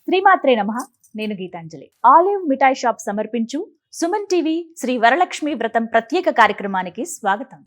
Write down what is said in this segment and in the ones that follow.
శ్రీమాత్రే నమః. నేను గీతాంజలి. ఆలివ్ మిఠాయి షాప్ సమర్పించు సుమన్ టీవీ శ్రీ వరలక్ష్మి వ్రతం ప్రత్యేక కార్యక్రమానికి స్వాగతం.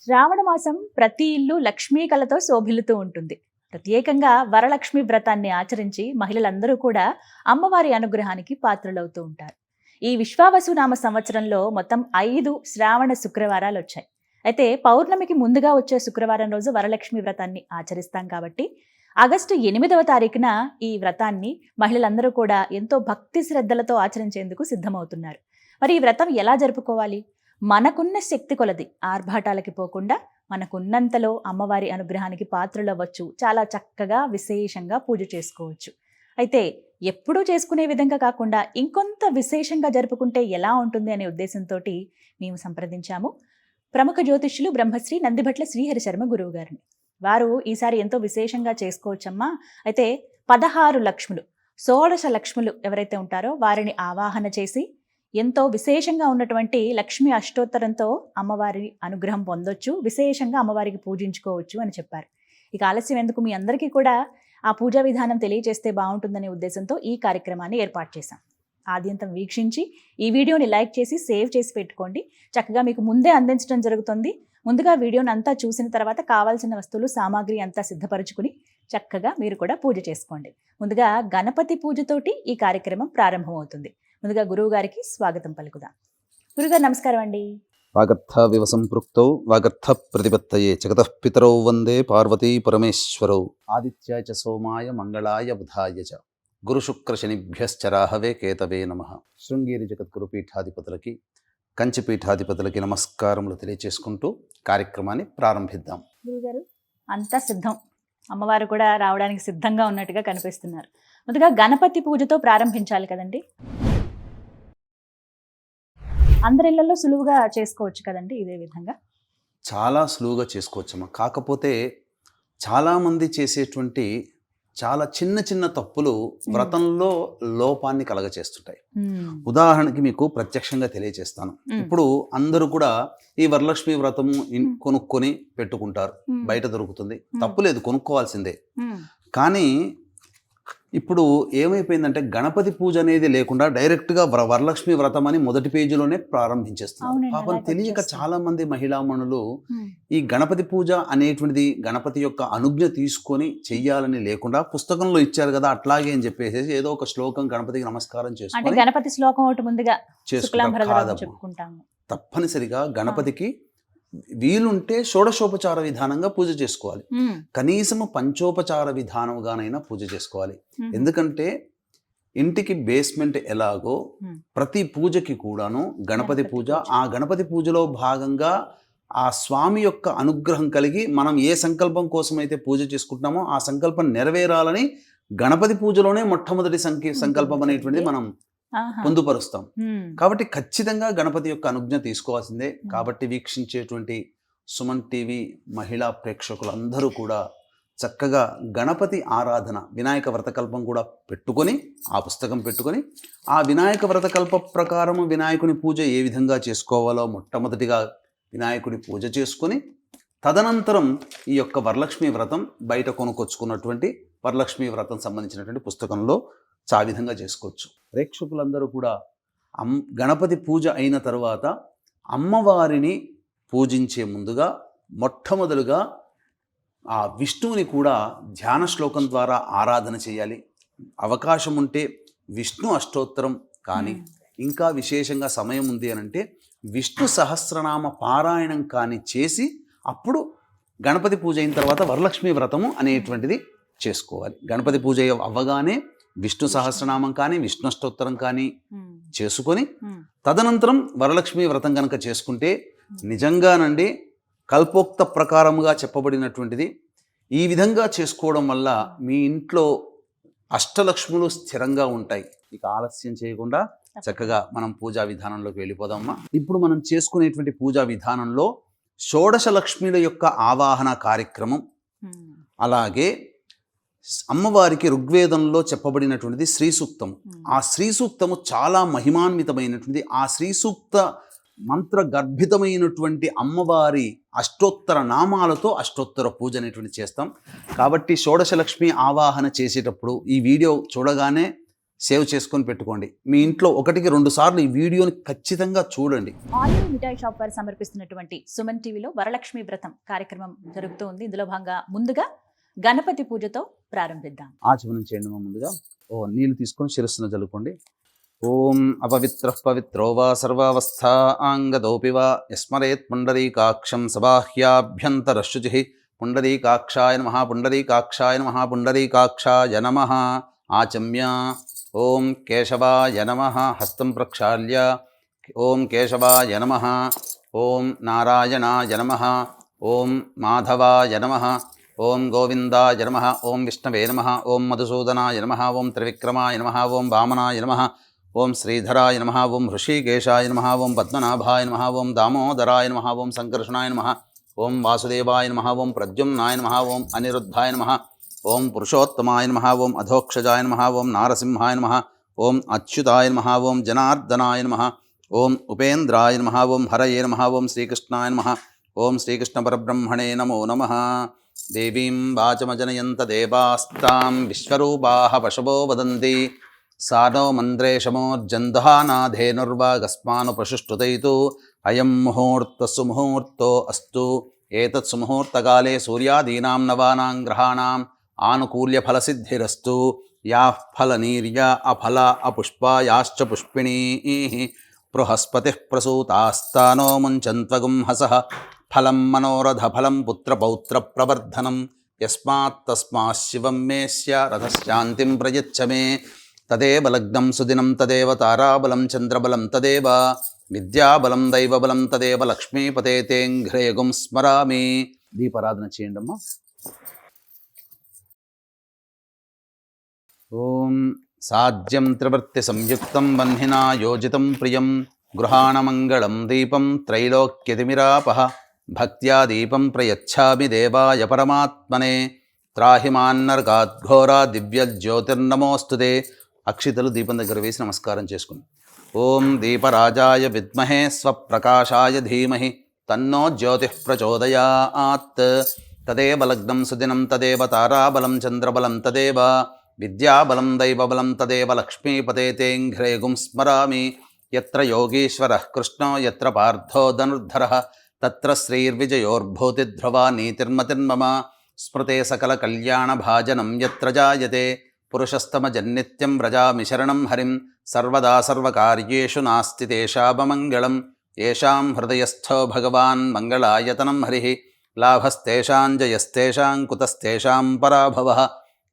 శ్రావణ మాసం ప్రతి ఇల్లు లక్ష్మీ కళతో శోభిల్లుతూ ఉంటుంది. ప్రత్యేకంగా వరలక్ష్మి వ్రతాన్ని ఆచరించి మహిళలందరూ కూడా అమ్మవారి అనుగ్రహానికి పాత్రలవుతూ ఉంటారు. ఈ విశ్వావసునామ సంవత్సరంలో మొత్తం 5 శ్రావణ శుక్రవారాలు వచ్చాయి. అయితే పౌర్ణమికి ముందుగా వచ్చే శుక్రవారం రోజు వరలక్ష్మి వ్రతాన్ని ఆచరిస్తాం కాబట్టి ఆగస్టు 8వ తారీఖున ఈ వ్రతాన్ని మహిళలందరూ కూడా ఎంతో భక్తి శ్రద్ధలతో ఆచరించేందుకు సిద్ధమవుతున్నారు. మరి ఈ వ్రతం ఎలా జరుపుకోవాలి? మనకున్న శక్తి కొలది ఆర్భాటాలకి పోకుండా మనకున్నంతలో అమ్మవారి అనుగ్రహానికి పాత్రలవ్వచ్చు. చాలా చక్కగా విశేషంగా పూజ చేసుకోవచ్చు. అయితే ఎప్పుడూ చేసుకునే విధంగా కాకుండా ఇంకొంత విశేషంగా జరుపుకుంటే ఎలా ఉంటుంది అనే ఉద్దేశంతో మేము సంప్రదించాము ప్రముఖ జ్యోతిష్యులు బ్రహ్మశ్రీ నందిభట్ల శ్రీహరి శర్మ గురువు గారిని. వారు ఈసారి ఎంతో విశేషంగా చేసుకోవచ్చమ్మా. అయితే 16 లక్ష్ములు 16 లక్ష్ములు ఎవరైతే ఉంటారో వారిని ఆవాహన చేసి ఎంతో విశేషంగా ఉన్నటువంటి లక్ష్మీ అష్టోత్తరంతో అమ్మవారి అనుగ్రహం పొందొచ్చు, విశేషంగా అమ్మవారికి పూజించుకోవచ్చు అని చెప్పారు. ఇక ఆలస్యం ఎందుకు, మీ అందరికీ కూడా ఆ పూజా విధానం తెలియజేస్తే బాగుంటుందనే ఉద్దేశంతో ఈ కార్యక్రమాన్ని ఏర్పాటు చేశాం. ఆద్యంతం వీక్షించి ఈ వీడియోని లైక్ చేసి సేవ్ చేసి పెట్టుకోండి. చక్కగా మీకు ముందే అందించడం జరుగుతుంది. ముందుగా వీడియోని అంతా చూసిన తర్వాత కావాల్సిన వస్తువులు సామాగ్రి అంతా సిద్ధపరచుకుని చక్కగా మీరు కూడా పూజ చేసుకోండి. ముందుగా గణపతి పూజతోటి ఈ కార్యక్రమం ప్రారంభమవుతుంది. ముందుగా గురువు గారికి స్వాగతం పలుకుదాం. గురుగారు నమస్కారం అండి. వాగర్థ వివ సంపృక్తౌ వాగర్థ ప్రతిపత్తయే జగతః పితరౌ వందే పార్వతీ పరమేశ్వరౌ ఆదిత్యాయ చ సోమాయ మంగళాయ బుధాయ చ గురు శుక్ర శనిభ్యశ్చ రాహవే కేతవే నమః. శృంగేరి జగద్గురు పీఠాధిపతులకి కంచి పీఠాధిపతులకి నమస్కారములు తెలియచేసుకుంటూ కార్యక్రమాన్ని ప్రారంభిద్దాం. గురుగారు అంతా సిద్ధం, అమ్మవారు కూడా రావడానికి సిద్ధంగా ఉన్నట్టుగా కనిపిస్తున్నారు. ముందుగా గణపతి పూజతో ప్రారంభించాలి కదండి. అందరి ఇళ్లలో సులువుగా చేసుకోవచ్చు కదండి ఇదే విధంగా? చాలా సులువుగా చేసుకోవచ్చమ్మా. కాకపోతే చాలామంది చేసేటువంటి చాలా చిన్న చిన్న తప్పులు వ్రతంలో లోపాన్ని కలగచేస్తుంటాయి. ఉదాహరణకి మీకు ప్రత్యక్షంగా తెలియజేస్తాను. ఇప్పుడు అందరూ కూడా ఈ వరలక్ష్మి వ్రతము కొనుక్కొని పెట్టుకుంటారు, బయట దొరుకుతుంది, తప్పులేదు, కొనుక్కోవాల్సిందే. కానీ ఇప్పుడు ఏమైపోయిందంటే గణపతి పూజ అనేది లేకుండా డైరెక్ట్గా వరలక్ష్మి వ్రతం అని మొదటి పేజీలోనే ప్రారంభించేస్తున్నారు. పాపం తెలియక చాలా మంది మహిళామణులు ఈ గణపతి పూజ అనేటువంటిది గణపతి యొక్క అనుజ్ఞ తీసుకొని చెయ్యాలని లేకుండా పుస్తకంలో ఇచ్చారు కదా అట్లాగే అని చెప్పేసి ఏదో ఒక శ్లోకం గణపతికి నమస్కారం చేసుకొని గణపతి శ్లోకం ఒకటి ముందుగా చేసుకుంటాము. తప్పనిసరిగా గణపతికి వీలుంటే షోడశోపచార విధానంగా పూజ చేసుకోవాలి. కనీసము పంచోపచార విధానంగానైనా పూజ చేసుకోవాలి. ఎందుకంటే ఇంటికి బేస్మెంట్ ఎలాగో ప్రతి పూజకి కూడాను గణపతి పూజ, ఆ గణపతి పూజలో భాగంగా ఆ స్వామి యొక్క అనుగ్రహం కలిగి మనం ఏ సంకల్పం కోసం అయితే పూజ చేసుకుంటున్నామో ఆ సంకల్పం నెరవేరాలని గణపతి పూజలోనే మొట్టమొదటి సంకల్పం అనేటువంటిది మనం పొందుపరుస్తాం. కాబట్టి ఖచ్చితంగా గణపతి యొక్క అనుజ్ఞ తీసుకోవాల్సిందే. కాబట్టి వీక్షించేటువంటి సుమన్ టీవీ మహిళా ప్రేక్షకులందరూ కూడా చక్కగా గణపతి ఆరాధన వినాయక వ్రతకల్పం కూడా పెట్టుకొని ఆ పుస్తకం పెట్టుకొని ఆ వినాయక వ్రతకల్ప ప్రకారం వినాయకుని పూజ ఏ విధంగా చేసుకోవాలో మొట్టమొదటిగా వినాయకుడి పూజ చేసుకొని తదనంతరం ఈ యొక్క వరలక్ష్మి వ్రతం బయట కొనుక్కొచ్చుకున్నటువంటి వరలక్ష్మి వ్రతం సంబంధించినటువంటి పుస్తకంలో ఆ విధంగా చేసుకోవచ్చు. ప్రేక్షకులందరూ కూడా గణపతి పూజ అయిన తర్వాత అమ్మవారిని పూజించే ముందుగా మొట్టమొదలుగా ఆ విష్ణువుని కూడా ధ్యాన శ్లోకం ద్వారా ఆరాధన చేయాలి. అవకాశం ఉంటే విష్ణు అష్టోత్తరం కానీ, ఇంకా విశేషంగా సమయం ఉంది అని అంటే విష్ణు సహస్రనామ పారాయణం కానీ చేసి అప్పుడు గణపతి పూజ అయిన తర్వాత వరలక్ష్మి వ్రతము అనేటువంటిది చేసుకోవాలి. గణపతి పూజ అవ్వగానే విష్ణు సహస్రనామం కానీ విష్ణు అష్టోత్తరం కానీ చేసుకొని తదనంతరం వరలక్ష్మి వ్రతం కనుక చేసుకుంటే నిజంగానండి కల్పోక్త ప్రకారముగా చెప్పబడినటువంటిది ఈ విధంగా చేసుకోవడం వల్ల మీ ఇంట్లో అష్టలక్ష్ములు స్థిరంగా ఉంటాయి. ఇక ఆలస్యం చేయకుండా చక్కగా మనం పూజా విధానంలోకి వెళ్ళిపోదామా. ఇప్పుడు మనం చేసుకునేటువంటి పూజా విధానంలో షోడశ లక్ష్మిల యొక్క ఆవాహన కార్యక్రమం, అలాగే అమ్మవారికి ఋగ్వేదంలో చెప్పబడినటువంటిది శ్రీ సూక్తము. ఆ శ్రీ సూక్తము చాలా మహిమాన్వితమైనటువంటి, ఆ శ్రీ సూక్త మంత్ర గర్భితమైనటువంటి అమ్మవారి అష్టోత్తర నామాలతో అష్టోత్తర పూజ అనేటువంటి చేస్తాం. కాబట్టి షోడశ లక్ష్మి ఆవాహన చేసేటప్పుడు ఈ వీడియో చూడగానే సేవ్ చేసుకొని పెట్టుకోండి. మీ ఇంట్లో 1-2 సార్లు ఈ వీడియోని ఖచ్చితంగా చూడండి. ఆలివ్ మిఠాయి షాప్ వారు సమర్పిస్తున్నటువంటి సుమన్ టీవీలో వరలక్ష్మి వ్రతం కార్యక్రమం జరుగుతూ ఉంది. ఇందులో భాగంగా ముందుగా గణపతి పూజతో ప్రారంభిద్దాం. ఆచమనం చేయండి. ముందుగా నీళ్లు తీసుకొని శిరస్సును జలుకోండి. ఓం అపవిత్ర పవిత్రో వా సర్వావస్థా ఆంగదోపి వా యస్మరేత్ పుండరీకాక్షం సబాహ్యాభ్యంతరశుచి. పుండరీకాక్షాయ నమః, పుండరీకాక్షాయ నమః, పుండరీకాక్షాయ నమః. ఆచమ్య. ఓం కేశవాయ నమః. హస్తం ప్రక్షాళ్య. ఓం కేశవాయ నమః. ఓం నారాయణాయ నమః. ఓం మాధవాయ నమః. ఓం గోవిందాయ నమః. ఓం విష్ణవే నమః. ఓం మధుసూదనాయ నమః. ఓం త్రివిక్రమాయ నమః. ఓం వామనాయ నమః. ఓం శ్రీధరాయ నమః. ఓం హృషీకేశాయ నమః. ఓం పద్మనాభాయ నమః. ఓం దామోదరాయ నమః. ఓం సంకర్షణాయ నమః. ఓం వాసుదేవాయ నమః. ఓం ప్రద్యుమ్నాయ నమః. ఓం అనిరుద్ధాయ నమః. ఓం పురుషోత్తమాయ నమః. ఓం అధోక్షజాయ నమః. ఓం నారసింహాయ నమః. ఓం అచ్యుతాయ నమః. ఓం జనార్దనాయ నమః. ఓం ఉపేంద్రాయ నమః. ఓం హరయే నమః. ఓం శ్రీకృష్ణాయ నమః. ఓం శ్రీకృష్ణ పరబ్రహ్మణే నమో నమః. దేవీం వాచమజనయంత దేవాస్తాం విశ్వరూపాః పశవో వదంతి. సానో మంద్రేషమోర్జందహానాధేనుర్వాగస్మానుపశుష్టుతైతు. అయం ముహూర్తస్సు ముహూర్తో అస్తు. ఏతత్సు ముహూర్తకాలే సూర్యాదీనాం నవానాం గ్రహాణాం ఆనుకూల్యఫలసిద్ధిరస్తు. యాః ఫలనీర్యా అఫల అపుష్పాయాశ్చ పుష్పిణీః బృహస్పతిః ప్రసూతాస్తానో ముంచన్త్వగుంహసః. ఫలం మనోరథ ఫలం పుత్రపౌత్ర ప్రవర్ధనం. యస్మాత్ తస్మాత్ శివం మేస్య రథశాంతిం ప్రయచ్చ మే. తదేవ లగ్నం సుదినం తదేవ తారాబలం చంద్రబలం తదేవ విద్యాబలం దైవబలం తదేవ లక్ష్మీపతే తేంఘ్రేగుం స్మరామి. దీపారాధన చేయండి అమ్మా. ఓం సాధ్యం త్రివృత్తి సంయుక్తం వహ్నినా యోజితం ప్రియం. గృహాణమంగళం దీపం త్రైలోక్యతిమిరాపః. భక్త్యా దీపం ప్రయచ్ఛామి దేవాయ పరమాత్మనే. త్రాహి మాన్నర్గాద్ఘోరా దివ్యజ్యోతిర్నమోస్తుతే. అక్షితలు దీపం దగ్గర వేసి నమస్కారం చేసుకుని ఓం దీపరాజాయ విద్మహే స్వప్రకాశాయ ధీమహి తన్నో జ్యోతిః ప్రచోదయాత్. తదేవ లగ్నం సుదినం తదేవ తారాబలం చంద్రబలం తదేవ విద్యాబలం దైవబలం తదేవ లక్ష్మీపతే తేంఘ్రేగుం స్మరామి. యత్ర యోగీశ్వరః కృష్ణో యత్ర పార్థో ధనుర్ధరః తత్ర శ్రీర్విజయోర్భూతిధ్రువా నీతిర్మతిర్మమ. స్మృతే సకల కళ్యాణభాజనం యత్ర జాయతే. పురుషస్తమజన్నిత్యం వ్రజామి శరణం హరిం. సర్వదా సర్వకార్యేషు నాస్తి తేషామమంగళం. ఏషాం హృదయస్థో భగవాన్ మంగళాయతనం హరిః. లాభస్తేషాం జయస్తేషాం కుతస్తేషాం పరాభవః.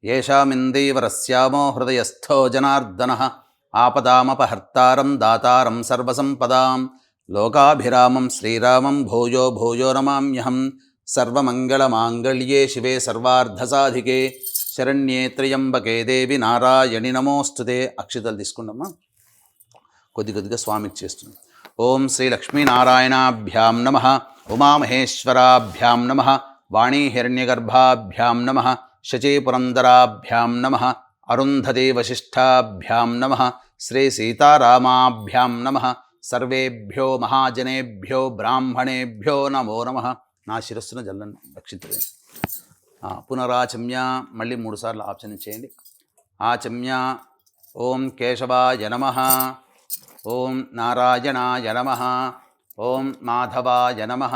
ఏషామిందీవరస్యామో హృదయస్థో జనార్దనః. ఆపదామపహర్తారం దాతారం సర్వసంపదాం. లోకాభిరామం శ్రీరామం భూయో భూయో నమామ్యహం. సర్వమంగళమాంగళ్యే శివే సర్వార్ధసాధికే శరణ్యే త్ర్యంబకే దేవి నారాయణి నమోస్తుతే. అక్షితలు తీసుకుండమ్మా. కొద్దిగా స్వామికి చేస్తున్నాం. ఓం శ్రీ లక్ష్మీనారాయణాభ్యాం నమః. ఉమామహేశ్వరాభ్యాం నమః. వాణీహిరణ్యగర్భాభ్యాం నమః. శచీపురందరాభ్యాం నమః. అరుంధతీ వశిష్ఠాభ్యాం నమః. శ్రీ సీతారామాభ్యాం నమః. సర్వేభ్యో మహాజనేభ్యో బ్రాహ్మణేభ్యో నమో నమః. నా శిరస్సును జల్లని రక్షించండి. పునరాచమ్య. మళ్ళీ 3 సార్లు ఆచరణ చేయండి. ఆచమ్య. ఓం కేశవాయ నమః. ఓం నారాయణాయ నమః. ఓం మాధవాయ నమః.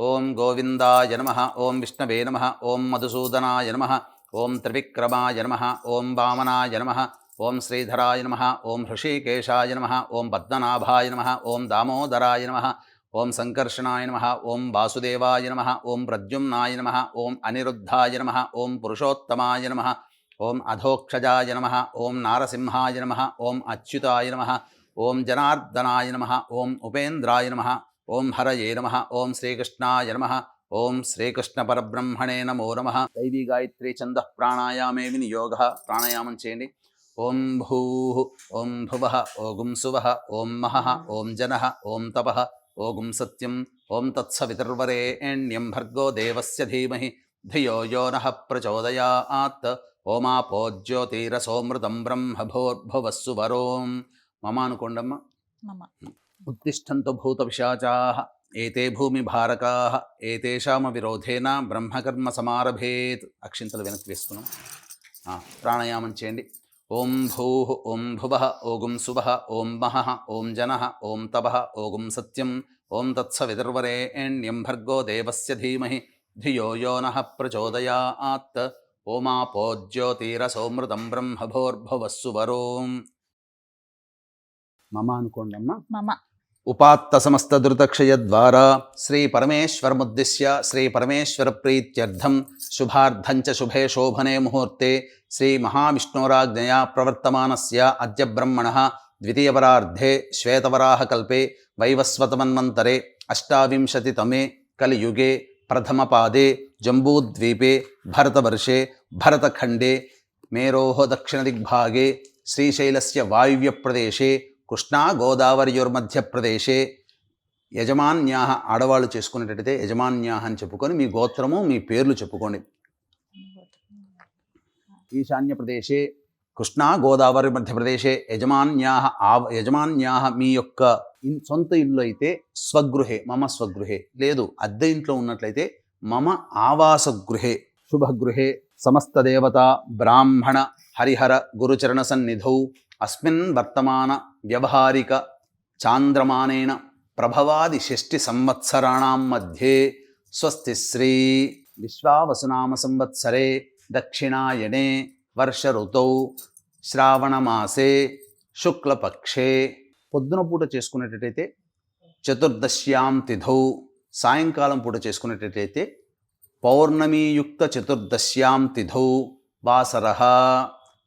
ఓం గోవిందాయ నమః. ఓం విష్ణవే నమః. ఓం మధుసూదనాయ నమః. ఓం త్రివిక్రమాయ నమః. ఓం వామనాయ నమః. ఓం శ్రీధరాయ నమః. ఓం హృషీకేశాయ నమః. ఓం పద్మనాభాయ నమః. ఓం దామోదరాయ నమః. ఓం సంకర్షణాయ నమః. ఓం వాసుదేవాయ నమః. ఓం ప్రద్యుమ్నాయ నమః. ఓం అనిరుద్ధాయ నమః. ఓం పురుషోత్తమాయ నమః. ఓం అధోక్షజాయ నమః. ఓం నారసింహాయ నమః. ఓం అచ్యుతాయ నమః. ఓం జనార్దనాయ నమః. ఓం ఉపేంద్రాయ నమః. ఓం హరయే నమః. ఓం శ్రీకృష్ణాయ నమః. ఓం శ్రీకృష్ణ పరబ్రహ్మణే నమో నమః. దైవీ గాయత్రి ఛంద ప్రాణాయామే వినియోగ. ప్రాణాయామం చేయండి. ఓం భూః ఓం భువః ఓం సువః ఓం మహః ఓం జనః ఓం తపః ఓం సత్యం ఓం తత్సవితుర్వరేణ్యం భర్గో దేవస్య ధీమహి ధియో యో నః ప్రచోదయాత్. ఓమాపో జ్యోతిరసోమృతం బ్రహ్మ భూర్భువస్సు వరోం. మమ అనుకోండమ్మ. మమ. ఉత్తిష్టంతు భూత పిశాచాః ఏతే భూమి భారకాః ఏతేషామ విరోధేన బ్రహ్మకర్మ సమారభేత్. అక్షింతలు వెనక్కి వేసుకున్నాం. ప్రాణాయామం చేయండి. ఓం భూః ఓం భువః ఓం సువః ఓం మహః ఓం జనః ఓం తపః ఓం సత్యం ఓం తత్సవితుర్వరేణ్యం భర్గో దేవస్య ధీమహి ధియో యో నః ప్రచోదయాత్. ఓమాపో జ్యోతిరసోమృతం బ్రహ్మ భూర్భువస్సు వరోం. మమ అనుకోండమ్మ. మమ. ఉపాత్త సమస్త ధృతక్షయ ద్వారా శ్రీ పరమేశ్వరముద్దిశ్య శ్రీ పరమేశ్వర ప్రీత్యర్థం శుభార్థం చ శుభే శోభనే ముహూర్తే శ్రీ మహావిష్ణోరాజ్ఞయా ప్రవర్తమానస్య అద్య బ్రహ్మణః ద్వితీయపరార్ధే శ్వేతవరాహకల్పే వైవస్వతమన్వంతరే అష్టావింశతితమే కలియుగే ప్రథమపాదే జంబూద్వీపే భరతవర్షే భరతఖండే మేరోః దక్షిణదిగ్భాగే శ్రీశైలస్య వాయువ్యప్రదేశే కృష్ణా గోదావరియోర్మధ్యప్రదేశే యజమాన్యాః ఆడవాళ్ళు చేసుకునేటట్టయితే యజమాన్యాః అని చెప్పుకొని మీ గోత్రము మీ పేర్లు చెప్పుకోండి. ఈశాన్య ప్రదేశే కృష్ణా గోదావరి మధ్యప్రదేశే యజమాన్యాః మీ యొక్క సొంత ఇల్లు అయితే స్వగృహే మమ స్వగృహే, లేదు అద్దె ఇంట్లో ఉన్నట్లయితే మమ ఆవాసగృహే శుభగృహే సమస్త దేవతా బ్రాహ్మణ హరిహర గురుచరణ సన్నిధౌ అస్మిన్ వర్తమాన వ్యవహారిక చాంద్రమానేన ప్రభవాది షష్ఠి సంవత్సరాణం మధ్యే స్వస్తి శ్రీ విశ్వావసునామ సంవత్సరే దక్షిణాయనే వర్ష ఋతౌ శ్రావణమాసే శుక్లపక్షే. పొద్దున పూట చేసుకునేటట్టయితే చతుర్దశ్యాం తిథౌ, సాయంకాలం పూట చేసుకునేటట్టయితే పౌర్ణమీయుక్త చతుర్దశ్యాం తిథౌ వాసరః.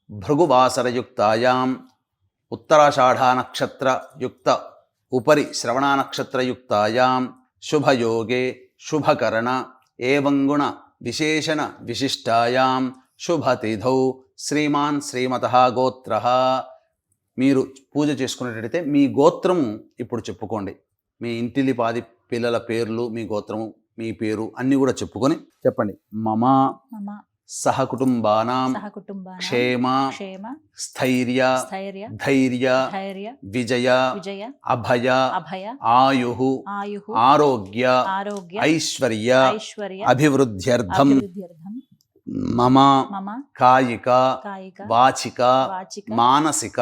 భృగువాసరయుక్తాయాం ఉత్తరాషాఢానక్షత్రయుక్త ఉపరి శ్రవణానక్షత్రయుక్తాయాం శుభయోగే శుభకరణ ఏవంగుణ విశేషణ విశిష్టాయాం శుభతిథౌ శ్రీమాన్ శ్రీమతః గోత్రః. మీరు పూజ చేసుకునేటట్టయితే మీ గోత్రము ఇప్పుడు చెప్పుకోండి. మీ ఇంటిలి పాది పిల్లల పేర్లు, మీ గోత్రము, మీ పేరు అన్నీ కూడా చెప్పుకొని చెప్పండి. మమ సహకుటుంబానాం క్షేమ స్థైర్య ధైర్య విజయ అభయ ఆయుః ఆరోగ్య ఐశ్వర్య అభివృద్ధ్యర్థం మమ కాయిక వాచిక మానసిక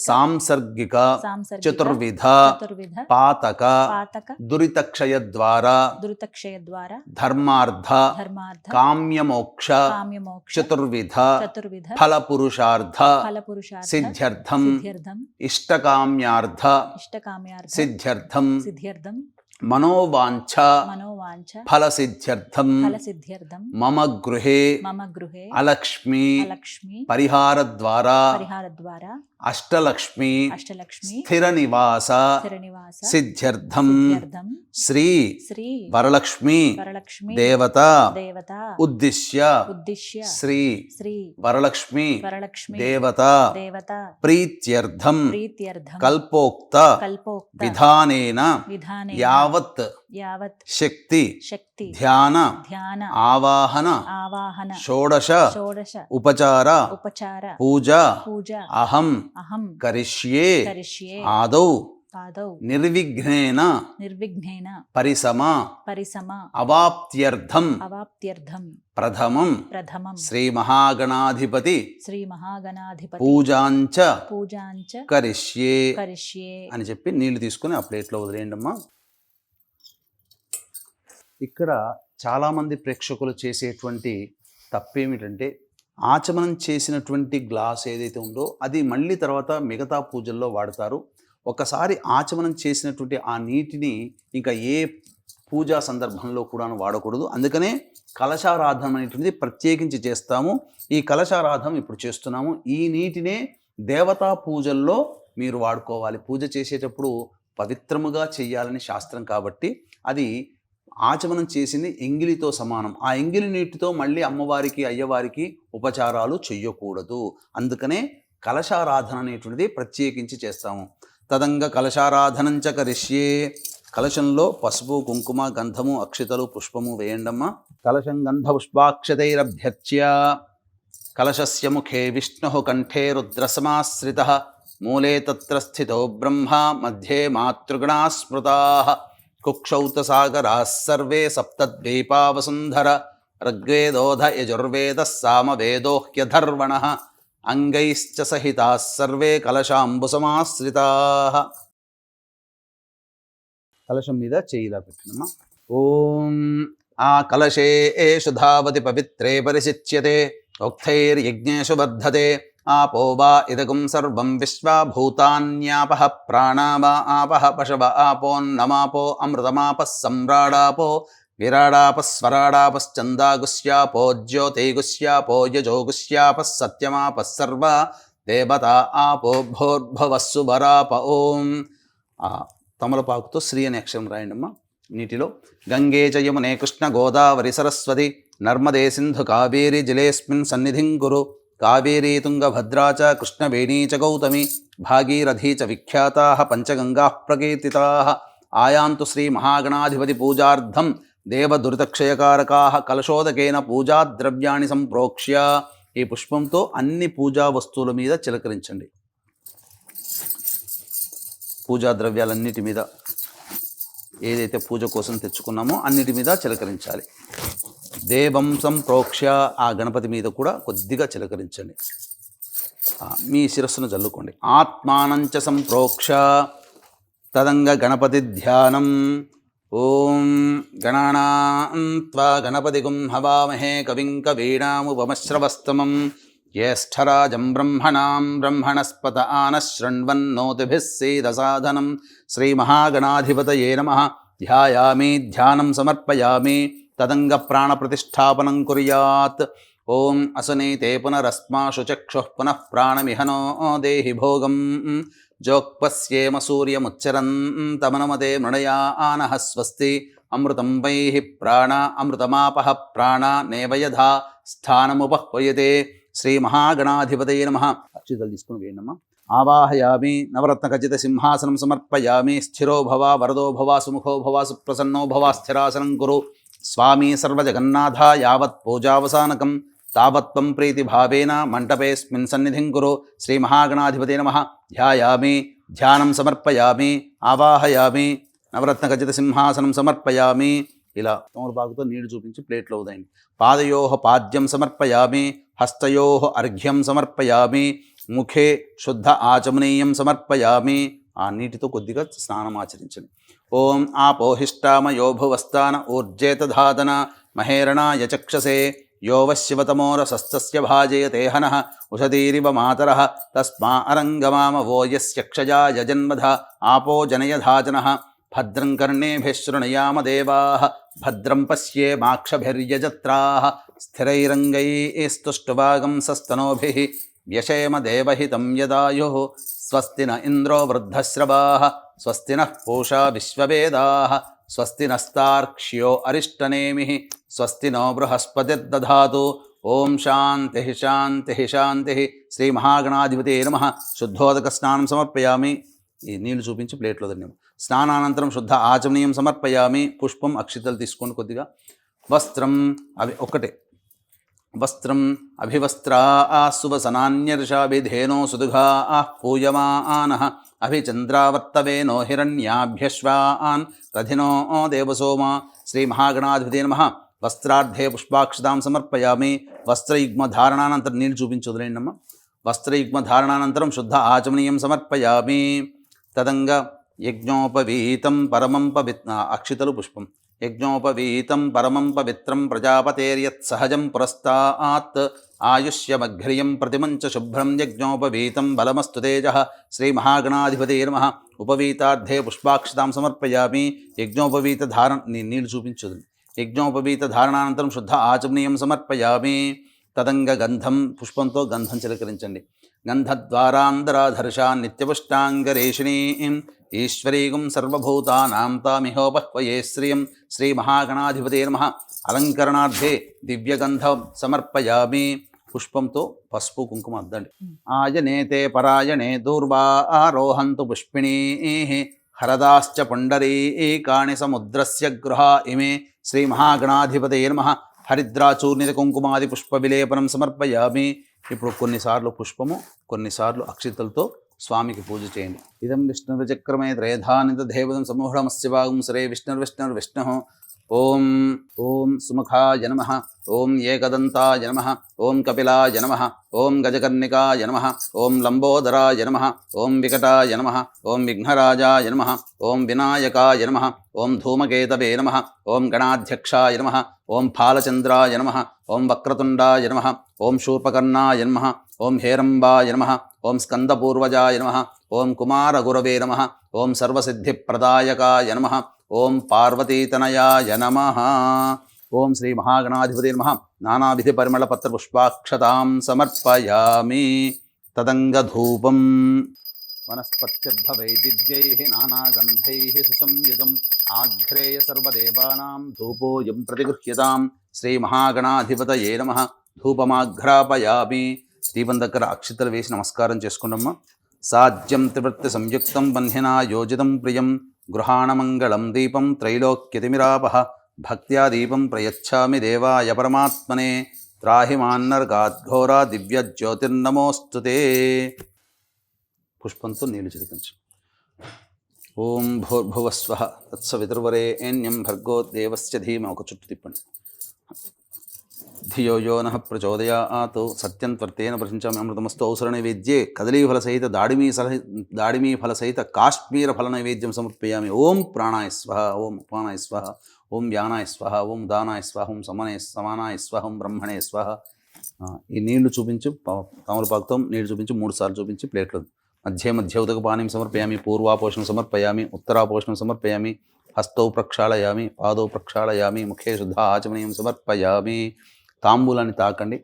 సాంసర్గిక చతుర్విధ పాతక దురితక్షయ ద్వారా ధర్మార్థ కామ్యమోక్ష చతుర్విధ ఫలపురుషార్థ సిద్ధ్యర్థం ఇష్టకామ్యార్థ సిద్ధ్యర్థం మనోవాంఛ ఫలసిద్ధ్యర్థం మమ గృహే అలక్ష్మి పరిహార ద్వారా అష్టలక్ష్మి స్థిర నివాస సిద్ధ్యర్థం శ్రీ వరలక్ష్మి దేవత ఉద్దిశ్య శ్రీ వరలక్ష్మి దేవత ప్రీత్యర్థం కల్పోక్త విధానేన యావత్ శక్తి ధ్యాన ఆవాహన షోడశ ఉపచార పూజ అహం కరిష్యే ఆదౌ నిర్విఘ్నేన పరిసమ అవాప్త్యర్థం ప్రథమం శ్రీ మహాగణాధిపతి పూజాంచ కరిష్యే అని చెప్పి నీళ్లు తీసుకుని ఆ ప్లేట్లో వదిలేయండి అమ్మా. ఇక్కడ చాలామంది ప్రేక్షకులు చేసేటువంటి తప్పేమిటంటే ఆచమనం చేసినటువంటి గ్లాస్ ఏదైతే ఉందో అది మళ్ళీ తర్వాత మిగతా పూజల్లో వాడతారు. ఒకసారి ఆచమనం చేసినటువంటి ఆ నీటిని ఇంకా ఏ పూజా సందర్భంలో కూడా వాడకూడదు. అందుకనే కలశారాధన అనేటువంటిది ప్రత్యేకించి చేస్తాము. ఈ కలశారాధన ఇప్పుడు చేస్తున్నాము. ఈ నీటినే దేవతా పూజల్లో మీరు వాడుకోవాలి. పూజ చేసేటప్పుడు పవిత్రముగా చేయాలని శాస్త్రం కాబట్టి అది ఆచమనం చేసింది ఎంగిలితో సమానం. ఆ ఎంగిలి నీటితో మళ్ళీ అమ్మవారికి అయ్యవారికి ఉపచారాలు చెయ్యకూడదు. అందుకనే కలశారాధన అనేటువంటిది ప్రత్యేకించి చేస్తాము. తదంగ కలశారాధనంచ కరిష్యే. కలశంలో పసుపు, కుంకుమ, గంధము, అక్షితలు, పుష్పము వేయండమ్మ. కలశం గంధ పుష్పాక్షతైరభ్యర్చ్య కలశస్య ముఖే విష్ణు కంఠే రుద్రసమాశ్రితః మూలే తత్ర స్థితో బ్రహ్మ మధ్యే మాతృగణా స్మృతాః కుక్షౌత సాగరాः సర్వే సప్తద్వీపావసుంధర ఋగ్వేదోధ యజుర్వేదः సామవేదో హ్యధర్వణः అంగైశ్చ సహితాः సర్వే కలశాంబుసమాశ్రితాః. కలశం మీద చేయిలా పెట్టినమ్మా. ఓం ఆ కలశే ఏషు ధావతి పవిత్రే పరిశిచ్యతే ఉక్తైర్యజ్ఞేషు వర్ధతే ఆపో వా ఇదగుం సర్వం విశ్వా భూతాన్యాపః ప్రాణా వా ఆపః పశవ ఆపోన్నమాపో అమృతమాపః సమ్రాడాపో విరాడాపః స్వరాడాపశ్చందాగుస్యాపో జ్యోతిగుస్యాపో యజోగుస్యాపః సత్యమాపః సర్వ దేవతా ఆపో భోర్భవస్సు వరాప. ఓం తమలపాకుతో శ్రీ అనే అక్షరం రాయండమ్మా నీటిలో. గంగే చ యమునే కృష్ణ గోదావరి సరస్వతి నర్మదే సింధు కావేరి జలేస్మిన్ సన్నిధిం కురు. కావేరీ తుంగభద్రా చ కృష్ణవేణీ చ గౌతమి భాగీరథీ చ విఖ్యాతాః పంచగంగాః ప్రకీర్తితాః. ఆయాంతు శ్రీ మహాగణాధిపతి పూజార్థం దేవదురితక్షయకారకాః కలశోదకేన పూజాద్రవ్యాన్ని సంప్రోక్ష్య. ఈ పుష్పంతో అన్ని పూజా వస్తువుల మీద చిలకరించండి. పూజా ద్రవ్యాలన్నిటి మీద ఏదైతే పూజ కోసం తెచ్చుకున్నామో అన్నిటి మీద చిలకరించాలి. దేవం సంప్రోక్ష్య ఆ గణపతి మీద కూడా కొద్దిగా చిలకరించండి. మీ శిరస్సును జల్లుకోండి. ఆత్మానంచ సంప్రోక్ష్య తదంగ గణపతి ధ్యానం. ఓం గణానాం త్వా గణపతిగుం హవామహే కవిం కవీనాముపమశ్రవస్తమం జ్యేష్ఠరాజం బ్రహ్మణాం బ్రహ్మణస్పత ఆనశృణ్వన్నోతిభిः సేదసాదనం. శ్రీమహాగణాధిపతయే నమః. ధ్యాయామి ధ్యానం సమర్పయామి. తదంగ ప్రాణప్రతిష్ఠాపనం కుర్యాత్. ఓం అసునీతే పునరస్మాషు చక్షుః పునః ప్రాణమిహనో దేహి భోగం. జోక్పశ్యేమ సూర్యముచ్చరంతమనుమతే మృణయానః స్వస్తి. అమృతం వైః ప్రాణ అమృతమాపః ప్రాణ నేవ యథా స్థానముపహ్వయతే. శ్రీ మహాగణాధిపతయే నమః. అక్షితలు తీసుకుని వేయండమ్మా. ఆవాహయామి. నవరత్న ఖచ్చిత సింహాసనం సమర్పయామి. స్థిరో భవ వరదో భవ సుముఖో భవ సుప్రసన్నో భవ స్థిరాసనం కురు. స్వామి సర్వజగన్నాథ యావత్ పూజావసానకం తావత్వం ప్రీతిభావేన మంటపేస్మిన్ సన్నిధిం కురు. శ్రీ మహాగణాధిపతయే నమః. ధ్యాయామి ధ్యానం సమర్పయామి. ఆవాహయామి. నవరత్న ఖచ్చిత సింహాసనం సమర్పయామి. ఇలా తమలపాకుతో నీళ్లు చూపించి ప్లేట్లో ఉదయండి. పాదయోః పాద్యం సమర్పయామి. హస్తయోః అర్ఘ్యం సమర్పయామి. ముఖే శుద్ధ ఆచమనీయం సమర్పయామి. ఆ నీటితో కొద్దిగా స్నానం ఆచరించండి. ఓం ఆపోహిష్టామయో భువస్థాన ఊర్జేతధాదన మహేరణాయ చక్షసే యో వశివతమోరసస్తస్య భాజయతే హనః ఉషధీరివ మాతరః తస్మా అరంగమామవో యస్య క్షయాయ జన్మధ ఆపో జనయధాజనః. భద్రం కర్ణేభిः శృణుయామ దేవాः భద్రం పశ్యేమాక్షభిర్యజత్రాः స్థిరైరంగైస్తుష్టువాగంసస్తనూభిः వ్యశేమ దేవహితం యదాయుః. స్వస్తి న ఇంద్రో వృద్ధశ్రవాः స్వస్తి నః పూషా విశ్వవేదాः స్వస్తి నస్తార్క్ష్యో అరిష్టనేమిః స్వస్తి నో బృహస్పతిర్దధాతు. ఓం శాంతి శాంతి శాంతి. శ్రీ మహాగణాధిపతయే నమః. శుద్ధోదక స్నానం సమర్పయామి. ఈ నీళ్లు చూపించి ప్లేట్లో ధన్యం. స్నానానంతరం శుద్ధ ఆచమనీయం సమర్పయామి. పుష్పం అక్షితలు తీసుకోండి కొద్దిగా. వస్త్రం ఒకటే. వస్త్రం అభివస్త్రా సువసనాన్యర్షాభిధేనో సుదుఘా పూయమానః అభిచంద్రావర్తవేనో హిరణ్యాభ్యశ్వాన్ రథినో దేవసోమా. శ్రీ మహాగణాధిపతయే నమః. వస్త్రార్థే పుష్పాక్షతాం సమర్పయామి. వస్త్రయుగ్మధారణానంతరం నీళ్ళు చూపించి వదిలేండమ్మ. వస్త్రయుగ్మధారణానంతరం శుద్ధ ఆచమనీయం సమర్పయామి. తదంగ యజ్ఞోపవీతం పరమం అక్షితలు పుష్పం. యజ్ఞోపవీతం పరమం పవిత్రం ప్రజాపతేర్యత్ సహజం పురస్తాత్ ఆయుష్యమఘ్రియం ప్రతిమంచ శుభ్రం యజ్ఞోపవీతం బలమస్తు తేజః. శ్రీ మహాగణాధిపతయే నమః. ఉపవీతార్థే పుష్పాక్షతాం సమర్పయామి. యజ్ఞోపవీత నీళ్ళు చూపించదు. యజ్ఞోపవీత ధారణానంతరం శుద్ధ ఆచమనీయం సమర్పయామి. తదంగ గంధం, పుష్పంతో గంధం చిలకరించండి. గంధద్వారాంధరాధర్షా నిత్యపుష్టాంగరేషిణీం ఈశ్వరీగుం సర్వభూతానాం తామిహోపహ్వయే శ్రియం శ్రీ మహాగణాధిపతే నమః. అలంకరణార్థే దివ్యగంధం సమర్పయామి. పుష్పంతో పసుపు కుంకుమ అద్దండి. ఆయనేతే పరాయణే దూర్వా ఆరోహంతు పుష్పిణీ హరదాశ్చ పుండరీకాణి సముద్రస్య గృహా ఇమే శ్రీ మహాగణాధిపతే నమః. హరిద్రాచూర్ణిత కుంకుమాది పుష్ప విలేపనం సమర్పయామి. ఇప్పుడు కొన్నిసార్లు పుష్పము, కొన్నిసార్లు అక్షితలతో స్వామికి పూజ చేయండి. ఇదం విష్ణుర్విచక్రమే త్రయధానిత దేవతం సమూఢమస్య భాగం శ్రీ విష్ణుర్విష్ణుర్విష్ణుః. ఓం ఓం సుముఖాయ నమః. ఓం ఏకదంతాయ నమః. ఓం కపిలాయ నమః. ఓం గజకర్ణికాయ నమః. ఓం లంబోదరాయ నమః. ఓం వికటాయ నమః. ఓం విఘ్నరాజాయ నమః. ఓం వినాయకాయ నమః. ఓం ధూమకేతవే నమః. ఓం గణాధ్యక్షాయ నమః. ఓం ఫాలచంద్రాయ నమః. ఓం వక్రతుండాయ నమః. ఓం శూర్పకర్ణాయ నమః. ఓం హేరంబాయ నమః. ఓం స్కందపూర్వజాయ నమః. ఓం కుమారగురవే నమః. ఓం సర్వసిద్ధిప్రదాయకాయ నమః. ఓం పార్వతీతనయాయ నమః. ఓం శ్రీ మహాగణాధిపతే నమః. నానావిధి పరిమళ పత్ర పుష్పాక్షతాం సమర్పయామి. తదంగధూపం వనస్పత్యుర్భవై దివ్యైః నానాగంధైః సుసంయుతం ఆఘ్రేయ సర్వదేవానాం ధూపోయం ప్రతిగృహ్యతాం. శ్రీ మహాగణాధిపతయే నమః. ధూపమాఘ్రాపయామి. దీపం దగ్గర అక్షితలు వేసి నమస్కారం చేసుకుంటమ్మా. సాధ్యం త్రివృత్తి సంయుక్తం బంధినా యోజితం ప్రియం గృహాణమంగళం దీపం త్రైలోక్యతిమిరాపః. భక్త్యా దీపం ప్రయచ్ఛామి దేవాయ పరమాత్మనే. త్రాహి మాన్నర్గాద్ఘోరా దివ్య జ్యోతిర్నమోస్తుతే. పుష్పంతో నీళ్లు చిలికించు. ఓం భూర్భువస్వః తత్సవితుర్వరేణ్యం భర్గో దేవస్య ధీమహి. ఒక చుట్టు తిప్పండి. ధియో యో నః ప్రచోదయాత్. సత్యం త్వర్తేన ప్రశంచామి అమృతమస్తు. ఔసర నైవేద్యే కదలీఫల సహిత దాడిమీ ఫల సహిత కాశ్మీర ఫల నైవేద్యం సమర్పయామి. ఓం ప్రాణాయ స్వః. ఓం అపానాయ స్వః. ఓం వ్యానాయ స్వః. ఓం దానాయ స్వః. ఓం సమానాయ స్వః. ఓం బ్రహ్మణే స్వః. ఈ నీళ్లు చూపించు. తమలపాకుతో నీళ్లు చూపించి 3 సార్లు చూపించి ప్లేట్లు మధ్య ఉదకపానీయం సమర్పయామి. పూర్వాపోషణం సమర్పయామి. ఉత్తరాపోషణం సమర్పయామి. హస్తౌ ప్రక్షాళయామి. పాదౌ ప్రక్షాళయామి. ముఖే శుద్ధ ఆచమనీయం సమర్పయామి. తాంబూలాన్ని తాకండి.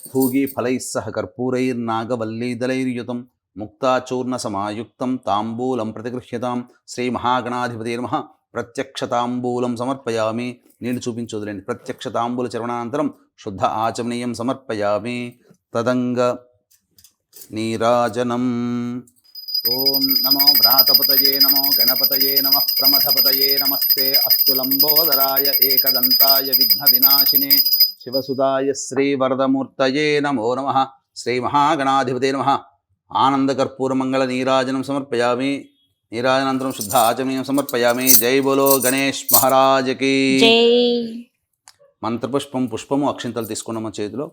భూగి ఫలైస్సహ కర్పూరైర్నాగవల్లీదలైర్యుతం ముక్తాచూర్ణ సమాయుక్తం తాంబూలం ప్రతిగృహ్యతాం. శ్రీ మహాగణాధిపతే నమః. ప్రత్యక్ష తాంబూలం సమర్పయామి. నీళ్లు చూపించి వదిలేండి. ప్రత్యక్ష తాంబూల చరణానంతరం శుద్ధ ఆచమనీయం సమర్పయామి. తదంగ నీరాజనం. ఓం నమో వ్రాతపతయే నమో గణపతయే నమః ప్రమథపతయే నమస్తే అస్తు లంబోదరాయ ఏకదంతాయ విఘ్న వినాశినే శివసుదాయ శ్రీవరదమూర్తయే నమో నమః. శ్రీ మహాగణాధిపతే నమః. ఆనందకర్పూరమంగళ నీరాజనం సమర్పయామి. నీరాజనానంతరం శుద్ధ ఆచమనీయం సమర్పయామి. జై బోలో గణేష్ మహారాజకి. మంత్రపుష్పం, పుష్పము, అక్షింతలు తీసుకున్నాము చేతిలో.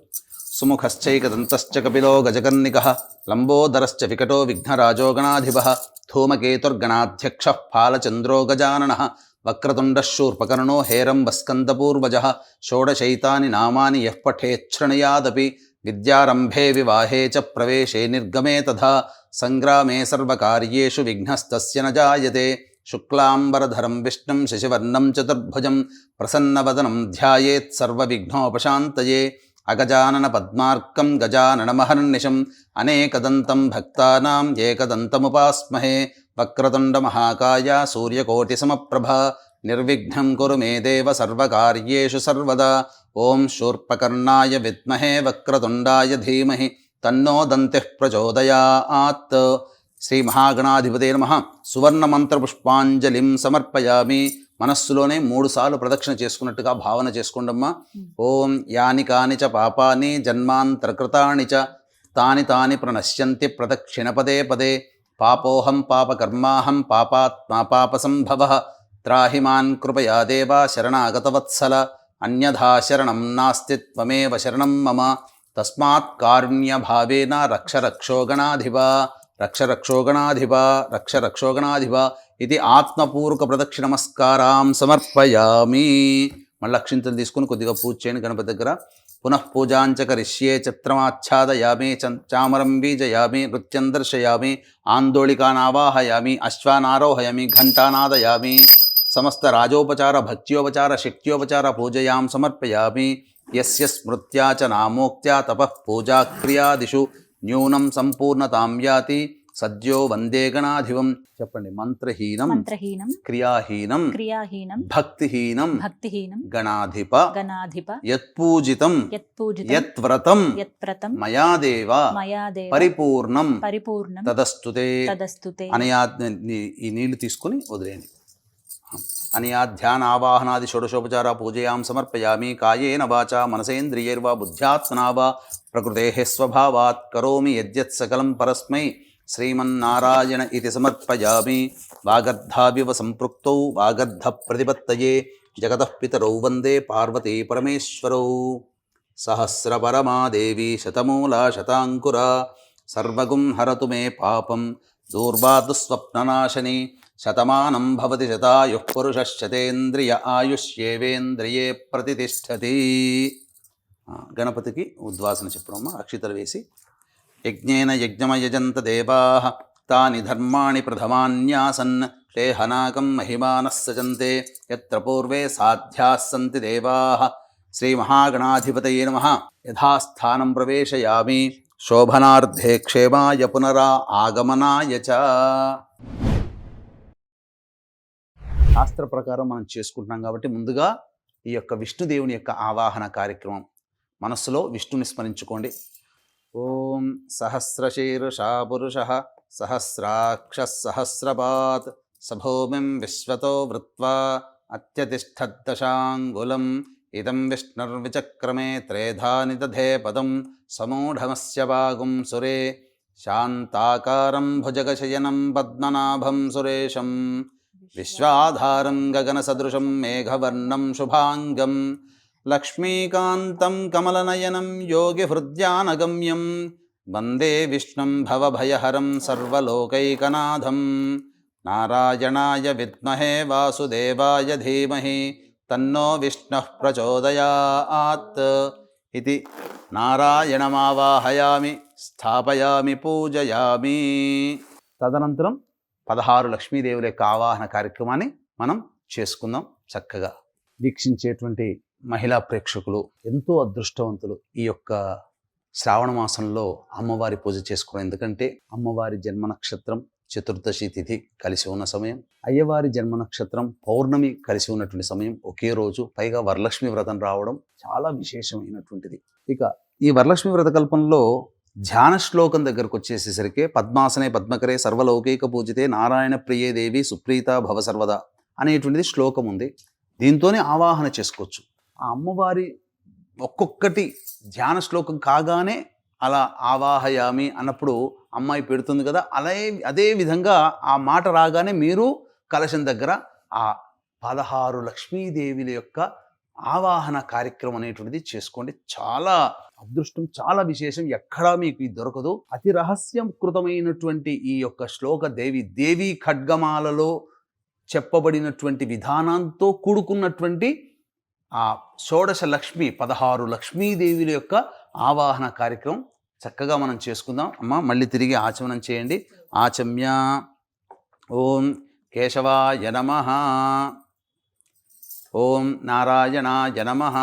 సుముఖశ్చైకదంతశ్చ కపిలో గజకర్ణికః లంబోదరశ్చ వికటో విఘ్నరాజో గణాధిపః ధూమకేతుర్గణాధ్యక్షః ఫాలచంద్రో గజాననః వక్రతుండః శూర్పకర్ణో హేరంబస్కందపూర్వజः షోడశైతాని నామాని యః పఠేచ్ఛృణయాదపి విద్యారంభే వివాహే చ ప్రవేశే నిర్గమే తథా సంగ్రామే సర్వకార్యేషు విఘ్నస్తస్య న జాయతే. శుక్లాంబరధరం విష్ణుం శశివర్ణం చతుర్భుజం ప్రసన్నవదనం ధ్యాయేత్ సర్వవిఘ్నోపశాంతయే. అగజానన పద్మార్కం గజాననమహర్నిశం అనేకదంతం భక్తానాం ఏకదంతముపాస్మహే. వక్రతుండ మహాకాయ సూర్యకోటి సమప్రభ నిర్విఘ్నం కురు మే దేవ సర్వకార్యేషు సర్వదా. ఓం శూర్పకర్ణాయ విద్మహే వక్రతుండాయ ధీమహి తన్నో దంతిః ప్రచోదయాత్. శ్రీ మహాగణాధిపతే నమః. సువర్ణమంత్రపుష్పాంజలిం సమర్పయామి. మనస్సులోనే 3 సార్లు ప్రదక్షిణ చేసుకున్నట్టుగా భావన చేసుకోండమ్మా. ఓం యాని కాని చ పాపాని జన్మాంతరకృతాని చ తాని తాని ప్రణశ్యంతి ప్రదక్షిణ పదే పదే. పాపోహం పాపకర్మాహం పాపాత్మా పాపసంభవః త్రాహి మాన్ కృపయా దేవా శరణాగతవత్సల. అన్యథా శరణం నాస్తి త్వమేవ శరణం మమ. తస్మాత్ కారుణ్యభావేన రక్ష రక్షో గణాధిప రక్ష రక్షో గణాధిప రక్ష రక్షో గణాధిప ఇది ఆత్మపూర్వక ప్రదక్షిణ నమస్కారం సమర్పయామి. మళ్ళీ అక్షింతలు తీసుకుని కొద్దిగా పూజ చేయండి గణపతి దగ్గర. పునః పూజాంచ కరిష్యే చిత్రమాచ్ఛాదయామి చామరం బీజయామి నృత్యం దర్శయామి ఆందోళికానావాహయామి అశ్వానారోహయామి ఘంటానాదయామి. సమస్త రాజోపచార భక్త్యోపచార శక్త్యోపచార పూజయాం సమర్పయామి. యస్య స్మృత్యా చ నామోక్త్యా తపః పూజాక్రియాదిషు న్యూనం సంపూర్ణతాం యాతి సద్యో వందే గణాధిపం. చెప్పండి. మంత్రహీనం మంత్రహీనం క్రియాహీనం క్రియాహీనం భక్తిహీనం భక్తిహీనం గణాధిప గణాధిప యత్పూజితం యత్పూజితం యత్వ్రతం యత్ప్రతం మయా దేవ మయా దేవ పరిపూర్ణం పరిపూర్ణం తదస్తుతే. తదస్తుతే. అనయా ఈ నీళ్లు తీసుకొని వదిలేయండి. అనయా ధ్యానావాహనాది షోడశోపచార పూజయాం సమర్పయామి. కాయేన వాచా మనసేంద్రియైర్వా బుద్ధ్యాత్మనా వా ప్రకృతేః స్వభావాత్ కరోమి యద్యత్ సకలం పరస్మై శ్రీమన్నారాయణ ఇతి సమర్పయామి. వాగర్ధావివ సంపృక్తౌ వాగర్ధ ప్రతిపత్తయే జగతః పితరౌ వందే పార్వతీ పరమేశ్వరౌ. సహస్రపరమా దేవి శతమూలా శతాంకురా సర్వగుం హరతు మే పాపం దూర్వాదు స్వప్ననాశని. శతమానం భవతి శతాయుః పురుషః శతేంద్రియ ఆయుష్యేవేంద్రియే ప్రతిష్టతి. గణపతికి ఉద్వాసన చెప్పడమ్మా. అక్షితలు వేసి యజ్ఞేన యజ్ఞమయజంత దేవాః తాని ధర్మాణి ప్రథమాన్యాసన్ శ్లేహనాకం మహిమానః సజంతే యత్ర పూర్వే సాధ్యాः సంతి దేవాః. శ్రీ మహాగణాధిపతయే నమః. యథాస్థానం ప్రవేశయామి. శోభనార్థే క్షేమాయ పునరా ఆగమనాయ చ. శాస్త్ర ప్రకారం మనం చేసుకుంటున్నాం కాబట్టి ముందుగా ఈ యొక్క విష్ణుదేవుని యొక్క ఆవాహన కార్యక్రమం. మనస్సులో విష్ణుని స్మరించుకోండి. ఓం సహస్రశీర్షా పురుషః సహస్రాక్షః సహస్రపాత్ సభూమిం విశ్వతో వృత్వా అత్యతిష్ఠద్దశాంగులం. ఇదం విష్ణుర్విచక్రమే త్రేధాని దధే పదం సమూఢమస్య వాగుం సురే శాంతాకారం భుజగశయనం పద్మనాభం సురేశం విశ్వాధారం గగనసదృశం మేఘవర్ణం శుభాంగం లక్ష్మీకాంతం కమలనయనం యోగిహృద్యానగమ్యం వందే విష్ణుం భవభయహరం సర్వలోకైకనాథం. నారాయణాయ విద్మహే వాసుదేవాయ ధీమహి తన్నో విష్ణుః ప్రచోదయాత్. ఇది నారాయణమావాహయామి స్థాపయామి పూజయామి. తదనంతరం 16 లక్ష్మీదేవుల యొక్క ఆవాహన కార్యక్రమాన్ని మనం చేసుకుందాం. చక్కగా వీక్షించేటువంటి మహిళా ప్రేక్షకులు ఎంతో అదృష్టవంతులు. ఈ యొక్క శ్రావణ మాసంలో అమ్మవారి పూజ చేసుకోవడం. ఎందుకంటే అమ్మవారి జన్మ నక్షత్రం చతుర్దశి తిథి కలిసి ఉన్న సమయం, అయ్యవారి జన్మ నక్షత్రం పౌర్ణమి కలిసి ఉన్నటువంటి సమయం ఒకే రోజు. పైగా వరలక్ష్మి వ్రతం రావడం చాలా విశేషమైనటువంటిది. ఇక ఈ వరలక్ష్మి వ్రత కల్పంలో ధ్యాన శ్లోకం దగ్గరకు వచ్చేసేసరికి పద్మాసనే పద్మకరే సర్వలౌకైక పూజితే నారాయణ ప్రియే దేవి సుప్రీత భవ సర్వదా అనేటువంటిది శ్లోకం ఉంది. దీంతోనే ఆవాహన చేసుకోవచ్చు. ఆ అమ్మవారి ఒక్కొక్కటి ధ్యాన శ్లోకం కాగానే అలా ఆవాహయామి అన్నప్పుడు అమ్మాయి పెడుతుంది కదా, అదే విధంగా ఆ మాట రాగానే మీరు కలశం దగ్గర ఆ 16 లక్ష్మీదేవిల యొక్క ఆవాహన కార్యక్రమం అనేటువంటిది చేసుకోండి. చాలా అదృష్టం, చాలా విశేషం. ఎక్కడా మీకు ఇది దొరకదు. అతి రహస్యం కృతమైనటువంటి ఈ యొక్క శ్లోక దేవీ ఖడ్గమాలలో చెప్పబడినటువంటి విధానంతో కూడుకున్నటువంటి ఆ షోడశ లక్ష్మి 16 లక్ష్మీదేవిల యొక్క ఆవాహన కార్యక్రమం చక్కగా మనం చేసుకుందాం. అమ్మ మళ్ళీ తిరిగి ఆచమనం చేయండి. ఆచమ్య. ఓం కేశవాయ నమః. ఓం నారాయణాయ నమః.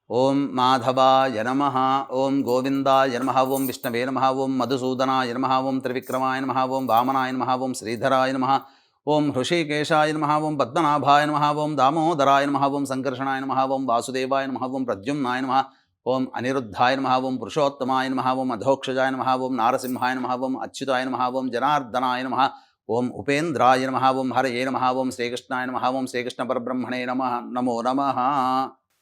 ఓం మాధవాయ నమః. ఓం గోవిందాయ నమః. ఓం విష్ణవే నమః. ఓం మధుసూదనాయ నమః. ఓం త్రివిక్రమాయ నమః. ఓం వామనాయ నమః. ఓం శ్రీధరాయ నమః. ఓం హృషికేశాయ నమః. ఓం పద్మనాభాయ నమః. ఓం దామోదరాయ నమః. ఓం సంకర్షణాయ నమః. ఓం వాసుదేవాయ నమః. ఓం ప్రద్యుమ్నాయ నమః. ఓం అనిరుద్ధాయ నమః. ఓం పురుషోత్తమాయ నమః. ఓం అధోక్షజాయ నమః. ఓం నారసింహాయ నమః. ఓం అచ్యుతాయ నమః. ఓం జనార్దనాయ నమః. ఓం ఉపేంద్రాయ నమః. ఓం హరయే నమః. ఓం శ్రీకృష్ణాయ నమః. ఓం శ్రీకృష్ణ పరబ్రహ్మణే నమః. నమో నమః.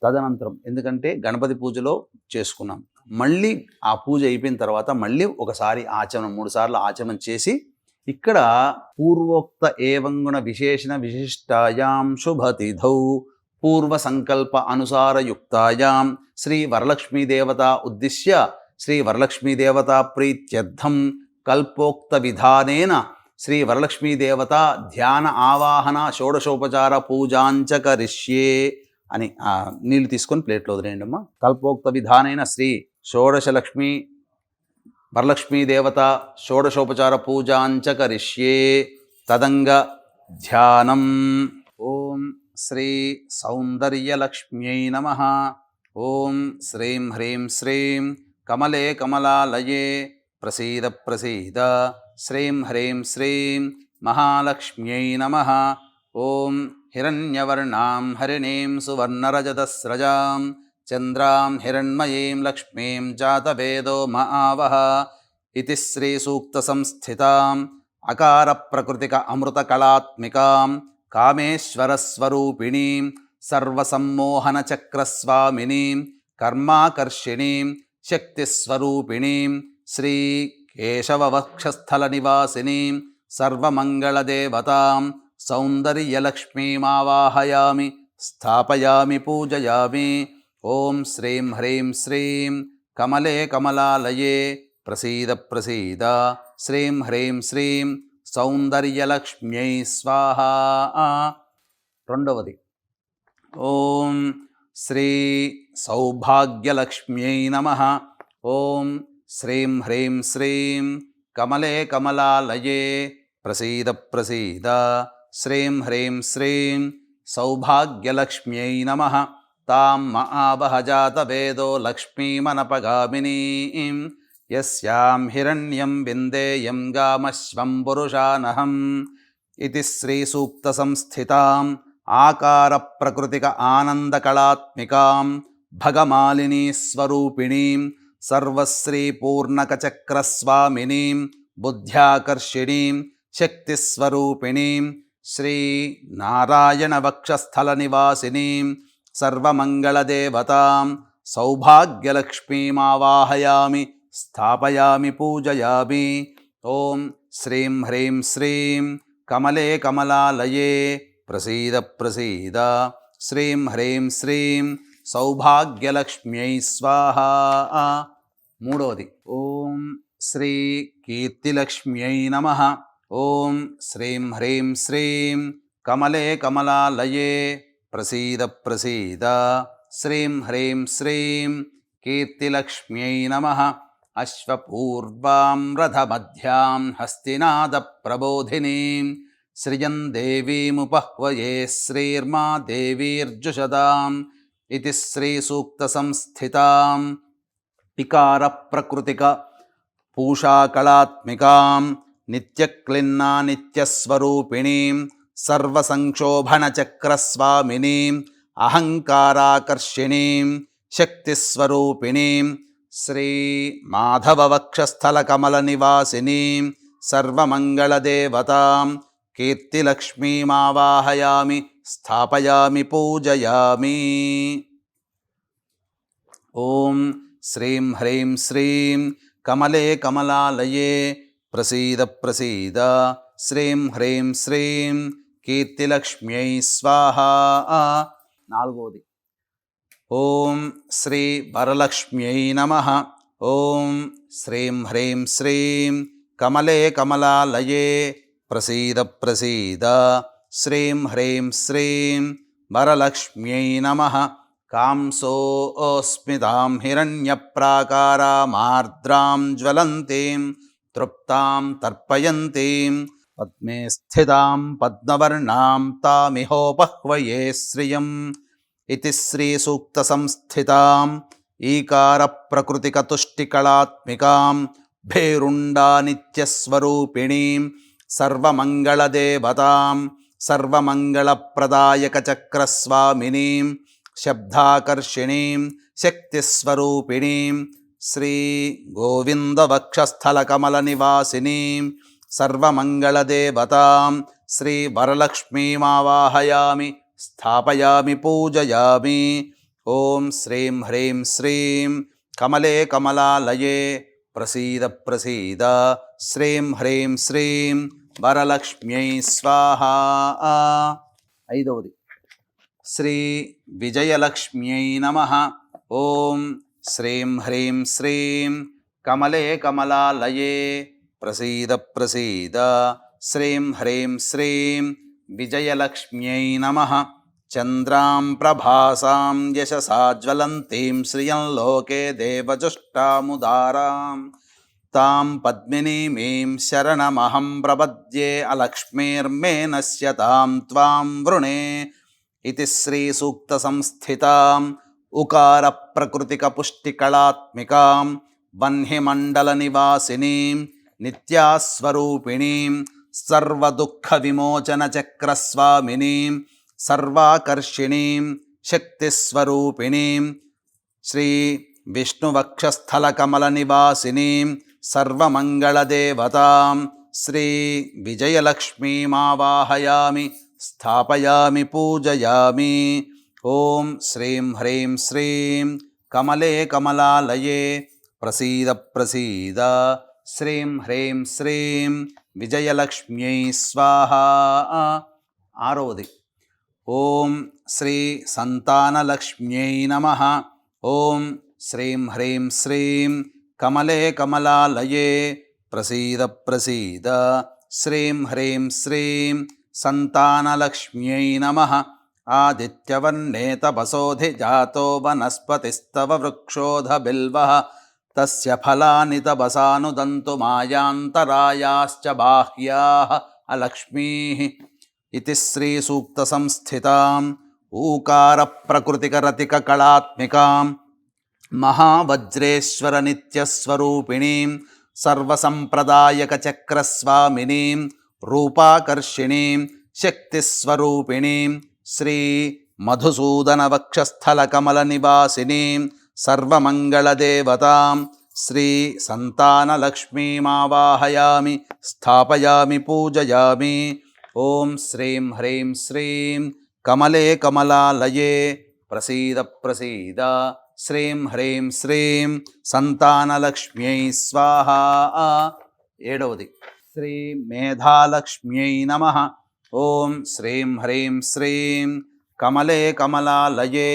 తదనంతరం ఎందుకంటే గణపతి పూజలో చేసుకున్నాం, మళ్ళీ ఆ పూజ అయిపోయిన తర్వాత మళ్ళీ ఒకసారి ఆచమనం 3 సార్లు ఆచమనం చేసి ఇక్కడ పూర్వోక్త ఏవంగుణ విశేషణ విశిష్టాయాం శుభతిథౌ పూర్వ సంకల్ప అనుసారయుక్తాయాం శ్రీ వరలక్ష్మీదేవత ఉద్దిశ్య శ్రీ వరలక్ష్మీదేవత ప్రీత్యర్థం కల్పోక్త విధానేన శ్రీ వరలక్ష్మీదేవత ధ్యాన ఆవాహన షోడశోపచార పూజాంచ కరిష్యే అని నీళ్లు తీసుకొని ప్లేట్లో వదిలేయండి అమ్మా. కల్పోక్త విధానైన శ్రీ షోడశ లక్ష్మీ వరలక్ష్మీదేవత షోడశోపచార పూజాంచ కరిష్యే. తదంగ ధ్యానం. ఓం శ్రీ సౌందర్యలక్ష్మ్యై నమః. ఓం శ్రీం హ్రీం శ్రీం కమలే కమలాలయే ప్రసీద ప్రసీద శ్రీం హ్రీం శ్రీం మహాలక్ష్మ్యై నమః. ఓం హిరణ్యవర్ణాం హరిణీం సువర్ణరజతస్రజాం చంద్రాం హిరణ్మయీం లక్ష్మీం జాతవేదో మహావహ ఇతి శ్రీసూక్తసంస్థితాం అకార ప్రకృతిక అమృతకళాత్మికాం కామేశ్వరస్వరూపిణీం సర్వసమ్మోహనచక్రస్వామినీం కర్మాకర్షిణీం శక్తిస్వరూపిణీం శ్రీ కేశవవక్షస్థలనివాసినీం సర్వమంగళదేవతాం సౌందర్యలక్ష్మీమావాహయామి స్థాపయామి పూజయామి. ఓం శ్రీం హ్రీం శ్రీం కమలే కమలాలయే ప్రసీద ప్రసీద శ్రీం హ్రీం శ్రీం సౌందర్యలక్ష్మ్యై స్వాహా. రెండవది ఓం శ్రీ సౌభాగ్యలక్ష్మ్యై నమః. ఓం శ్రీం హ్రీం శ్రీం కమలే కమలాలయే ప్రసీద ప్రసీద శ్రీం హ్రీం శ్రీం సౌభాగ్యలక్ష్మ్యై నమః. తాం మహావహ జాతవేదో లక్ష్మీమనపగామినీం యస్యాం హిరణ్యం విందేయం గామశ్వం పురుషానహం ఇతి శ్రీసూక్తసంస్థితాం ఆకార ప్రకృతిక ఆనందకళాత్మికాం భగమాలినీ స్వరూపిణీం సర్వశ్రీపూర్ణకచక్రస్వామినీం బుద్ధ్యాకర్షిణీం శక్తిస్వరూపిణీం శ్రీ నారాయణవక్షస్థలనివాసినీం సర్వమంగళదేవతాం సౌభాగ్యలక్ష్మీమావాహయామి స్థాపయామి పూజయామి. ఓం శ్రీం హ్రీం శ్రీం కమలే కమలాలయే ప్రసీద ప్రసీద శ్రీం హ్రీం శ్రీం సౌభాగ్యలక్ష్మ్యై స్వాహా. మూడవది ఓం శ్రీ కీర్తిలక్ష్మ్యై నమః. ఓం శ్రీం హ్రీం శ్రీం కమలే కమలాలయే ప్రసీద ప్రసీద శ్రీం హ్రీం శ్రీం కీర్తిలక్ష్మ్యై నమః. అశ్వపూర్వాం రథమధ్యాం హస్తినాద ప్రబోధినీం శ్రియం దేవీముపహ్వయే శ్రీర్మా దేవీర్జుషదాం ఇతి శ్రీసూక్తసంస్థితాం ఇకార ప్రకృతిక పూషాకళాత్మికాం నిత్యక్లిన్నా నిత్యస్వరూపిణీం సర్వసంక్షోభణచక్రస్వామినీం అహంకారాకర్షిణీం శక్తిస్వరూపిణీం శ్రీ మాధవవక్షస్థలకమలనివాసినీం సర్వమంగళదేవతాం కీర్తిలక్ష్మీమావాహయామి స్థాపయామి పూజయామి. ఓం శ్రీం హ్రీం శ్రీం కమలే కమలాలయే ప్రసీద ప్రసీద శ్రీం హ్రీం శ్రీం కీర్తిలక్ష్మ్యై స్వాహా. నాలుగవది ఓం శ్రీ వరలక్ష్మ్యై నమః. ఓం శ్రీం హ్రీం శ్రీం కమలే కమలాలయే ప్రసీద ప్రసీద శ్రీం హ్రీం శ్రీం వరలక్ష్మ్యై నమః. కాంసోస్మితాం హిరణ్యప్రాకారామార్ద్రాం జ్వలంతీం తృప్తాం తర్పయంతీం పద్మే స్థితాం పద్మవర్ణాం తామిహోపహ్వయే శ్రియం ఇతి శ్రీసూక్తసంస్థితాం ఈకార ప్రకృతిక తుష్టికళాత్మికాం భేరుండా నిత్యస్వరూపిణీం సర్వమంగళదేవతాం సర్వమంగళప్రదాయకచక్రస్వామినీం శబ్దాకర్షిణీం శక్తిస్వరూపిణీం శ్రీ గోవిందవక్షస్థలకమలనివాసినీం సర్వమంగళదేవతాం శ్రీ వరలక్ష్మీమావాహయామి స్థాపయామి పూజయామి. ఓం శ్రీం హ్రీం శ్రీం కమలే కమలాలయే ప్రసీద ప్రసీద శ్రీం హ్రీం శ్రీం వరలక్ష్మ్యై స్వాహా. ఐదవది శ్రీ విజయలక్ష్మ్యై నమః. ఓం శ్రీం హ్రీం శ్రీం కమలే కమలాలయే ప్రసీద ప్రసీద శ్రీం హ్రీం శ్రీం విజయలక్ష్మ్యై నమః. చంద్రాం ప్రభాసాం యశసా జ్వలంతీం శ్రియం లోకే దేవజుష్టాముదారాం తాం పద్మినీమీం శరణమహం ప్రపద్యే అలక్ష్మీర్మే నశ్యతాం త్వాం వృణే ఇతి శ్రీసూక్తసంస్థితాం ఉకార ప్రకృతిక పుష్టికళాత్మికాం వహ్నిమండల నివాసినీం నిత్యాస్వరూపిణీం సర్వదుఃఖ విమోచన చక్రస్వామినీం సర్వాకర్షిణీం శక్తిస్వరూపిణీం శ్రీ విష్ణువక్షస్థలకమల నివాసినీం సర్వమంగళదేవతాం శ్రీ విజయలక్ష్మీమావాహయామి స్థాపయామి పూజయామి. ఓం శ్రీం హ్రీం శ్రీం కమలే కమలాలయే ప్రసీద ప్రసీద శ్రీం హ్రీం శ్రీం విజయలక్ష్మ్యై స్వాహా. ఆరవది ఓం శ్రీ సంతానలక్ష్మ్యై నమః. ఓం శ్రీం హ్రీం శ్రీం కమలే కమలాలయే ప్రసీద ప్రసీద శ్రీం హ్రీం శ్రీం సంతానలక్ష్మ్యై నమః. ఆదిత్యవర్ణే తపసోధి జాతో వనస్పతిస్తవ వృక్షోధ బిల్వః తస్య ఫలాని తపసానుదంతు మాయాంతరాయాశ్చ బాహ్యాః అలక్ష్మీః. ఇతి శ్రీ సూక్త సంస్థితాం ఊకార ప్రకృతిక రతిక కళాత్మికాం మహావజ్రేశ్వర నిత్యస్వరూపిణీం సర్వసంప్రదాయక చక్రస్వామినీం రూపాకర్షిణీం శక్తిస్వరూపిణీం శ్రీ మధుసూదన వక్షస్థల కమల నివాసినీం సర్వమంగళదేవతాం శ్రీ సంతానలక్ష్మీమావాహయామి స్థాపయామి పూజయామి. ఓం శ్రీం హ్రీం శ్రీం కమలే కమలాలయే ప్రసీద ప్రసీద శ్రీం హ్రీం శ్రీం సంతానలక్ష్మ్యై స్వాహా. ఏడవది శ్రీ మేధాలక్ష్మ్యై నమః. ఓం శ్రీం హ్రీం శ్రీం కమలే కమలాలయే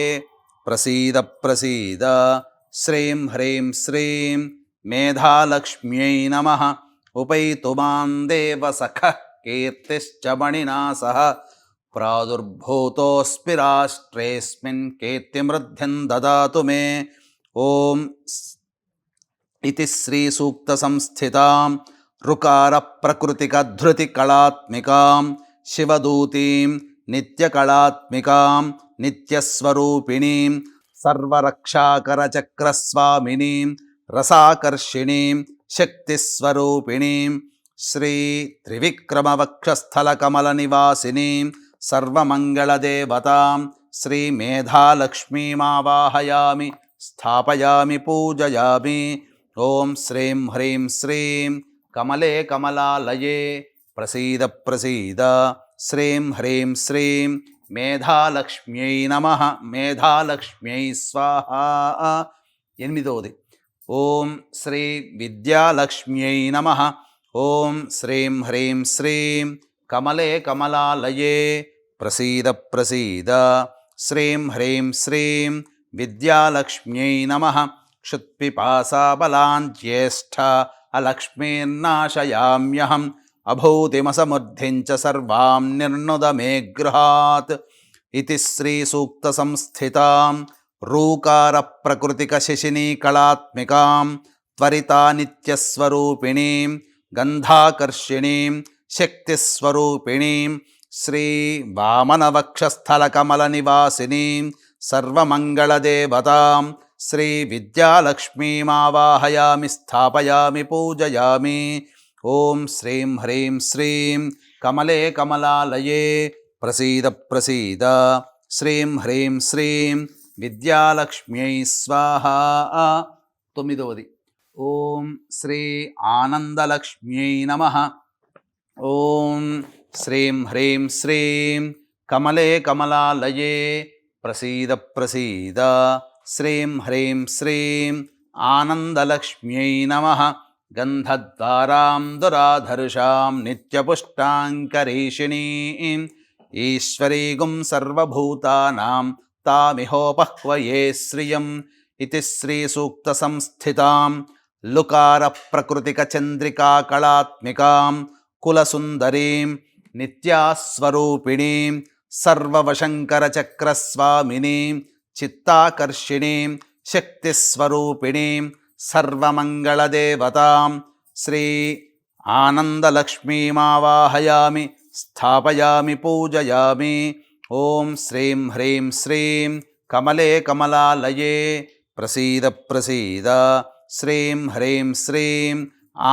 ప్రసీద ప్రసీద శ్రీం హ్రీం శ్రీం మేధాలక్ష్మ్యై నమః. ఉపైతు మాం దేవ సఖః కీర్తిశ్చ మణినా సహ ప్రాదుర్భూతోऽస్మి రాష్ట్రేऽస్మిన్ కీర్తిమృద్ధిం దదాతు మే. ఓం ఇతి శ్రీ సూక్త సంస్థితాం రుకార ప్రకృతిక ధృతి కళాత్మికాం శివదూతీం నిత్యకళాత్మికాం నిత్యస్వరూపిణీం సర్వరక్షాకర చక్రస్వామినీం రసాకర్షిణీం శక్తిస్వరూపిణీం శ్రీ త్రివిక్రమ వక్షస్థల కమల నివాసినీం సర్వమంగళదేవతాం శ్రీ మేధాలక్ష్మీమావాహయామి స్థాపయామి పూజయామి. ఓం శ్రీం హ్రీం శ్రీం కమలే కమలాలయే ప్రసీద ప్రసీద శ్రీం హ్రీం శ్రీం మేధాలక్ష్మ్యై నమః. మేధాలక్ష్మ్యై స్వాహా. ఎనిమిదవది ఓం శ్రీ విద్యాలక్ష్మ్యై నమః. ఓం శ్రీం హ్రీం శ్రీం కమలే కమలాలయే ప్రసీద ప్రసీద శ్రీం హ్రీం శ్రీం విద్యాలక్ష్మ్యై నమః. క్షుత్పిపాసాబలాన్ జ్యేష్ఠ అలక్ష్మీర్నాశయామ్యహం అభూతిమసమృద్ధిం చ సర్వాం నిర్నుద మే గృహాత్. ఇతి శ్రీ సూక్త సంస్థితాం రూకార ప్రకృతిక శిశినీ కళాత్మికాం త్వరితా నిత్యస్వరూపిణీం గంధాకర్షిణీం శక్తిస్వరూపిణీం శ్రీ వామనవక్షస్థల కమల నివాసినీం సర్వమంగళదేవతాం శ్రీ విద్యాలక్ష్మీమావాహయామి స్థాపయామి పూజయామి. ఓం శ్రీం హ్రీం శ్రీం కమలే కమలాలయే ప్రసీద ప్రసీద శ్రీం హ్రీం శ్రీం విద్యాలక్ష్మ్యై స్వాహా. తొమ్మిదవది ఓం శ్రీ ఆనందలక్ష్మ్యై నమః. ఓం శ్రీం హ్రీం శ్రీం కమలే కమలాలయే ప్రసీద ప్రసీద శ్రీం హ్రీం శ్రీం ఆనందలక్ష్మ్యై నమః. గంధద్వారాం దురాధర్షాం నిత్యపుష్టాంకరీషిణీం ఈశ్వరీగుం సర్వభూతానాం తామిహోపహ్వయే శ్రియం. ఇతి శ్రీ సూక్త సంస్థితాం లుకార ప్రకృతిక చంద్రికా కళాత్మికాం కులసుందరీం నిత్యాస్వరూపిణీం సర్వవశంకర చక్రస్వామినీం చిత్తాకర్షిణీం శక్తిస్వరూపిణీం సర్వమంగళదేవతాం శ్రీ ఆనందలక్ష్మీమావాహయామి స్థాపయామి పూజయామి. ఓం శ్రీం హ్రీం శ్రీం కమలే కమలాలయే ప్రసీద ప్రసీద శ్రీం హ్రీం శ్రీం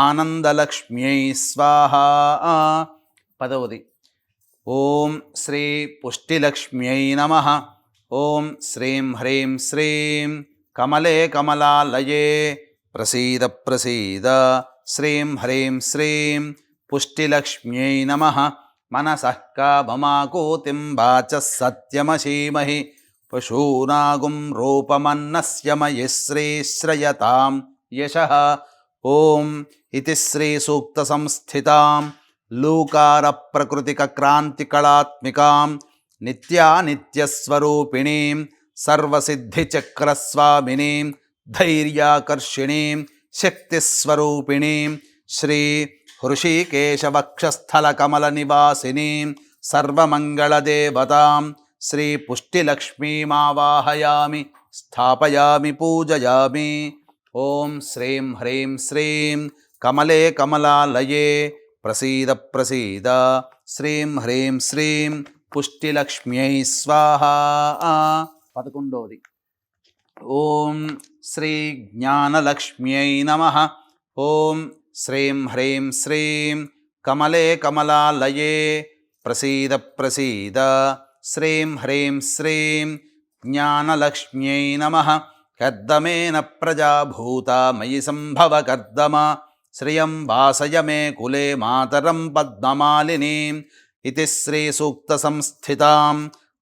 ఆనందలక్ష్మ్యై స్వాహ. 10వది ఓం శ్రీ పుష్టిలక్ష్మ్యై నమః. ఓం శ్రీం హ్రీం శ్రీం కమలే కమలాలయే ప్రసీద ప్రసీద శ్రీం హ్రీం శ్రీం పుష్టిలక్ష్మ్యై నమః. మనసః కామమాకూతిం వాచః సత్యమసీమహి పశూనాగుం రూపమన్నస్య మయి శ్రీశ్రయతాం యశః. ఓం ఇతి శ్రీ సూక్త సంస్థితాం లూకార ప్రకృతిక క్రాంతికళాత్మికాం నిత్యానిత్యస్వరూపిణీం సర్వసిద్ధిచక్రస్వామినీం ధైర్యాకర్షిణీం శక్తిస్వరూపిణీం శ్రీ హృషీకేశవక్షస్థలకమలనివాసినీం సర్వమంగళదేవతాం శ్రీ పుష్టిలక్ష్మీమావాహయామి స్థాపయామి పూజయామి. ఓం శ్రీం హ్రీం శ్రీం కమలే కమలాలయే ప్రసీద ప్రసీద శ్రీం హ్రీం శ్రీం పుష్టిలక్ష్మ్యై స్వాహ. 11వది ఓం శ్రీ జ్ఞానలక్ష్మ్యై నమః. ఓం శ్రీం హ్రీం శ్రీం కమలే కమలాలయే ప్రసీద ప్రసీద శ్రీం హ్రీం శ్రీం జ్ఞానలక్ష్మ్యై నమః. కర్దమేన ప్రజాభూత మయి సంభవ కర్దమ శ్రియం వాసయ మే కులే మాతరం పద్మమాలినీం ఇతి శ్రీ సూక్త సంస్థితాం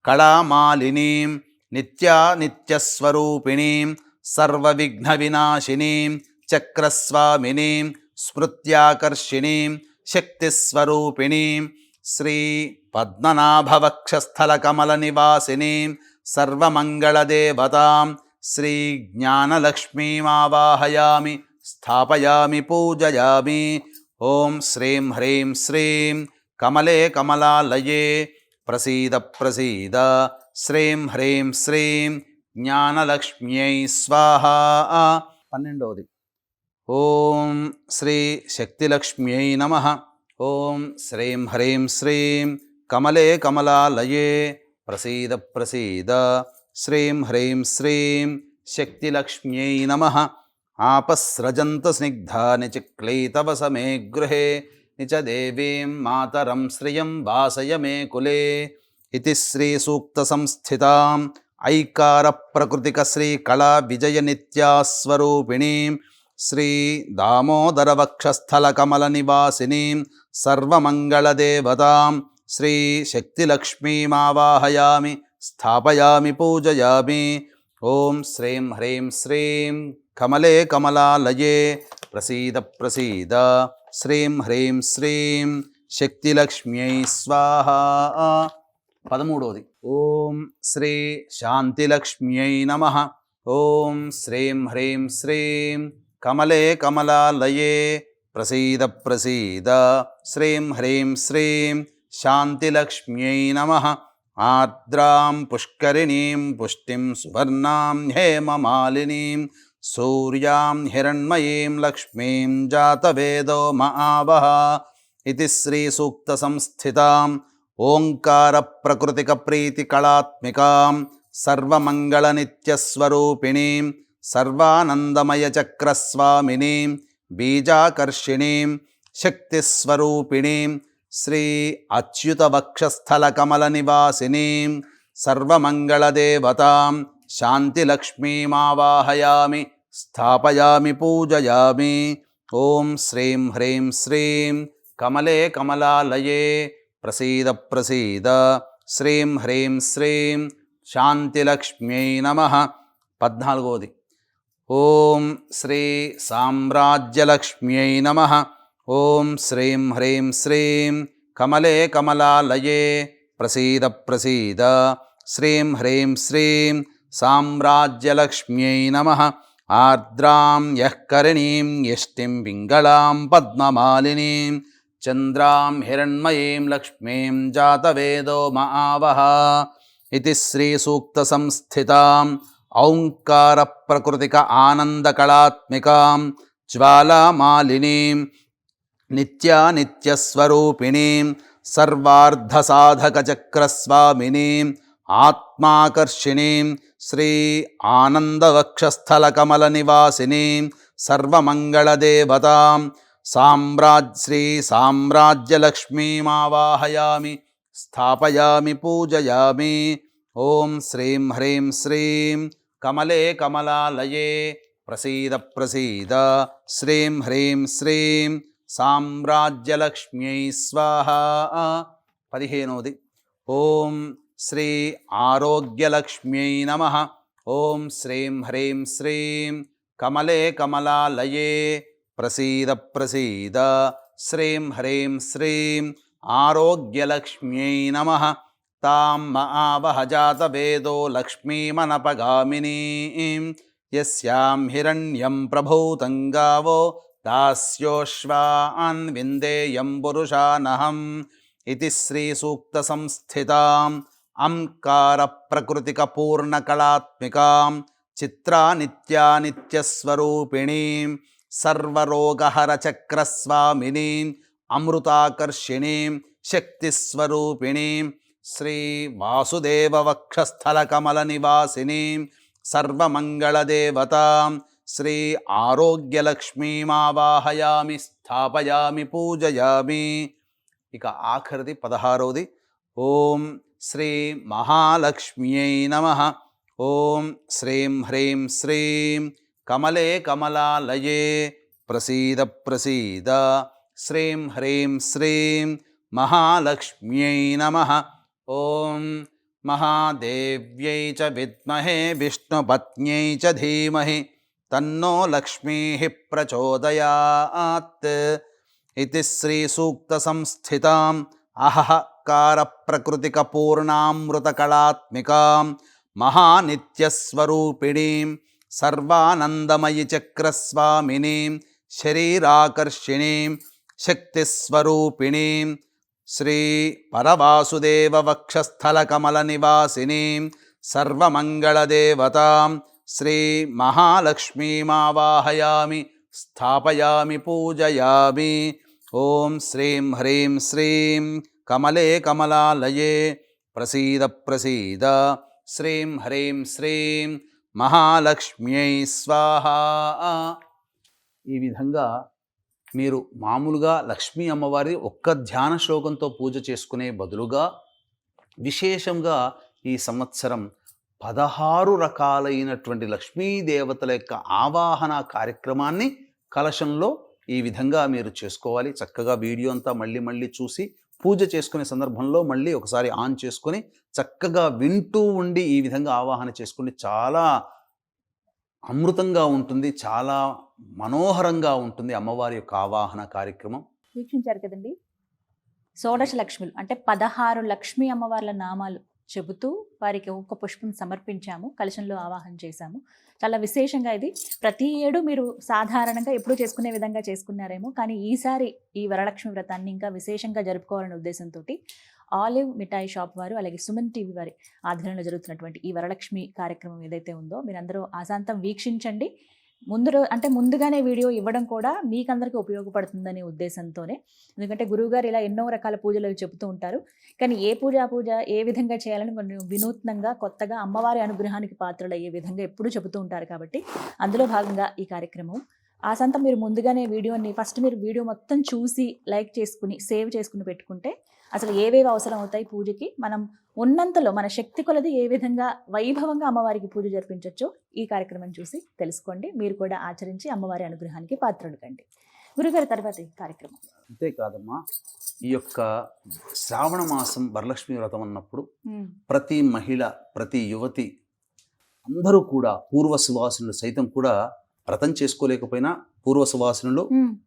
కళామాలినీం నిత్యానిత్యస్వరూపిణీం సర్వవిఘ్నవినాశినీం చక్రస్వామినీం స్మృత్యాకర్షిణీం శక్తిస్వరూపిణీం శ్రీ పద్మనాభవక్షస్థలకమలనివాసినీం సర్వమంగళదేవతాం శ్రీ జ్ఞానలక్ష్మీమావాహయామి స్థాపయామి పూజయామి. ఓం శ్రీం హ్రీం శ్రీం కమలే కమలాలయే ప్రసీద ప్రసీద శ్రీం హ్రీం శ్రీం జ్ఞానలక్ష్మ్యై స్వాహ. 12వది ఓం శ్రీ శక్తిలక్ష్మ్యై నమః. ఓం శ్రీం హ్రీం శ్రీం కమలే కమలాలయే ప్రసీద ప్రసీద శ్రీం హ్రీం శ్రీం శక్తిలక్ష్మ్యై నమః. ఆపస్రజంత స్నిగ్ధాని చిక్లైతవసమే గృహే నిచ దేవీం మాతరం శ్రియం వాసయ మే కులే ఇతి శ్రీ సూక్త సంస్థితాం ఐకార ప్రకృతిక శ్రీ కళా విజయ నిత్యాస్వరూపిణీం శ్రీ దామోదర వక్షస్థలకమల నివాసినీం సర్వమంగళదేవతాం శ్రీ శక్తిలక్ష్మీమావాహయామి స్థాపయామి పూజయామి. ఓం శ్రీం హ్రీం శ్రీం కమలే కమలాలయే ప్రసీద ప్రసీద శ్రీం హ్రీం శ్రీం శక్తిలక్ష్మ్యై స్వాహ. 13వది ఓం శ్రీ శాంతిలక్ష్మ్యై నమః. ఓం శ్రీం హ్రీం శ్రీం కమలే కమలాలయే ప్రసీద ప్రసీద శ్రీం హ్రీం శ్రీం శాంతిలక్ష్మ్యై నమః. ఆర్ద్రాం పుష్కరిణీం పుష్టిం సువర్ణాం హేమమాలినీం సూర్యాం హిరణ్మయీం లక్ష్మీం జాతవేదో మహావహ ఇతి శ్రీ సూక్త సంస్థితాం ఓంకార ప్రకృతిక ప్రీతి కళాత్మికాం సర్వమంగళనిత్యస్వరూపిణీం సర్వానందమయ చక్రస్వామినీం బీజాకర్షిణీం శక్తిస్వరూపిణీం శ్రీ అచ్యుత వక్షస్థలకమల నివాసినీం సర్వమంగళదేవతాం శాంతిలక్ష్మీమావాహయామి స్థాపయామి పూజయామి. ఓం శ్రీం హ్రీం శ్రీం కమలే కమలాలయే ప్రసీద ప్రసీద శ్రీం హ్రీం శ్రీం శాంతిలక్ష్మ్యై నమః. 14వది ఓం శ్రీ సామ్రాజ్యలక్ష్మ్యై నమః. ఓం శ్రీం హ్రీం శ్రీం కమలే కమలాలయే ప్రసీద ప్రసీద శ్రీం హ్రీం శ్రీం సామ్రాజ్యలక్ష్మ్యై నమః. ఆర్ద్రాం యఃకరిణీం యష్టిం పింగళాం పద్మమాలినీం చంద్రాం హిరణ్మయీం లక్ష్మీం జాతవేదో మహావహ ఇతి శ్రీ సూక్త సంస్థితాం ఔంకార ప్రకృతిక ఆనందకళాత్మికాం జ్వాలామాలినీం నిత్యానిత్యస్వరూపిణీం సర్వార్ధసాధకచక్రస్వామినీం ఆత్మాకర్షిణీం శ్రీ ఆనందవక్షస్థలకమలనివాసినీం సర్వమంగళదేవతాం శ్రీ సామ్రాజ్యలక్ష్మీమావాహయామి స్థాపయామి పూజయామి. ఓం శ్రీం హ్రీం శ్రీం కమలే కమలాలయే ప్రసీద ప్రసీద. శ్రీం హ్రీం శ్రీం సామ్రాజ్యలక్ష్మ్యై స్వాహ. 15వది ఓం శ్రీ ఆరోగ్యలక్ష్మ్యై నమః. ఓం శ్రీం హ్రీం శ్రీం కమలే కమలాలయే ప్రసీద ప్రసీద. శ్రీం హ్రీం శ్రీం ఆరోగ్యలక్ష్మ్యై నమః. తాం ఆవహ జాతవేదో లక్ష్మీమనపగామినీం యస్యాం హిరణ్యం ప్రభూతం గావో దాస్యోశ్వాన్ విందేయం పురుషానహం ఇతి శ్రీసూక్తసంస్థితాం అంకార ప్రకృతిక పూర్ణకళాత్మికాం చిత్రానిత్యానిత్యస్వరూపిణీం సర్వరోగహర చక్రస్వామినీం అమృతాకర్షిణీం శక్తిస్వరూపిణీం శ్రీ వాసుదేవ వక్షస్థలకమల నివాసినీం సర్వమంగళదేవతాం శ్రీ ఆరోగ్యలక్ష్మీమావాహయామి స్థాపయామి పూజయామి. ఇక ఆఖరిది 16వది ఓం శ్రీ మహాలక్ష్మ్యై నమః. ఓం శ్రీం హ్రీం శ్రీం కమలే కమలాలయే ప్రసీద ప్రసీద. శ్రీం హ్రీం శ్రీం మహాలక్ష్మ్యై నమః. ఓం మహాదేవ్యై చ విద్మహే విష్ణుపత్న్యై చ ధీమహి తన్నో లక్ష్మీః ప్రచోదయాత్ ఇతి శ్రీసూక్తసంస్థితాం అహఃకార ప్రకృతిక పూర్ణామృతకళాత్మికాం మహానిత్యస్వరూపిణీం సర్వానందమయి చక్రస్వామినీం శరీరాకర్షిణీం శక్తిస్వరూపిణీం శ్రీ పరవాసుదేవ వక్షస్థలకమల నివాసినీం సర్వమంగళదేవతాం శ్రీ మహాలక్ష్మీమావాహయామి స్థాపయామి పూజయామి. ఓం శ్రీం హ్రీం శ్రీం కమలే కమలాలయే ప్రసీద ప్రసీద. శ్రీం హ్రీం శ్రీం మహాలక్ష్మ్యై స్వాహ. ఈ విధంగా మీరు మామూలుగా లక్ష్మీ అమ్మవారి ఒక్క ధ్యాన శ్లోకంతో పూజ చేసుకునే బదులుగా విశేషంగా ఈ సంవత్సరం 16 రకాలైనటువంటి లక్ష్మీదేవతల యొక్క ఆవాహన కార్యక్రమాన్ని కలశంలో ఈ విధంగా మీరు చేసుకోవాలి. చక్కగా వీడియో అంతా మళ్ళీ చూసి పూజ చేసుకునే సందర్భంలో మళ్ళీ ఒకసారి ఆన్ చేసుకొని చక్కగా వింటూ ఉండి ఈ విధంగా ఆవాహన చేసుకుని చాలా అమృతంగా ఉంటుంది, చాలా మనోహరంగా ఉంటుంది అమ్మవారి యొక్క ఆవాహన కార్యక్రమం. వీక్షించారు కదండి. షోడశ లక్ష్ములు అంటే 16 లక్ష్మీ అమ్మవార్ల నామాలు చెబుతూ వారికి ఒక్క పుష్పం సమర్పించాము, కలశంలో ఆవాహన చేశాము. చాలా విశేషంగా ఇది ప్రతి ఏడు మీరు సాధారణంగా ఎప్పుడూ చేసుకునే విధంగా చేసుకున్నారేమో, కానీ ఈసారి ఈ వరలక్ష్మి వ్రతాన్ని ఇంకా విశేషంగా జరుపుకోవాలనే ఉద్దేశంతో ఆలివ్ మిఠాయి షాప్ వారు అలాగే సుమన్ టీవీ వారి ఆధ్వర్యంలో జరుగుతున్నటువంటి ఈ వరలక్ష్మి కార్యక్రమం ఏదైతే ఉందో మీరందరూ ఆశాంతం వీక్షించండి. ముందుగానే వీడియో ఇవ్వడం కూడా మీకందరికీ ఉపయోగపడుతుందనే ఉద్దేశంతోనే. ఎందుకంటే గురువుగారు ఇలా ఎన్నో రకాల పూజలు చెబుతూ ఉంటారు, కానీ ఏ పూజ ఏ విధంగా చేయాలని కొన్ని వినూత్నంగా కొత్తగా అమ్మవారి అనుగ్రహానికి పాత్రలు అయ్యే విధంగా ఎప్పుడూ చెబుతూ ఉంటారు. కాబట్టి అందులో భాగంగా ఈ కార్యక్రమం ఆశాంతం మీరు ముందుగానే ఫస్ట్ మీరు వీడియో మొత్తం చూసి లైక్ చేసుకుని సేవ్ చేసుకుని పెట్టుకుంటే అసలు ఏవేవి అవసరం అవుతాయి పూజకి, మనం ఉన్నంతలో మన శక్తి కొలది ఏ విధంగా వైభవంగా అమ్మవారికి పూజ జరిపించవచ్చో ఈ కార్యక్రమం చూసి తెలుసుకోండి. మీరు కూడా ఆచరించి అమ్మవారి అనుగ్రహానికి పాత్రలు కండి. గురుగారి తర్వాత ఈ కార్యక్రమం అంతేకాదమ్మా, ఈ యొక్క శ్రావణ మాసం వరలక్ష్మి వ్రతం అన్నప్పుడు ప్రతి మహిళ, ప్రతి యువతి అందరూ కూడా పూర్వ సువాసినులు సైతం కూడా వ్రతం చేసుకోలేకపోయినా పూర్వ సువాసినులు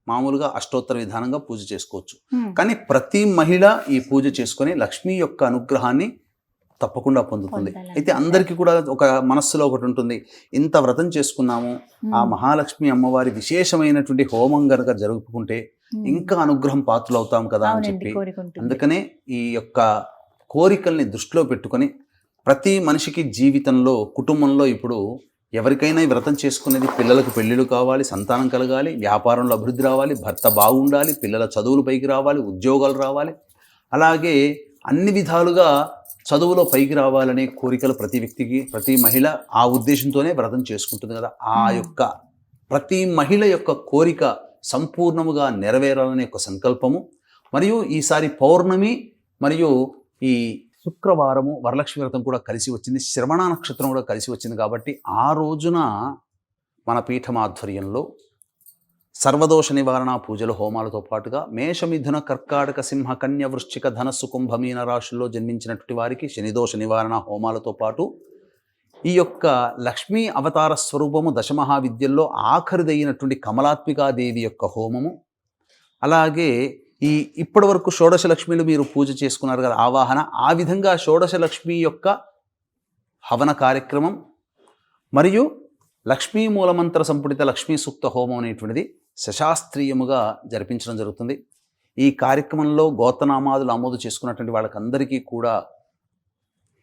మామూలుగా అష్టోత్తర విధానంగా పూజ చేసుకోవచ్చు. కానీ ప్రతి మహిళ ఈ పూజ చేసుకొని లక్ష్మీ యొక్క అనుగ్రహాన్ని తప్పకుండా పొందుతుంది. అయితే అందరికీ కూడా ఒక మనస్సులో ఒకటి ఉంటుంది, ఇంత వ్రతం చేసుకున్నాము, ఆ మహాలక్ష్మి అమ్మవారి విశేషమైనటువంటి హోమం గనక జరుపుకుంటే ఇంకా అనుగ్రహం పాత్రలు అవుతాం కదా అని చెప్పి, అందుకనే ఈ యొక్క కోరికల్ని దృష్టిలో పెట్టుకొని ప్రతి మనిషికి జీవితంలో, కుటుంబంలో ఇప్పుడు ఎవరికైనా ఈ వ్రతం చేసుకునేది పిల్లలకు పెళ్ళిళ్ళు కావాలి, సంతానం కలగాలి, వ్యాపారంలో అభివృద్ధి రావాలి, భర్త బాగుండాలి, పిల్లల చదువులు పైకి రావాలి, ఉద్యోగాలు రావాలి, అలాగే అన్ని విధాలుగా చదువులో పైకి రావాలనే కోరికలు ప్రతి వ్యక్తికి, ప్రతి మహిళ ఆ ఉద్దేశంతోనే వ్రతం చేసుకుంటుంది కదా. ఆ యొక్క ప్రతి మహిళ యొక్క కోరిక సంపూర్ణముగా నెరవేరాలనే ఒక సంకల్పము, మరియు ఈసారి పౌర్ణమి మరియు ఈ శుక్రవారము వరలక్ష్మి వ్రతం కూడా కలిసి వచ్చింది, శ్రవణ నక్షత్రం కూడా కలిసి వచ్చింది. కాబట్టి ఆ రోజున మన పీఠమాధ్వర్యంలో సర్వదోష నివారణ పూజలు హోమాలతో పాటుగా మేషమిథున కర్కాటక సింహ కన్య వృశ్చిక ధనస్సు కుంభమీన రాశుల్లో జన్మించినటువంటి వారికి శనిదోష నివారణ హోమాలతో పాటు ఈ యొక్క లక్ష్మీ అవతార స్వరూపము దశమహావిద్యల్లో ఆఖరిదైనటువంటి కమలాత్మికాదేవి యొక్క హోమము, అలాగే ఇప్పటి వరకు షోడశ లక్ష్మీలు మీరు పూజ చేసుకున్నారు కదా ఆవాహన, ఆ విధంగా షోడశ లక్ష్మి యొక్క హవన కార్యక్రమం మరియు లక్ష్మీ మూలమంత్ర సంపుటిత లక్ష్మీ సూక్త హోమం అనేటువంటిది శశాస్త్రీయముగా జరిపించడం జరుగుతుంది. ఈ కార్యక్రమంలో గోత్రనామాదులు ఆమోదు చేసుకున్నటువంటి వాళ్ళకందరికీ కూడా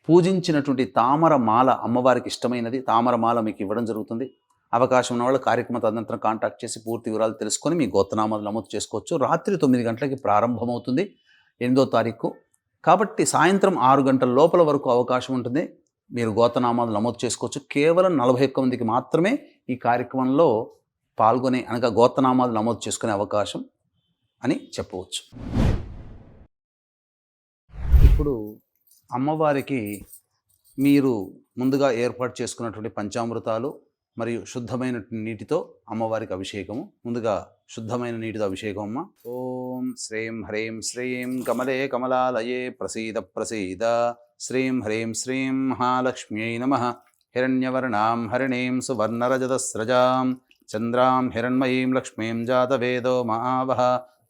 పూజించినటువంటి తామరమాల, అమ్మవారికి ఇష్టమైనది తామరమాల మీకు ఇవ్వడం జరుగుతుంది. అవకాశం ఉన్న వాళ్ళు కార్యక్రమ తదనంతరం కాంటాక్ట్ చేసి పూర్తి వివరాలు తెలుసుకొని మీ గోత్రనామాలు నమోదు చేసుకోవచ్చు. రాత్రి 9 గంటలకి ప్రారంభమవుతుంది 8వ తారీఖు. కాబట్టి సాయంత్రం 6 గంటల లోపల వరకు అవకాశం ఉంటుంది. మీరు గోత్రనామాలు నమోదు చేసుకోవచ్చు. కేవలం 41 మందికి మాత్రమే ఈ కార్యక్రమంలో పాల్గొనే, అనగా గోత్రనామాలు నమోదు చేసుకునే అవకాశం అని చెప్పవచ్చు. ఇప్పుడు అమ్మవారికి మీరు ముందుగా ఏర్పాటు చేసుకున్నటువంటి పంచామృతాలు మరియు శుద్ధమైన నీటితో అమ్మవారికి అభిషేకము. ముందుగా శుద్ధమైన నీటితో అభిషేకం అమ్మ. ఓం శ్రీం హ్రీం శ్రీం కమలే కమలాలయే ప్రసీద ప్రసీద శ్రీం హ్రీం శ్రీం మహాలక్ష్మ్యై నమః. హిరణ్యవర్ణాం హరిణీం సువర్ణరజతస్రజాం చంద్రాం హిరణ్మయీం లక్ష్మీం జాతవేదో మహావహ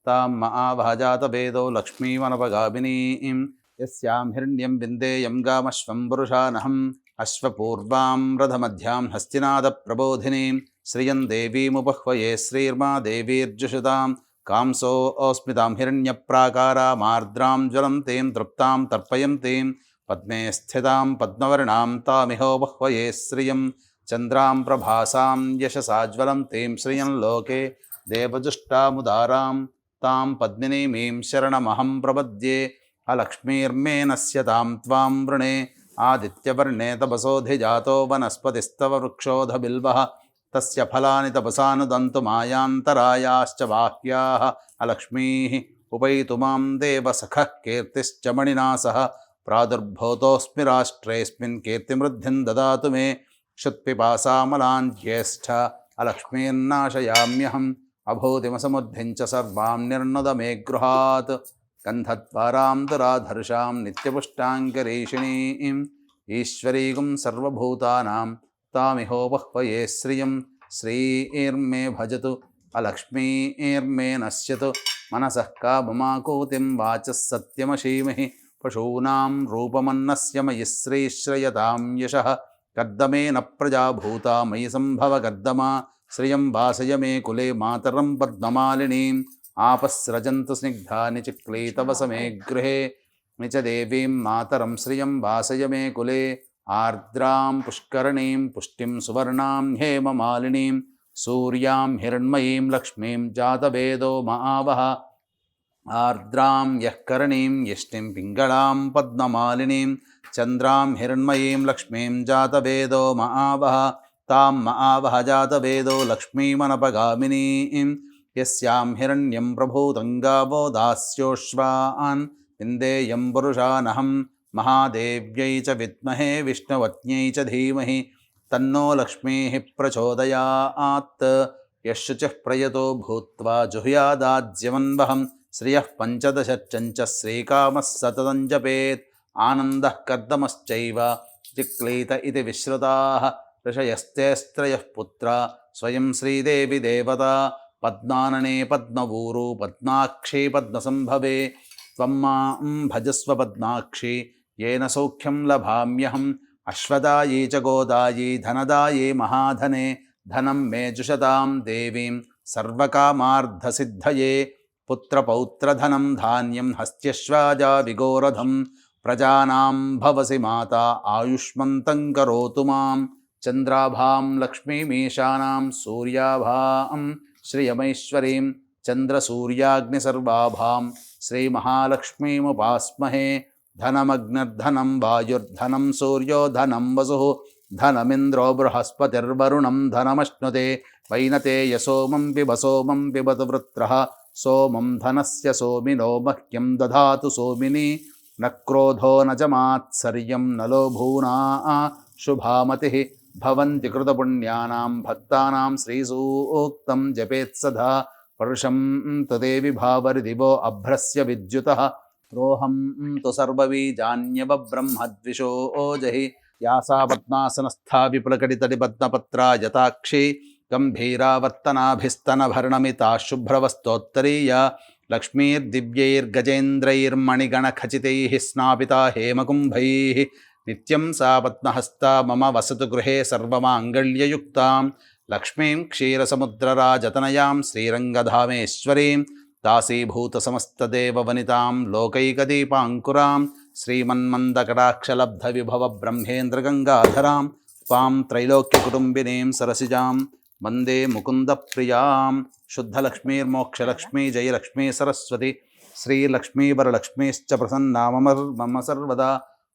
తాం మహావహ జాతవేదో లక్ష్మీమనపగామినీం యస్యాం హిరణ్యం విందేయం గామశ్వం పురుషానహం అశ్వపూర్వాం రథమధ్యాం హస్తినాద ప్రబోధినీం శ్రియం దేవీముపహ్వయే శ్రీర్మా దేవీర్జుషుతాం కాంసో ఓస్మితాం హిరణ్యప్రాకారామార్ద్రాం జ్వలం తేం తృప్తాం తర్పయం తేం పద్మే స్థితాం పద్మవర్ణాం తామిహోపహ్వయే శ్రియం చంద్రాం ప్రభాసాం యశసాజ్వలం తేం శ్రియం లోకే దేవజుష్టాముదారాం తాం పద్మినీమీం శరణమహం ప్రపద్యే అలక్ష్మీర్మే నశ్యతాం త్వాం వృణే ఆదిత్యవర్ణే తపసోధిజాతో వనస్పతిస్తవ వృక్షోధ బిల్వః తస్య ఫలాని తపసానుదంతు మాయాంతరాయాశ్చ బాహ్యాః అలక్ష్మీః ఉపైతు మాం దేవ సఖః కీర్తిశ్చ మణినా సహ ప్రాదుర్భూతోऽస్మి రాష్ట్రేऽస్మిన్ కీర్తిమృద్ధిం దదాతు మే క్షుత్పిపాసామలాన్ జ్యేష్ఠ అలక్ష్మీర్నాశయామ్యహం అభూతిమసముద్ధిం చ సర్వాం నిర్నుద మే గృహాత్ గంధద్వారాం దురాధర్షాం నిత్యపుష్టాంకరీషిణీం ఈశ్వరీగుం సర్వభూతానాం తామిహోపహ్వయే శ్రియం శ్రీర్మే భజతు అలక్ష్మీర్మే నశ్యతు మనసః కామమాకూతిం వాచः సత్యమశీమహి పశూనాం రూపమన్నస్య మయి శ్రీశ్రయతాం యశః కర్దమేన ప్రజాభూతా మయి సంభవ కర్దమా శ్రియం వాసయ మే కులే మాతరం పద్మమాలినీం ఆపస్రజంతు స్నిగ్ధాని చిక్లీతవసమే గృహే నిచ దేవీం మాతరం శ్రియం వాసయ మే కులే ఆర్ద్రాం పుష్కరణీం పుష్టిం సువర్ణాం హేమమాలినీం సూర్యాం హిరణ్మయీం లక్ష్మీం జాతవేదో మహావహ ఆర్ద్రాం యఃకరణీం యష్టిం పింగళాం పద్మమాలినీం చంద్రాం హిరణ్మయీం లక్ష్మీం జాతవేదో మహావహ తాం మహావహ జాతవేదో లక్ష్మీమనపగామినీం యస్యాం హిరణ్యం ప్రభూతం గావో దాస్యోశ్వాన్ విందేయం పురుషానహం మహాదేవ్యై చ విద్మహే విష్ణువత్న్యై చ ధీమహి తన్నో లక్ష్మీః ప్రచోదయాత్ యశుచిః ప్రయతో భూత్వా జుహ్యాదాజ్యమన్వహం శ్రియః పంచదశచ్చంచ శ్రీకామः సతతం జపేత్ ఆనందః కర్దమశ్చైవ చిక్లీత ఇతి విశ్రుతాః ఋషయస్తేస్త్రయః పుత్రా స్వయం శ్రీదేవి దేవతా పద్మాననే పద్మవూరు పద్మాక్షి పద్మసంభవే త్వం మాం భజస్వ పద్మాక్షి येन सौख्यं लभाम्यहम् अश्वदायी च गोदायी धनदायी महाधने धनं मे जुषतां देवीं सर्वकामार्धसिद्धये पुत्रपौत्रधनं धान्यं हस्त्यश्वाजा विगोरधं प्रजानां भवसि माता आयुष्मन्तं करोतु मां चन्द्राभां लक्ष्मीमीशानां सूर्याभां श्रियमैश्वरीं चन्द्रसूर्याग्निसर्वाभां श्रीमहालक्ष्मीमुपास्महे ధనమగ్నిర్ధనం వాయుర్ధనం సూర్యో ధనం వసుః ధనమింద్రో బృహస్పతిర్వరుణం ధనమశ్నుతే వైనతేయ సోమం పిబతు వృత్రః సోమం ధనస్య సోమినో మహ్యం దధాతు సోమిని న క్రోధో న చ మాత్సర్యం న లోభూనా శుభామతిః భవంతి కృతపుణ్యానాం భక్తానాం శ్రీసూక్తం జపేత్ సదా పరుషం తు దేవి భావరి దివో అభ్రస్య విద్యుతః రోహం తు సర్వబీజాన్యవ బ్రహ్మద్విషో జహి యాసా పద్మాసనస్థా విపులకటితడిపద్మపత్రా యతాక్షి గంభీరావర్తనాభిస్తనభరణమితా శుభ్రవస్తోత్తరీయ లక్ష్మీర్దివ్యైర్గజేంద్రైర్మణిగణఖచితైః స్నాపితా హేమకుంభైః నిత్యం సా పద్మహస్తా మమ వసతు గృహే సర్వమాంగళ్యయుక్తాం లక్ష్మీం క్షీరసముద్రరాజతనయాం శ్రీరంగధామేశ్వరీం దాసీభూతసమస్తదేవవనితాం లోకైకదీపాంకురాం శ్రీమన్మందకటాక్షలబ్ధవిభవ బ్రహ్మేంద్రగంగాధరాం త్వాం త్రైలోక్యకుటుంబినీం సరసిజాం వందే ముకుందప్రియాం శుద్ధలక్ష్మీర్మోక్షలక్ష్మీ జయలక్ష్మీ సరస్వతి శ్రీలక్ష్మీవరలక్ష్మీశ్చ ప్రసన్నా మమ సర్వదా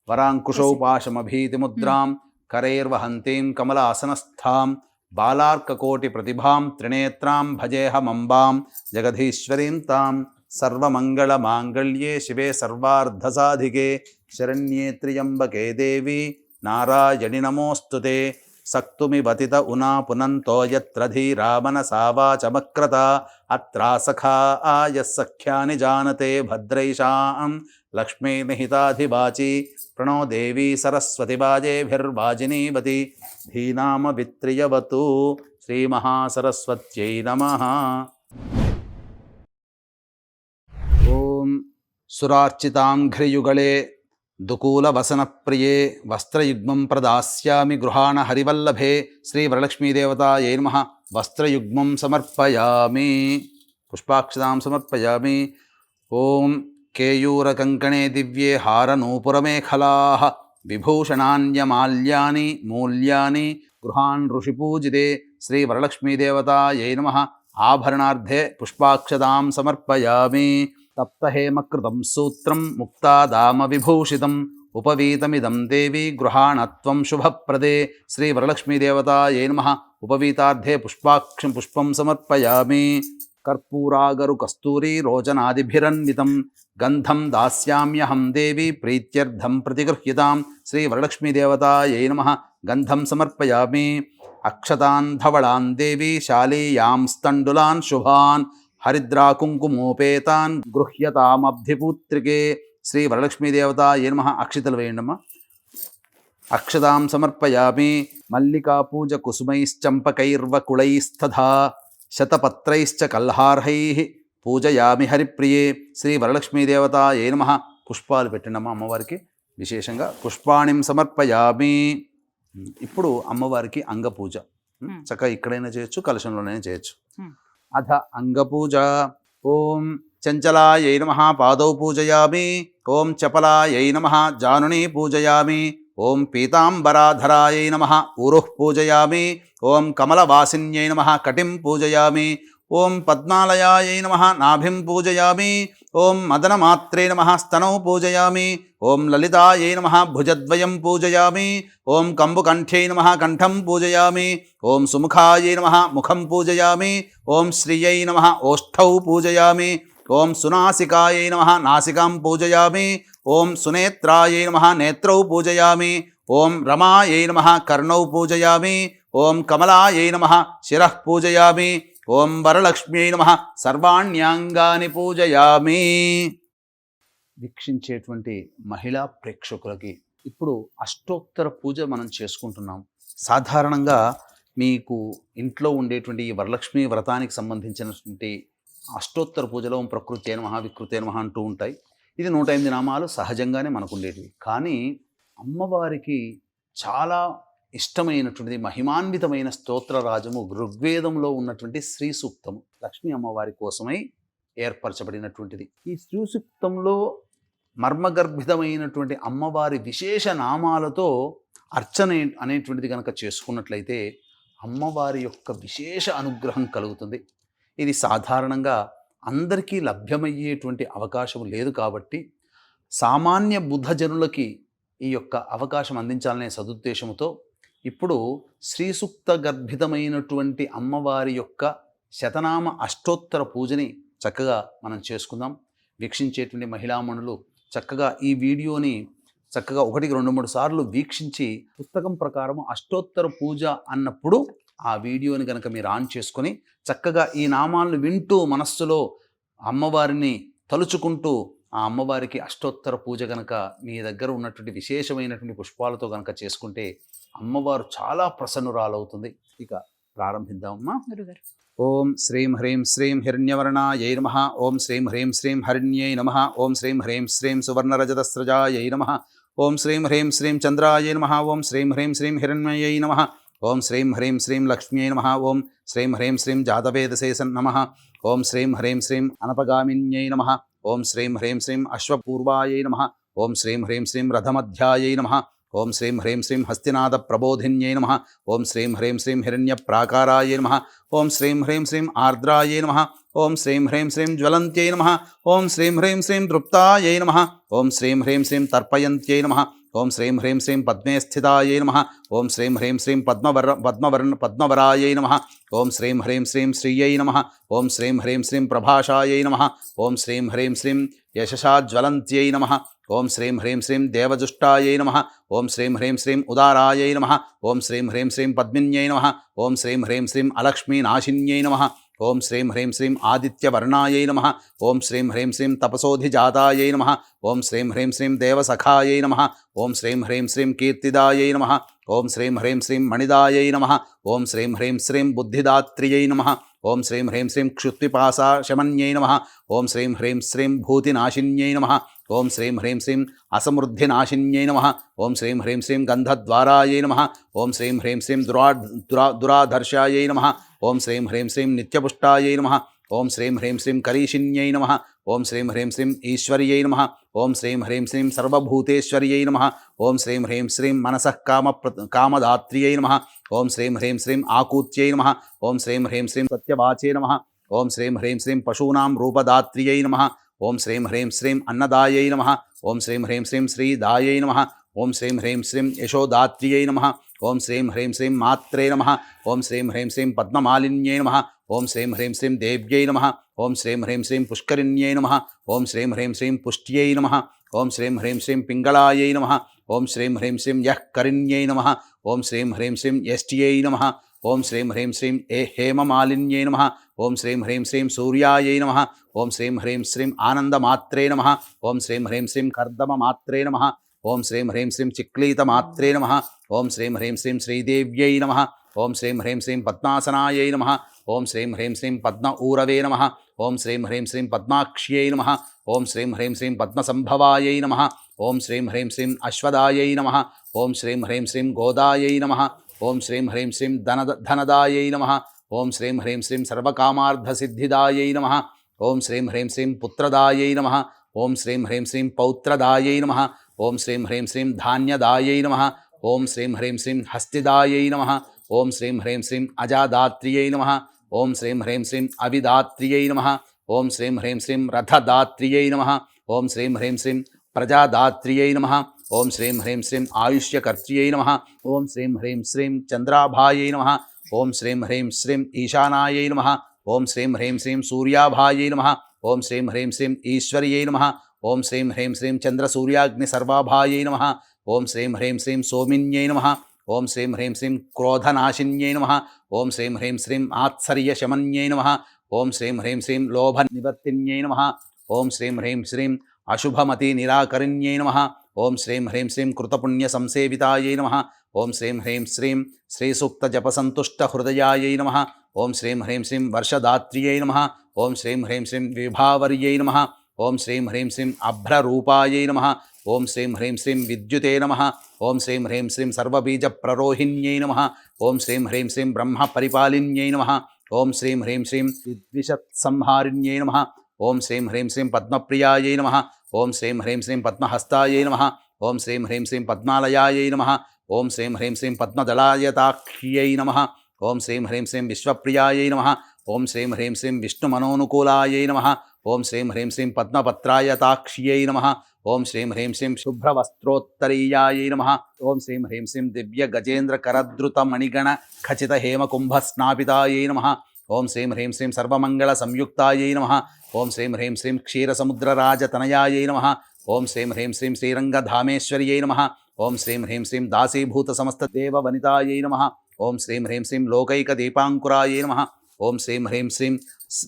వరాంకుశౌపాశమభీతిముద్రాం కరైర్వహంతీం కమలాసనస్థాం బాలార్కకోటిప్రతిభాం త్రినేత్రాం భజేహమంబాం జగదీశ్వరీం తాం సర్వమంగళమాంగళ్యే శివే సర్వార్ధసాధికే శరణ్యే త్ర్యంబకే దేవి నారాయణి నమోస్తుతే సక్తుమివతిత ఉనా పునంతో యత్ర ధీరా మనసా వాచమక్రత అత్రాసఖా ఆయస్సఖ్యాని జానతే భద్రైషాం లక్ష్మీ నిహితాధివాచి ప్రణో దేవీ సరస్వతి వాజేభిర్వాజినీవతి ధీనామ విత్రియవతు శ్రీమహాసరస్వత్యై నమః. ఓం సురార్చితాంఘ్రియుగళే దుకూలవసనప్రియే వస్త్రయుగ్మం ప్రదాస్యామి గృహాణ హరివల్లభే శ్రీవరలక్ష్మీదేవతాయై నమః. వస్త్రయుగ్మం సమర్పయామి, పుష్పాక్షతాం సమర్పయామి. ఓం కేయూరకంకణే దివ్యే హారనూపురమేఖలాః విభూషణాన్యమాల్యాని మూల్యాని గృహాన్ ఋషిపూజితే శ్రీవరలక్ష్మీదేవతాయై నమః. ఆభరణార్థే పుష్పాక్షతాం సమర్పయామి. తప్తహేమకృతం సూత్రం ముక్తాదామ విభూషితం ఉపవీతమిదం దేవి గృహాణత్వం శుభప్రదే శ్రీవరలక్ష్మీదేవతాయై నమః. ఉపవీతార్థే పుష్పం సమర్పయామి. కర్పూరాగరు కస్తూరీ రోచనాదిభిరన్వితం గంధం దాస్యామ్యహం దేవి ప్రీత్యర్థం ప్రతిగృహ్యతాం శ్రీవరలక్ష్మీదేవతాయై నమః. గంధం సమర్పయామి. అక్షతాన్ ధవళాన్ దేవి శాలీయాం స్తండులాన్ శుభాన్ హరిద్రాకుంకుమోపేతాన్ గృహ్యతామబ్ధిపూత్రికే శ్రీవరలక్ష్మీదేవతాయై నమః. అక్షితలు వేయండమ్మా. అక్షతాం సమర్పయామి. మల్లికా పూజ కుసుమైశ్చంపకైర్వకుళైస్తథా శతపత్రైశ్చ కల్హార్హైః పూజయామి హరిప్రియే శ్రీవరలక్ష్మీదేవతాయై నమః. పుష్పాలు పెట్టండమ్మా అమ్మవారికి. విశేషంగా పుష్పాణిం సమర్పయామి. ఇప్పుడు అమ్మవారికి అంగపూజ చక్కగా ఇక్కడైనా చేయొచ్చు, కలశంలోనైనా చేయొచ్చు. అథ అంగపూజ. ఓం చంచలాయై నమః పాదౌ పూజయామి. ఓం చపలాయై నమః జానునీ పూజయామి. ఓం పీతాంబరాధరాయై నమః ఊరుః పూజయామి. ఓం కమలవాసిన్యై నమః కటిం పూజయామి. ఓం పద్మాలయాయై నమః నాభిం పూజయామి. ఓం మదనమాత్రే నమః స్తనౌ పూజయామి. ఓం లలితాయై నమః భుజద్వయం పూజయామి. ఓం కంబుకంఠ్యై నమః కంఠం పూజయామి. ఓం సుముఖాయై నమః ముఖం పూజయామి. ఓం శ్రియై నమః ఓష్ఠౌ పూజయామి. ఓం సునాసికాయై నమః నాసికాం పూజయామి. ఓం సునేత్రాయై నమః నేత్రౌ పూజయామి. ఓం రమాయై నమః కర్ణౌ పూజయామి. ఓం కమలాయై నమః శిరః పూజయామి. ఓం వరలక్ష్మ్యై నమః సర్వాణ్యాంగాని పూజయామి. వీక్షించేటువంటి మహిళా ప్రేక్షకులకి ఇప్పుడు అష్టోత్తర పూజ మనం చేసుకుంటున్నాం. సాధారణంగా మీకు ఇంట్లో ఉండేటువంటి ఈ వరలక్ష్మి వ్రతానికి సంబంధించినటువంటి అష్టోత్తర పూజలో ప్రకృతే నమః వికృతే నమః అంటూ ఉంటాయి. ఇది 108 నామాలు సహజంగానే మనకు ఉండేటివి. కానీ అమ్మవారికి చాలా ఇష్టమైనటువంటిది మహిమాన్వితమైన స్తోత్రరాజము ఋగ్వేదంలో ఉన్నటువంటి శ్రీ సూక్తము. లక్ష్మీ అమ్మవారి కోసమై ఏర్పరచబడినటువంటిది. ఈ శ్రీ సూక్తంలో మర్మగర్భితమైనటువంటి అమ్మవారి విశేష నామాలతో అర్చన అనేటువంటిది కనుక చేసుకున్నట్లయితే అమ్మవారి యొక్క విశేష అనుగ్రహం కలుగుతుంది. ఇది సాధారణంగా అందరికీ లభ్యమయ్యేటువంటి అవకాశం లేదు. కాబట్టి సామాన్య బుద్ధజనులకి ఈ యొక్క అవకాశం అందించాలనే సదుద్దేశంతో ఇప్పుడు శ్రీ సూక్త గర్భితమైనటువంటి అమ్మవారి యొక్క శతనామ అష్టోత్తర పూజని చక్కగా మనం చేసుకుందాం. వీక్షించేటువంటి మహిళామణులు చక్కగా ఈ వీడియోని చక్కగా 1-2-3 సార్లు వీక్షించి పుస్తకం ప్రకారం అష్టోత్తర పూజ అన్నప్పుడు ఆ వీడియోని కనుక మీరు ఆన్ చేసుకొని చక్కగా ఈ నామాలను వింటూ మనస్సులో అమ్మవారిని తలుచుకుంటూ ఆ అమ్మవారికి అష్టోత్తర పూజ కనుక మీ దగ్గర ఉన్నటువంటి విశేషమైనటువంటి పుష్పాలతో కనుక చేసుకుంటే అమ్మవారు చాలా ప్రసన్నురాలవుతుంది. ఇక ప్రారంభిద్దామమ్మా. గురుగారు. ఓం శ్రీం హ్రీం శ్రీం హిరణ్యవర్ణాయై నమః. ఓం శ్రీం హ్రీం శ్రీం హరిణ్యై నమః. ఓం శ్రీం హ్రీం శ్రీం సువర్ణరజతస్రజాయై నమః. ఓం శ్రీం హ్రీం శ్రీం చంద్రాయై నమః. ఓం శ్రీం హ్రీం శ్రీం హిరణ్మయై నమః. ఓం శ్రీం హ్రీం శ్రీం లక్ష్మ్యై నమః. ఓం శ్రీం హ్రీం శ్రీం జాతవేదశేషన్ నమః. ఓం శ్రీం హ్రీం శ్రీం అనపగామిన్యై నమః. ఓం శ్రీం హ్రీం శ్రీం అశ్వపూర్వాయై నమః. ఓం శ్రీం హ్రీం శ్రీం రథమధ్యాయై నమః. ఓం శ్రీం హ్రీం శ్రీం హస్తినాద ప్రబోధిన్యై నమః. ఓం శ్రీం హ్రీం శ్రీం హిరణ్యప్రాకారాయై నమః. ఓం శ్రీం హ్రీం శ్రీం ఆర్ద్రాయై నమః. ఓం శ్రీం హ్రీం శ్రీం జ్వలంత్యై నమః. ఓం శ్రీం హ్రీం శ్రీం తృప్తాయై నమః. ఓం శ్రీం హ్రీం శ్రీం తర్పయంత్యై నమః. ఓం శ్రీం హ్రీం శ్రీం పద్మే స్థితాయై నమః. ఓం శ్రీం హ్రీం శ్రీం పద్మవరాయై నమః. ఓం శ్రీం హ్రీం శ్రీం శ్రీయై నమః. ఓం శ్రీం హ్రీం శ్రీం ప్రభాషాయై నమః. ఓం శ్రీం హ్రీం శ్రీం యశసాజ్వలంత్యై నమః. ఓం శ్రీం హ్రీం శ్రీం దేవజుష్టాయై నమః. ఓం శ్రీం హ్రీం శ్రీం ఉదారాయై నమః. ఓం శ్రీం హ్రీం శ్రీం పద్మిన్యై నమః. ఓం శ్రీం హ్రీం శ్రీం అలక్ష్మీనాశిన్యై నమః. ఓం శ్రీం హ్రీం శ్రీం ఆదిత్యవర్ణాయై నమః. ఓం శ్రీం హ్రీం శ్రీం తపసోధిజాతాయై నమః. ఓం శ్రీం హ్రీం శ్రీం దేవసఖాయై నమః. ఓం శ్రీం హ్రీం శ్రీం కీర్తిదాయై నమః. ఓం శ్రీం హ్రీం శ్రీం మణిదాయై నమః. ఓం శ్రీం హ్రీం శ్రీం బుద్ధిదాత్రియై నమః. ఓం శ్రీం హ్రీం శ్రీం క్షుత్పిపాసాశమన్యై నమః. ఓం శ్రీం హ్రీం శ్రీం భూతినాశిన్యై నమః. ఓం శ్రీం హ్రీం శ్రీం అసమృద్ధినాశిన్యై నమః. ఓం శ్రీం హ్రీం శ్రీం గంధద్వారాయై నమః. ఓం శ్రీం హ్రీం శ్రీం దురాధర్షాయై నమః. ఓం శ్రీం హ్రీం శ్రీం నిత్యపుష్టాయై నమః. ఓం శ్రీం హ్రీం శ్రీం కరీషిన్యై నమః. ఓం శ్రీం హ్రీం శ్రీం ఈశ్వర్యై నమః. ఓం శ్రీం హ్రీం శ్రీం సర్వభూతేశ్వర్యై నమః. ఓం శ్రీం హ్రీం శ్రీం మనసః కామదాత్ర్యై నమః. ఓం శ్రీం హ్రీం శ్రీం ఆకూత్యై నమః. ఓం శ్రీం హ్రీం శ్రీం సత్యవాచే నమః. ఓం శ్రీం హ్రీం శ్రీం పశూనాం రూపదాత్ర్యై నమః. ఓం శ్రీం హ్రీం శ్రీం అన్నదాయై నమః. ఓం శ్రీం హ్రీం శ్రీం శ్రీదాయై నమః. ఓం శ్రీం హ్రీం శ్రీం యశోదాత్ర్యై నమః. ఓం శ్రీం హ్రీం శ్రీం మాత్రే నమః. ఓం శ్రీం హ్రీం శ్రీం పద్మమాలిన్యై నమః. ఓం శ్రీం హ్రీం శ్రీం దేవ్యై నమః. ఓం శ్రీం హ్రీం శ్రీం పుష్కరిణ్యై నమః. ఓం శ్రీం హ్రీం శ్రీం పుష్ట్యై నమః. ఓం శ్రీం హ్రీం శ్రీం పింగళాయై నమః. ఓం శ్రీం హ్రీం శ్రీం యఃకరిణ్యై నమః. ఓం శ్రీం హ్రీం శ్రీం యష్ట్యై నమః. ఓం శ్రీం హ్రీం శ్రీం హేమమాలిన్యై నమః. ఓం శ్రీం హ్రీం శ్రీం సూర్యాయై నమః. ఓం శ్రీం హ్రీం శ్రీం ఆనందమాత్రే నమః. ఓం శ్రీం హ్రీం శ్రీం కర్దమమాత్రే నమః. ఓం శ్రీం హ్రీం శ్రీం చిక్లీతమాత్రే నమః. ఓం శ్రీం హ్రీం శ్రీం శ్రీదేవ్యై నమః. ఓం శ్రీం హ్రీం శ్రీం పద్మాసనాయై నమః. ఓం శ్రీం హ్రీం శ్రీం పద్మ ఊరవే నమః. ఓం శ్రీం హ్రీం శ్రీం పద్మాక్ష్యై నమః. ఓం శ్రీం హ్రీం శ్రీం పద్మసంభవాయై నమః. ఓం శ్రీం హ్రీం శ్రీం అశ్వదాయై నమః. ఓం శ్రీం హ్రీం శ్రీం గోదాయై నమః. ఓం శ్రీం హ్రీం శ్రీం ధనదాయై నమః. ఓం శ్రీం హ్రీం శ్రీం సర్వకామార్థసిద్ధిదాయై నమః. ఓం శ్రీం హ్రీం శ్రీం పుత్రదాయై నమః. ఓం శ్రీం హ్రీం శ్రీం పౌత్రదాయై నమః. ఓం శ్రీం హ్రీం శ్రీం ధాన్యదాయై నమః. ఓం శ్రీం హ్రీం శ్రీం హస్తిదాయై నమః. ఓం శ్రీం హ్రీం శ్రీం అజాదాత్రియై నమః. ఓం శ్రీం హ్రీం శ్రీం అవిదాత్రియై నమః. ఓం శ్రీం హ్రీం శ్రీం రథదాత్రియై నమః. ఓం శ్రీం హ్రీం శ్రీం ప్రజాదాత్రియై నమః. ఓం శ్రీం హ్రీం శ్రీం ఆయుష్యకర్త్రియై నమః. ఓం శ్రీం హ్రీం శ్రీం చంద్రాభాయై నమః. ఓం శ్రీం హ్రీం శ్రీం ఈశానాయై నమః. ఓం శ్రీం హ్రీం శ్రీం సూర్యాభాయై నమః. ఓం శ్రీం హ్రీం శ్రీం ఈశ్వర్యై నమః. ఓం శ్రీం హ్రీం శ్రీం చంద్రసూర్యాగ్నిసర్వాభాయై నమః. ఓం శ్రీం హ్రీం శ్రీం సోమిన్యై నమః. ఓం శ్రీం హ్రీం శ్రీం క్రోధనాశిన్యై నమః. ఓం శ్రీం హ్రీం శ్రీం ఆత్సర్యశమన్యై నమః. ఓం శ్రీం హ్రీం శ్రీం లోభనివర్తిన్యై నమః. ఓం శ్రీం హ్రీం శ్రీం అశుభమతి నిరాకరిణ్యై నమః. ఓం శ్రీం హ్రీం శ్రీం కృతపుణ్య సంసేవితాయై నమః. ఓం శ్రీం హ్రీం శ్రీం శ్రీసూక్త జపసంతుష్ట హృదయాయై నమః. ఓం శ్రీం హ్రీం శ్రీం వర్షదాత్రియై నమః. ఓం శ్రీం హ్రీం శ్రీం విభావర్యై నమః. ఓం శ్రీం హ్రీం శ్రీం అభ్రరూపాయై నమః. ఓం శ్రీం హ్రీం శ్రీం విద్యుతే నమః. ఓం శ్రీం హ్రీం శ్రీం సర్వబీజ ప్రరోహిణ్యై నమః. ఓం శ్రీం హ్రీం శ్రీం బ్రహ్మ పరిపాలిన్యై నమః. ఓం శ్రీం హ్రీం శ్రీం విద్విషత్సంహారిణ్యై నమః. ఓం శ్రీం హ్రీం శ్రీం పద్మప్రియాయై నమః. ఓం శ్రీం హ్రీం శ్రీం పద్మహస్తాయై నమః. ఓం శ్రీం హ్రీం శ్రీం పద్మాలయాయై నమః. ఓం శ్రీం హ్రీం శ్రీం పద్మదళాయతాఖ్యై నమః. ఓం శ్రీం హ్రీం శ్రీం విశ్వప్రియాయై నమః. ఓం శ్రీం హ్రీం శ్రీం విష్ణుమనోనుకూలాయై నమః. ఓం శ్రీం హ్రీం శ్రీం పద్మపత్రాయతాక్ష్యై నమః. ఓం శ్రీం హ్రీం శ్రీం శుభ్రవస్త్రోత్తరీయాయై నమః. ఓం శ్రీం హ్రీం శ్రీం దివ్య గజేంద్ర కరద్రుత మణిగణ ఖచిత హేమకుంభ స్నాపితాయై నమః. ఓం శ్రీం హ్రీం శ్రీం సర్వమంగళ సంయుక్తాయై నమః. ఓం శ్రీం హ్రీం శ్రీం క్షీరసముద్రరాజతనయాయై నమః. ఓం శ్రీం హ్రీం శ్రీం శ్రీరంగధామేశ్వర్యై నమః. ఓం శ్రీం హ్రీం శ్రీం దాసీభూత సమస్త దేవ వనితాయై నమః. ఓం శ్రీం హ్రీం శ్రీం లోకైక దీపాంకురాయై నమః. ఓం శ్రీం హ్రీం శ్రీం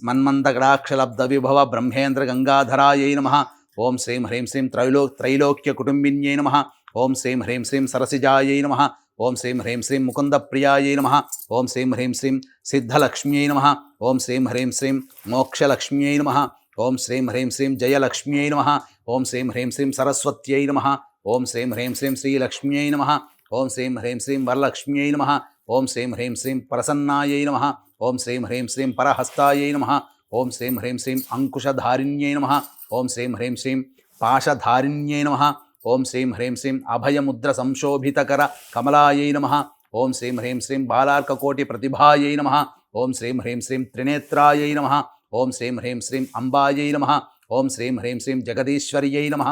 మన్మందగడాక్షలబ్ధ విభవ బ్రహ్మేంద్ర గంగాధరాయై నమః. ఓం శ్రీం హ్రీం శ్రీం త్రైలోక్య కుటుంబిన్యై నమః. ఓం శ్రీం హ్రీం శ్రీం సరసిజాయై నమః. ఓం శ్రీం హ్రీం శ్రీం ముకుందప్రియాయై నమః. ఓం శ్రీం హ్రీం శ్రీం సిద్ధలక్ష్మ్యై నమః. ఓం శ్రీం హ్రీం శ్రీం మోక్షలక్ష్మ్యై నమః. ఓం శ్రీం హ్రీం శ్రీం జయలక్ష్మ్యై నమః. ఓం శ్రీం హ్రీం శ్రీం సరస్వత్యై నమః. ఓం శ్రీం హ్రీం శ్రీం శ్రీలక్ష్మ్యై నమః. ఓం శ్రీం హ్రీం శ్రీం వరలక్ష్మ్యై నమః. ఓం శ్రీం హ్రీం శ్రీం ప్రసన్నాయై నమః. ఓం శ్రీం హ్రీం శ్రీం పరహస్తాయై నమః. ఓం శ్రీం హ్రీం శ్రీం అంకుశధారిణ్యై నమః. ఓం శ్రీం హ్రీం శ్రీం పాశధారిణ్యై నమః. ఓం శ్రీం హ్రీం శ్రీం అభయముద్ర సంశోభితకర కమలాయై నమః. ఓం శ్రీం హ్రీం శ్రీం బాలార్కకోటి ప్రతిభాయై నమః. ఓం శ్రీం హ్రీం శ్రీం త్రినేత్రాయై నమః. ఓం శ్రీం హ్రీం శ్రీం అంబాయై నమః. ఓం శ్రీం హ్రీం శ్రీం జగదీశ్వర్యై నమః.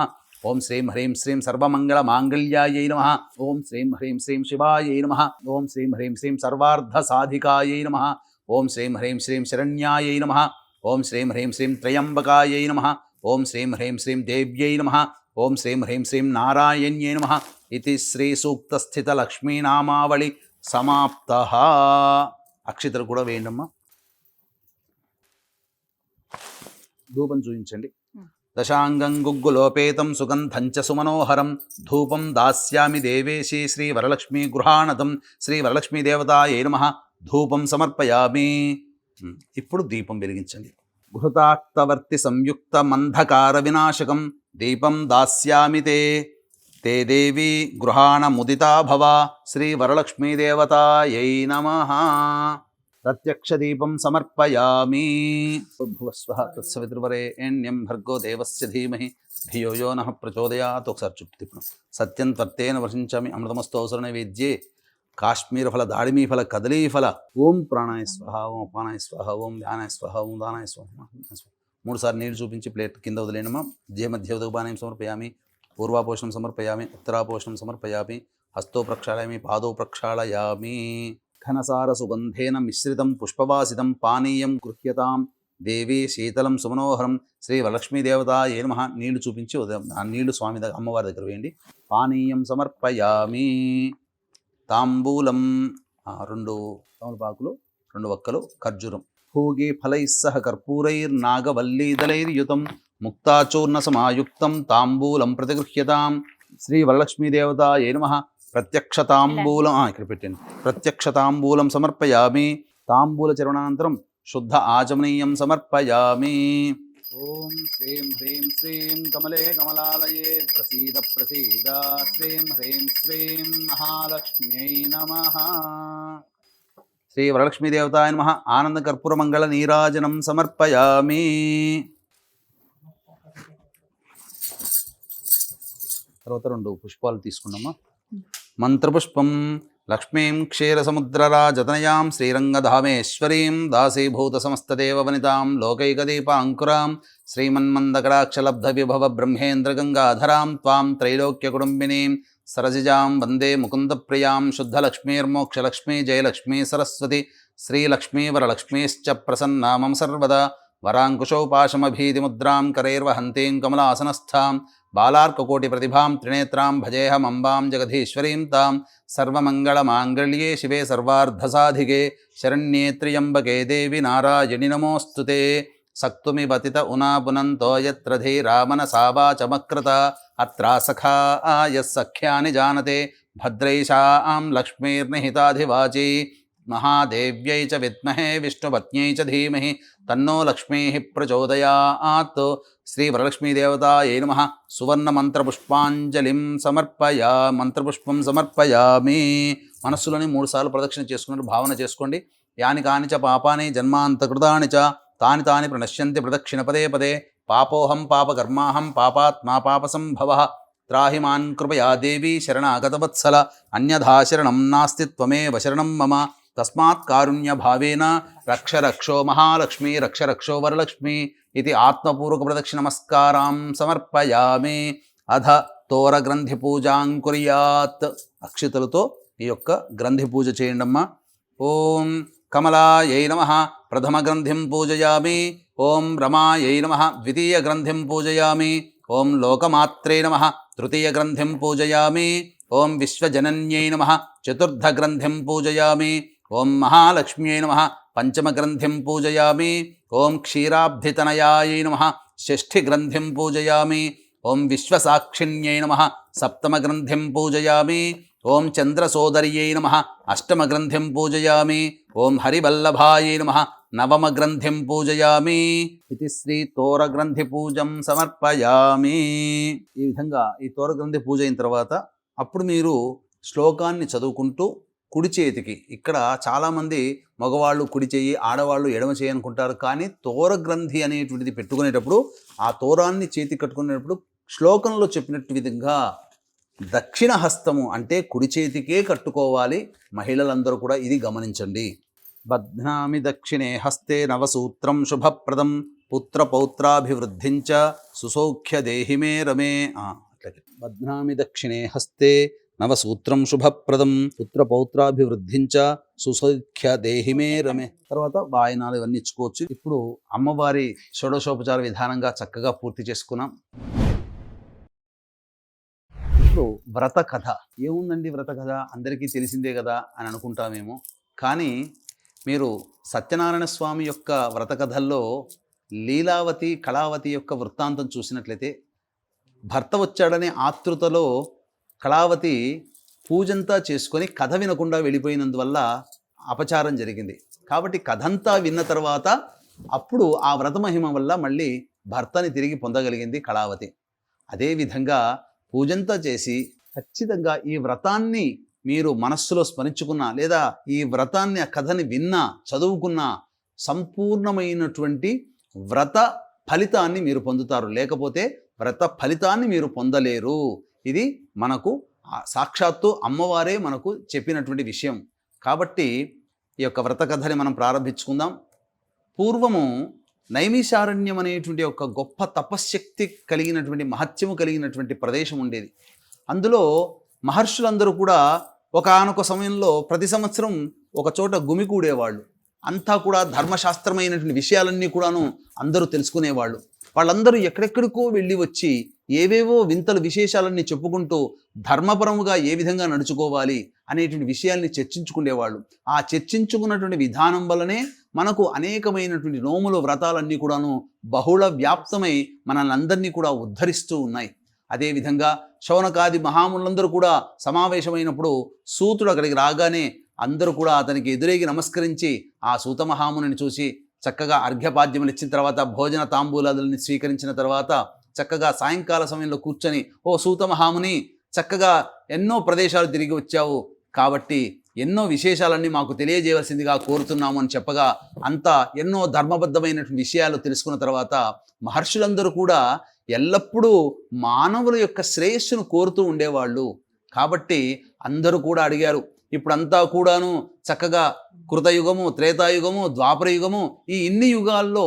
ఓం శ్రీం హ్రీం శ్రీం సర్వమంగళ మాంగళ్యాయై నమః. ఓం శ్రీం హ్రీం శ్రీం శివాయై నమః. ఓం శ్రీం హ్రీం శ్రీం సర్వార్థ సాధికాయై నమః. ఓం శ్రీం హ్రీం శ్రీం శరణ్యాయై నమః. ఓం శ్రీం హ్రీం శ్రీం త్రయంబకాయై నమః. ఓం శ్రీం హ్రీం శ్రీం దేవ్యై నమః. ఓం శ్రీం హ్రీం శ్రీం నారాయణ్యై నమః. ఇది శ్రీ సూక్త స్థిత లక్ష్మీనామావళి సమాప్త. అక్షితలు కూడా వేయండమ్మా. ధూపం చూపించండి. దశాంగం గుగ్గులోపేతం సుగంధం చ సుమనోహరం ధూపం దాస్యామి దేవేశి శ్రీ వరలక్ష్మీ గృహాణతం శ్రీ వరలక్ష్మీ దేవతాయై నమః. ధూపం సమర్పయామి. ఇప్పుడు దీపం వెలిగించండి. ఘృతాక్తవర్తి సంయుక్త మంధకార వినాశకం దీపం దాస్యామి తే తే దేవి గృహాణ ముదితా భవ శ్రీ వరలక్ష్మీ దేవతాయై నమః. ప్రత్యక్ష దీపం సమర్పయామి. భువస్వః తత్సవితుర్వరేణ్యం భర్గో దేవస్య ధీమహి ధియో యో నః ప్రచోదయాత్. ఒకసారి చుట్టుతిప్పు. సత్యం త్వర్తేన వర్షించామి అమృతమస్తు అవసర నైవేద్యే కాశ్మీరఫల దాడిమీఫల కదలీఫల. ఓం ప్రాణాయ స్వహ, ఓం అపానాయ స్వహ, ఓం ధ్యానాయ స్వహ, ఓం దానాయ స్వహ. 3 సార్లు నీళ్ళు చూపించి ప్లేట్ కింద వదిలేనమ్మా. మధ్య ఉదకపానయం సమర్పయామి. పూర్వాపోషణం సమర్పయామి. ఉత్తరాపోషణం సమర్పయామి. హస్తో ప్రక్షాళయామి. పాదో ప్రక్షాళయామి. ఘనసార సుగంధేన మిశ్రితం పుష్పవాసితం పానీయం గృహ్యతాం దేవి శీతలం సుమనోహరం శ్రీ వరలక్ష్మీ దేవతాయై నమః. నీళ్లు చూపించి ఆ నీళ్లు స్వామి దగ్గర అమ్మవారి దగ్గర వేయండి. పానీయం సమర్పయామి. తాంబూలం 2 తమలపాకులు, 2 వక్కలు, ఖర్జూరం. భూగి ఫలైస్సహ కర్పూరైర్నాగవల్లీదలైర్యుతం ముక్తాచూర్ణ సమాయుక్తం తాంబూలం ప్రతిగృహ్యతాం శ్రీ వరలక్ష్మీ దేవతాయై నమః. ప్రత్యక్ష తాంబూలం ఇక్కడ పెట్టండి. ప్రత్యక్ష తాంబూలం సమర్పయామి. తాంబూల చరణానంతరం శుద్ధ ఆచమనీయం సమర్పయామి. ఓం శ్రీం హ్రీం శ్రీం కమలే కమలాలయే ప్రసీద ప్రసీద శ్రీం హ్రీం శ్రీం మహాలక్ష్మ్యై నమః. శ్రీ వరలక్ష్మీ దేవతాయ నమః. ఆనంద కర్పూర మంగళ నీరాజనం సమర్పయామి. తర్వాత 2 పుష్పాలు తీసుకున్నామా. మంత్రపుష్పం లక్ష్మీం క్షీరసముద్రరాజతనయాం శ్రీరంగధామేశ్వరీం దాసీభూత సమస్తదేవవనితాం లోకైకదీపాంకురాం శ్రీమన్మందకటాక్షలబ్ధ విభవ బ్రహ్మేంద్ర గంగాధరాం త్వాం త్రైలోక్యకుటుంబినీం సరసిజాం వందే ముకుందప్రియాం శుద్ధలక్ష్మీర్మోక్షలక్ష్మీ జయలక్ష్మీ సరస్వతి శ్రీలక్ష్మీ వరలక్ష్మీశ్చ ప్రసన్నా మమ సర్వదా. వరాంకుశోపాశమభీతిముద్రాం కరైర్వహంతీం కమలాసనస్థాం బాలార్కకోటి ప్రతిభాం త్రినేత్రాం భజేహమంబాం జగదీశ్వరీం తాం. సర్వమంగళమాంగళ్యే శివే సర్వార్ధసాధికే శరణ్యే త్ర్యంబకే దేవి నారాయణి నమోస్తుతే. సక్తుమివతిత ఉనా పునంతో యత్ర ధీరామనసా వాచమక్రత అత్రాసఖాయ సఖ్యాని జానతే భద్రైషాం లక్ష్మీర్నిహితాధివాచీ మహాదేవ్యై చ విద్మహే విష్ణుపత్న్యై చ ధీమహి తన్నో లక్ష్మీ ప్రచోదయాత్. శ్రీ వరలక్ష్మీ దేవతాయై నమః. సువర్ణ మంత్రపుష్పాంజలిం మంత్రపుష్పం సమర్పయామి. మనస్సులోని 3 సార్లు ప్రదక్షిణ చేసుకున్నట్టు భావన చేసుకోండి. యాని కాని చ పాపాని జన్మాంతకృతాని చ తాని తాని ప్రణశ్యంతి ప్రదక్షిణ పదే పదే. పాపోహం పాపకర్మాహం పాపాత్మా పాపసంభవః త్రాహి మాన్ కృపయా దేవి శరణాగతవత్సల అన్యథా శరణం నాస్తి త్వమేవ శరణం మమ. తస్మాత్ కారుణ్య భావేన రక్ష రక్షో మహాలక్ష్మి రక్ష రక్షో వరలక్ష్మి ఇది ఆత్మపూర్వక ప్రదక్షిణ నమస్కారం సమర్పయామి. అధ తోర గ్రంథి పూజాం కుర్యాత్. అక్షితలతో ఈ యొక్క గ్రంథి పూజ చేయండమ్మా. ఓం కమలాయై నమః ప్రథమ గ్రంథిం పూజయామి. ఓం రమాయై నమః ద్వితీయ గ్రంథిం పూజయామి. ఓం లోకమాత్రే నమః తృతీయ గ్రంథిం పూజయామి. ఓం విశ్వజనన్యై నమః చతుర్థ గ్రంథిం పూజయామి. ఓం మహాలక్ష్మ్యై నమః పంచమ గ్రంథిం పూజయామి. ఓం క్షీరాబ్ధితనయాయై నమః షష్ఠి గ్రంథిం పూజయామి. ఓం విశ్వసాక్షిణ్యై నమః సప్తమ గ్రంథిం పూజయామి. ఓం చంద్రసోదర్యై నమః అష్టమ గ్రంథిం పూజయామి. ఓం హరివల్లభాయై నమః నవమ గ్రంథిం పూజయామి. ఇది శ్రీ తోర గ్రంథి పూజం సమర్పయామి. ఈ విధంగా ఈ తోర గ్రంథి పూజ అయిన తర్వాత అప్పుడు మీరు శ్లోకాన్ని చదువుకుంటూ కుడి చేతికి, ఇక్కడ చాలామంది మగవాళ్ళు కుడి చేయి, ఆడవాళ్ళు ఎడమ చేయి అనుకుంటారు. కానీ తోర గ్రంథి అనేటువంటిది పెట్టుకునేటప్పుడు ఆ తోరాన్ని చేతి కట్టుకునేటప్పుడు శ్లోకంలో చెప్పినట్టు విధంగా దక్షిణ హస్తము అంటే కుడి చేతికే కట్టుకోవాలి. మహిళలందరూ కూడా ఇది గమనించండి. బధ్నామి దక్షిణే హస్తే నవసూత్రం శుభప్రదం పుత్రపౌత్రాభివృద్ధించ సుసౌఖ్య దేహి మే రమే. అట్లాగే బధ్నామి దక్షిణే హస్తే నవసూత్రం శుభప్రదం పుత్రపౌత్రాభివృద్ధించ సుసౌఖ్య దేహి మే రమే. తర్వాత వాయనాలు ఇవన్నీ ఇచ్చుకోవచ్చు. ఇప్పుడు అమ్మవారి షోడశోపచార విధానంగా చక్కగా పూర్తి చేసుకున్నాం. ఇప్పుడు వ్రత కథ ఏముందండి? వ్రత కథ అందరికీ తెలిసిందే కదా అని అనుకుంటామేమో. కానీ మీరు సత్యనారాయణ స్వామి యొక్క వ్రత కథల్లో లీలావతి కళావతి యొక్క వృత్తాంతం చూసినట్లయితే, భర్త వచ్చాడనే ఆతృతలో కళావతి పూజంతా చేసుకొని కథ వినకుండా వెళ్ళిపోయినందువల్ల అపచారం జరిగింది. కాబట్టి కథంతా విన్న తర్వాత అప్పుడు ఆ వ్రత మహిమ వల్ల మళ్ళీ భర్తని తిరిగి పొందగలిగింది కళావతి. అదేవిధంగా పూజంతా చేసి ఖచ్చితంగా ఈ వ్రతాన్ని మీరు మనస్సులో స్మరించుకున్నా, లేదా ఈ వ్రతాన్ని ఆ కథని విన్నా, చదువుకున్నా సంపూర్ణమైనటువంటి వ్రత ఫలితాన్ని మీరు పొందుతారు. లేకపోతే వ్రత ఫలితాన్ని మీరు పొందలేరు. ఇది మనకు సాక్షాత్తు అమ్మవారే మనకు చెప్పినటువంటి విషయం. కాబట్టి ఈ యొక్క వ్రత కథని మనం ప్రారంభించుకుందాం. పూర్వము నైమిషారణ్యం అనేటువంటి ఒక గొప్ప తపశ్శక్తి కలిగినటువంటి మహత్యము కలిగినటువంటి ప్రదేశం ఉండేది. అందులో మహర్షులందరూ కూడా ఒకానొక సమయంలో ప్రతి సంవత్సరం ఒక చోట గుమికూడేవాళ్ళు. అంతా కూడా ధర్మశాస్త్రమైనటువంటి విషయాలన్నీ కూడాను అందరూ తెలుసుకునేవాళ్ళు. వాళ్ళందరూ ఎక్కడెక్కడికో వెళ్ళి వచ్చి ఏవేవో వింతల విశేషాలన్నీ చెప్పుకుంటూ ధర్మపరముగా ఏ విధంగా నడుచుకోవాలి అనేటువంటి విషయాల్ని చర్చించుకునేవాళ్ళు. ఆ చర్చించుకున్నటువంటి విధానం వల్లనే మనకు అనేకమైనటువంటి నోములు వ్రతాలన్నీ కూడాను బహుళ వ్యాప్తమై మనల్ని అందరినీ కూడా ఉద్ధరిస్తూ ఉన్నాయి. అదేవిధంగా శౌనకాది మహాములందరూ కూడా సమావేశమైనప్పుడు సూతుడు అక్కడికి రాగానే అందరూ కూడా అతనికి ఎదురేగి నమస్కరించి ఆ సూత మహాముని చూసి చక్కగా అర్ఘ్యపాద్యములు ఇచ్చిన తర్వాత భోజన తాంబూలాలని స్వీకరించిన తర్వాత చక్కగా సాయంకాల సమయంలో కూర్చొని, ఓ సూత మహాముని, చక్కగా ఎన్నో ప్రదేశాలు తిరిగి వచ్చావు కాబట్టి ఎన్నో విశేషాలన్నీ మాకు తెలియజేయవలసిందిగా కోరుతున్నాము అని చెప్పగా, అంతా ఎన్నో ధర్మబద్ధమైనటువంటి విషయాలు తెలుసుకున్న తర్వాత మహర్షులందరూ కూడా ఎల్లప్పుడూ మానవుల యొక్క శ్రేయస్సును కోరుతూ ఉండేవాళ్ళు. కాబట్టి అందరూ కూడా అడిగారు. ఇప్పుడంతా కూడాను చక్కగా కృతయుగము, త్రేతాయుగము, ద్వాపరయుగము, ఈ ఇన్ని యుగాల్లో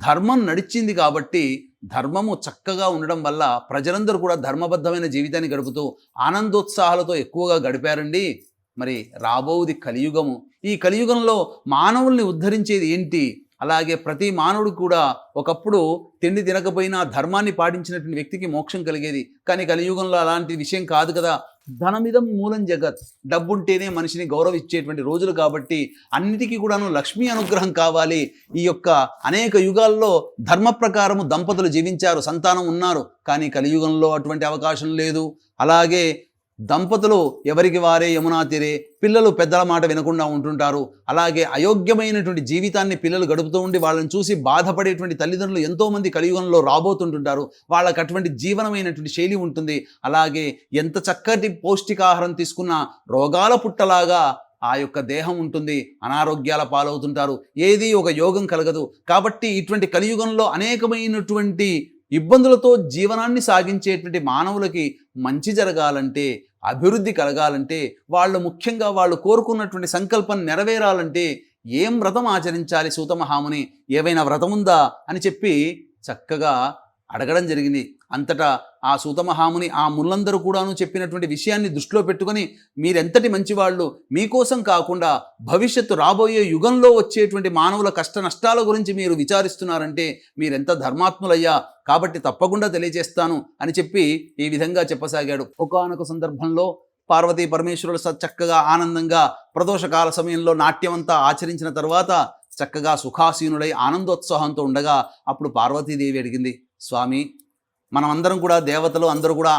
ధర్మం నడిచింది. కాబట్టి ధర్మము చక్కగా ఉండడం వల్ల ప్రజలందరూ కూడా ధర్మబద్ధమైన జీవితాన్ని గడుపుతూ ఆనందోత్సాహాలతో ఎక్కువగా గడిపారండి. మరి రాబోవుది కలియుగము. ఈ కలియుగంలో మానవుల్ని ఉద్ధరించేది ఏంటి? అలాగే ప్రతి మానవుడు కూడా ఒకప్పుడు తిండి తినకపోయినా ధర్మాన్ని పాటించినటువంటి వ్యక్తికి మోక్షం కలిగేది. కానీ కలియుగంలో అలాంటి విషయం కాదు కదా. ధనమిదం మూలం జగత్, డబ్బుంటేనే మనిషిని గౌరవించేటువంటి రోజులు. కాబట్టి అన్నిటికీ కూడాను లక్ష్మీ అనుగ్రహం కావాలి. ఈ యొక్క అనేక యుగాల్లో ధర్మ ప్రకారము దంపతులు జీవించారు, సంతానం ఉన్నారు. కానీ కలియుగంలో అటువంటి అవకాశం లేదు. అలాగే దంపతులు ఎవరికి వారే యమునా తీరే, పిల్లలు పెద్దల మాట వినకుండా ఉంటుంటారు. అలాగే అయోగ్యమైనటువంటి జీవితాన్ని పిల్లలు గడుపుతూ ఉండి వాళ్ళని చూసి బాధపడేటువంటి తల్లిదండ్రులు ఎంతోమంది కలియుగంలో రాబోతుంటుంటారు. వాళ్ళకి అటువంటి జీవనమైనటువంటి శైలి ఉంటుంది. అలాగే ఎంత చక్కటి పౌష్టికాహారం తీసుకున్నా రోగాల పుట్టలాగా ఆ యొక్క దేహం ఉంటుంది, అనారోగ్యాల పాలవుతుంటారు. ఏది ఒక యోగం కలగదు. కాబట్టి ఇటువంటి కలియుగంలో అనేకమైనటువంటి ఇబ్బందులతో జీవనాన్ని సాగించేటువంటి మానవులకి మంచి జరగాలంటే, అభివృద్ధి కలగాలంటే, వాళ్ళు ముఖ్యంగా వాళ్ళు కోరుకున్నటువంటి సంకల్పం నెరవేరాలంటే ఏం వ్రతం ఆచరించాలి సూత మహాముని, ఏవైనా వ్రతం ఉందా అని చెప్పి చక్కగా అడగడం జరిగింది. అంతటా ఆ సూతమహాముని ఆ మునులందరూ కూడాను చెప్పినటువంటి విషయాన్ని దృష్టిలో పెట్టుకొని, మీరెంతటి మంచివాళ్ళు, మీకోసం కాకుండా భవిష్యత్తు రాబోయే యుగంలో వచ్చేటువంటి మానవుల కష్ట నష్టాల గురించి మీరు విచారిస్తున్నారంటే మీరెంత ధర్మాత్ములయ్యా, కాబట్టి తప్పకుండా తెలియజేస్తాను అని చెప్పి ఈ విధంగా చెప్పసాగాడు. ఒకానొక సందర్భంలో పార్వతీ పరమేశ్వరులు చక్కగా ఆనందంగా ప్రదోషకాల సమయంలో నాట్యమంతా ఆచరించిన తర్వాత చక్కగా సుఖాసీనుడై ఆనందోత్సాహంతో ఉండగా అప్పుడు పార్వతీదేవి అడిగింది, స్వామి, మనమందరం కూడా దేవతలు అందరూ కూడా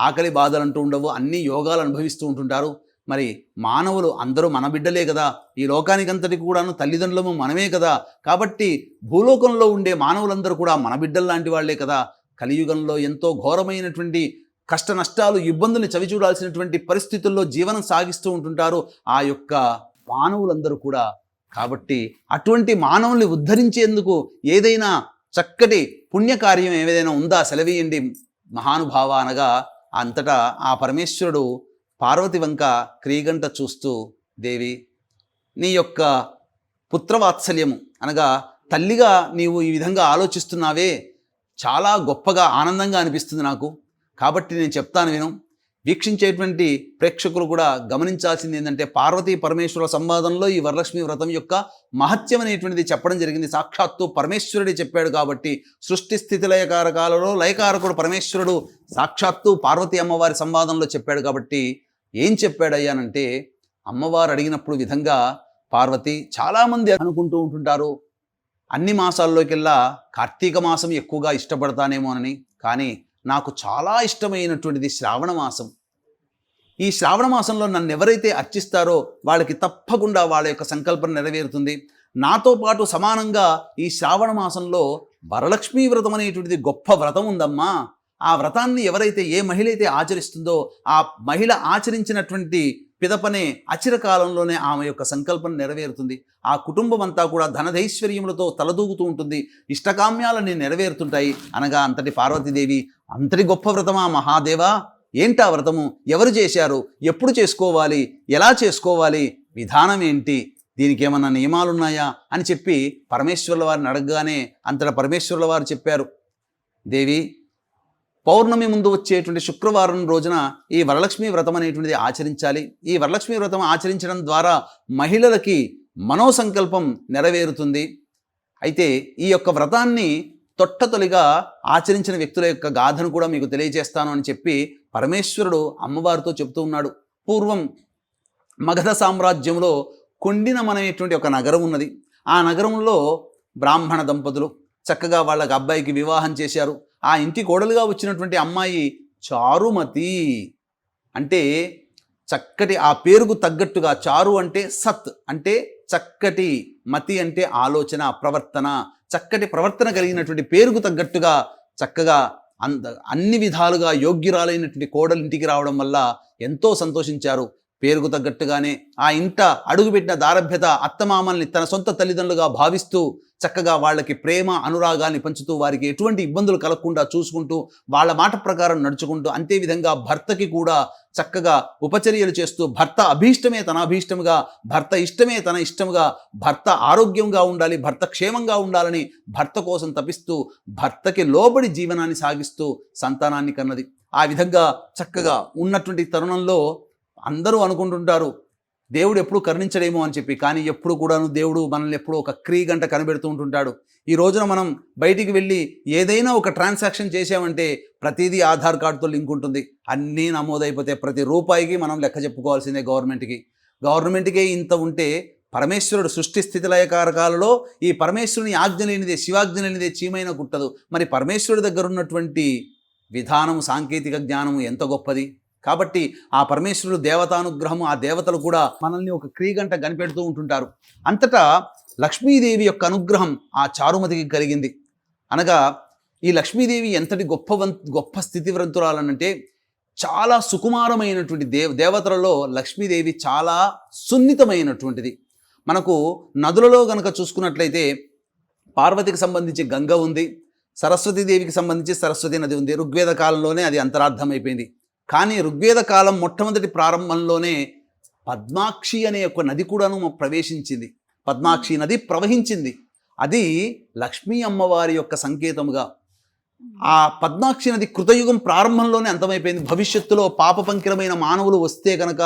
ఆకలి బాధలు అంటూ ఉండవు, అన్ని యోగాలు అనుభవిస్తూ ఉంటుంటారు. మరి మానవులు అందరూ మన బిడ్డలే కదా, ఈ లోకానికంతటికి కూడాను తల్లిదండ్రులము మనమే కదా, కాబట్టి భూలోకంలో ఉండే మానవులందరూ కూడా మన బిడ్డలు లాంటి వాళ్లే కదా. కలియుగంలో ఎంతో ఘోరమైనటువంటి కష్ట నష్టాలు ఇబ్బందుల్ని చవిచూడాల్సినటువంటి పరిస్థితుల్లో జీవనం సాగిస్తూ ఉంటుంటారు ఆ యొక్క మానవులందరూ కూడా. కాబట్టి అటువంటి మానవుల్ని ఉద్ధరించేందుకు ఏదైనా చక్కటి పుణ్యకార్యం ఏదైనా ఉందా సెలవీయండి మహానుభావ అనగా, అంతటా ఆ పరమేశ్వరుడు పార్వతి వంక క్రీగంట చూస్తూ, దేవి, నీ యొక్క పుత్రవాత్సల్యము అనగా తల్లిగా నీవు ఈ విధంగా ఆలోచిస్తున్నావే, చాలా గొప్పగా ఆనందంగా అనిపిస్తుంది నాకు. కాబట్టి నేను చెప్తాను విను. వీక్షించేటువంటి ప్రేక్షకులు కూడా గమనించాల్సింది ఏంటంటే, పార్వతీ పరమేశ్వరుల సంవాదంలో ఈ వరలక్ష్మి వ్రతం యొక్క మహత్యం అనేటువంటిది చెప్పడం జరిగింది. సాక్షాత్తు పరమేశ్వరుడే చెప్పాడు కాబట్టి, సృష్టి స్థితి లయకారకాలలో లయకారకుడు పరమేశ్వరుడు సాక్షాత్తు పార్వతీ అమ్మవారి సంవాదంలో చెప్పాడు కాబట్టి, ఏం చెప్పాడయ్యానంటే, అమ్మవారు అడిగినప్పుడు విధంగా పార్వతి, చాలామంది అనుకుంటూ ఉంటుంటారు అన్ని మాసాల్లోకెల్లా కార్తీక మాసం ఎక్కువగా ఇష్టపడతానేమోనని, కానీ నాకు చాలా ఇష్టమైనటువంటిది శ్రావణ మాసం. ఈ శ్రావణ మాసంలో నన్ను ఎవరైతే అర్చిస్తారో వాళ్ళకి తప్పకుండా వాళ్ళ యొక్క సంకల్పం నెరవేరుతుంది. నాతో పాటు సమానంగా ఈ శ్రావణ మాసంలో వరలక్ష్మీ వ్రతం అనేటువంటిది గొప్ప వ్రతం ఉందమ్మా. ఆ వ్రతాన్ని ఎవరైతే ఏ మహిళ అయితే ఆచరిస్తుందో ఆ మహిళ ఆచరించినటువంటి పిదపనే అచిరకాలంలోనే ఆమె యొక్క సంకల్పం నెరవేరుతుంది. ఆ కుటుంబం అంతా కూడా ధనధైశ్వర్యములతో తలదూగుతూ ఉంటుంది, ఇష్టకామ్యాలన్నీ నెరవేరుతుంటాయి అనగా అంతటి పార్వతీదేవి, అంతటి గొప్ప వ్రతమా మహాదేవా, ఏంటా వ్రతము, ఎవరు చేశారు, ఎప్పుడు చేసుకోవాలి, ఎలా చేసుకోవాలి, విధానం ఏంటి, దీనికి ఏమన్నా నియమాలున్నాయా అని చెప్పి పరమేశ్వరుల వారిని అడగగానే అంతటా పరమేశ్వరుల వారు చెప్పారు, దేవి, పౌర్ణమి ముందు వచ్చేటువంటి శుక్రవారం రోజున ఈ వరలక్ష్మీ వ్రతం అనేటువంటిది ఆచరించాలి. ఈ వరలక్ష్మీ వ్రతం ఆచరించడం ద్వారా మహిళలకి మనోసంకల్పం నెరవేరుతుంది. అయితే ఈ యొక్క వ్రతాన్ని తొట్టతొలిగా ఆచరించిన వ్యక్తుల యొక్క గాథను కూడా మీకు తెలియజేస్తాను అని చెప్పి పరమేశ్వరుడు అమ్మవారితో చెప్తూ ఉన్నాడు. పూర్వం మగధ సామ్రాజ్యంలో కొండినం అనేటువంటి ఒక నగరం ఉన్నది. ఆ నగరంలో బ్రాహ్మణ దంపతులు చక్కగా వాళ్ళకి అబ్బాయికి వివాహం చేశారు. ఆ ఇంటి కోడలుగా వచ్చినటువంటి అమ్మాయి చారుమతి, అంటే చక్కటి, ఆ పేరుకు తగ్గట్టుగా చారు అంటే సత్ అంటే చక్కటి, మతి అంటే ఆలోచన, ప్రవర్తన, చక్కటి ప్రవర్తన కలిగినటువంటి పేరుకు తగ్గట్టుగా చక్కగా అన్ని విధాలుగా యోగ్యురాలైనటువంటి కోడలు ఇంటికి రావడం వల్ల ఎంతో సంతోషించారు. పేరుకు తగ్గట్టుగానే ఆ ఇంట అడుగుపెట్టిన దారభ్యత అత్తమామల్ని తన సొంత తల్లిదండ్రులుగా భావిస్తూ చక్కగా వాళ్ళకి ప్రేమ అనురాగాన్ని పంచుతూ వారికి ఎటువంటి ఇబ్బందులు కలగకుండా చూసుకుంటూ వాళ్ళ మాట ప్రకారం నడుచుకుంటూ, అంతేవిధంగా భర్తకి కూడా చక్కగా ఉపచర్యలు చేస్తూ, భర్త అభీష్టమే తన అభీష్టముగా, భర్త ఇష్టమే తన ఇష్టముగా, భర్త ఆరోగ్యంగా ఉండాలి, భర్త క్షేమంగా ఉండాలని భర్త కోసం తపిస్తూ భర్తకి లోబడి జీవనాన్ని సాగిస్తూ సంతానాన్ని కన్నది. ఆ విధంగా చక్కగా ఉన్నటువంటి తరుణంలో అందరూ అనుకుంటుంటారు దేవుడు ఎప్పుడు కరుణించడేమో అని చెప్పి, కానీ ఎప్పుడు కూడాను దేవుడు మనల్ని ఎప్పుడూ ఒక క్రీగంట కనిపెడుతూ ఉంటుంటాడు. ఈ రోజున మనం బయటికి వెళ్ళి ఏదైనా ఒక ట్రాన్సాక్షన్ చేసామంటే ప్రతిదీ ఆధార్ కార్డుతో లింక్ ఉంటుంది, అన్నీ నమోదైపోతే ప్రతి రూపాయికి మనం లెక్క చెప్పుకోవాల్సిందే గవర్నమెంట్కే ఇంత ఉంటే, పరమేశ్వరుడు సృష్టి స్థితి లయకారకాలలో ఈ పరమేశ్వరుని ఆజ్ఞ లేనిదే, శివాజ్ఞ లేనిదే చీమైన కుట్టదు. మరి పరమేశ్వరుడి దగ్గర ఉన్నటువంటి విధానం, సాంకేతిక జ్ఞానము ఎంత గొప్పది. కాబట్టి ఆ పరమేశ్వరుడు దేవతానుగ్రహము, ఆ దేవతలు కూడా మనల్ని ఒక క్రీగంట కనిపెడుతూ ఉంటుంటారు. అంతటా లక్ష్మీదేవి యొక్క అనుగ్రహం ఆ చారుమతికి కలిగింది. అనగా ఈ లక్ష్మీదేవి ఎంతటి గొప్ప స్థితివంతురాలనంటే, చాలా సుకుమారమైనటువంటి దేవతలలో లక్ష్మీదేవి చాలా సున్నితమైనటువంటిది. మనకు నదులలో గనక చూసుకున్నట్లయితే పార్వతికి సంబంధించి గంగ ఉంది, సరస్వతీదేవికి సంబంధించి సరస్వతి నది ఉంది. ఋగ్వేద కాలంలోనే అది అంతరార్థమైపోయింది. కానీ ఋగ్వేద కాలం మొట్టమొదటి ప్రారంభంలోనే పద్మాక్షి అనే ఒక నది కూడాను ప్రవేశించింది, పద్మాక్షి నది ప్రవహించింది. అది లక్ష్మీ అమ్మవారి యొక్క సంకేతముగా ఆ పద్మాక్షి నది కృతయుగం ప్రారంభంలోనే అంతమైపోయింది. భవిష్యత్తులో పాపపంకిలమైన మానవులు వస్తే కనుక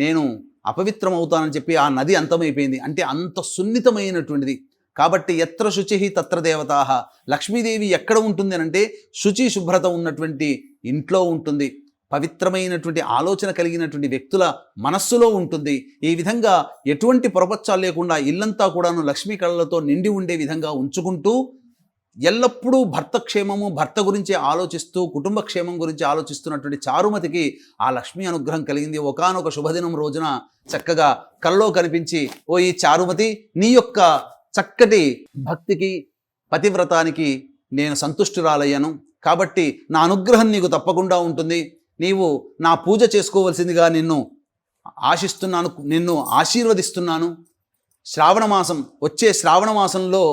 నేను అపవిత్రం అవుతానని చెప్పి ఆ నది అంతమైపోయింది. అంటే అంత సున్నితమైనటువంటిది. కాబట్టి ఎత్ర శుచి తత్ర దేవతాహ, లక్ష్మీదేవి ఎక్కడ ఉంటుంది అని అంటే శుచి శుభ్రత ఉన్నటువంటి ఇంట్లో ఉంటుంది, పవిత్రమైనటువంటి ఆలోచన కలిగినటువంటి వ్యక్తుల మనస్సులో ఉంటుంది. ఈ విధంగా ఎటువంటి పొరపచ్చాలు లేకుండా ఇల్లంతా కూడాను లక్ష్మీ కళలతో నిండి ఉండే విధంగా ఉంచుకుంటూ ఎల్లప్పుడూ భర్త క్షేమము, భర్త గురించి ఆలోచిస్తూ కుటుంబ క్షేమం గురించి ఆలోచిస్తున్నటువంటి చారుమతికి ఆ లక్ష్మీ అనుగ్రహం కలిగింది. ఒకానొక శుభదినం రోజున చక్కగా కల్లో కనిపించి, ఓ ఈ చారుమతి, నీ యొక్క చక్కటి భక్తికి పతివ్రతానికి నేను సంతుష్టురాలయ్యాను, కాబట్టి నా అనుగ్రహం నీకు తప్పకుండా ఉంటుంది, నీవు నా పూజ చేసుకోవలసిందిగా నిన్ను ఆశిస్తున్నాను, నిన్ను ఆశీర్వదిస్తున్నాను. వచ్చే శ్రావణ మాసంలో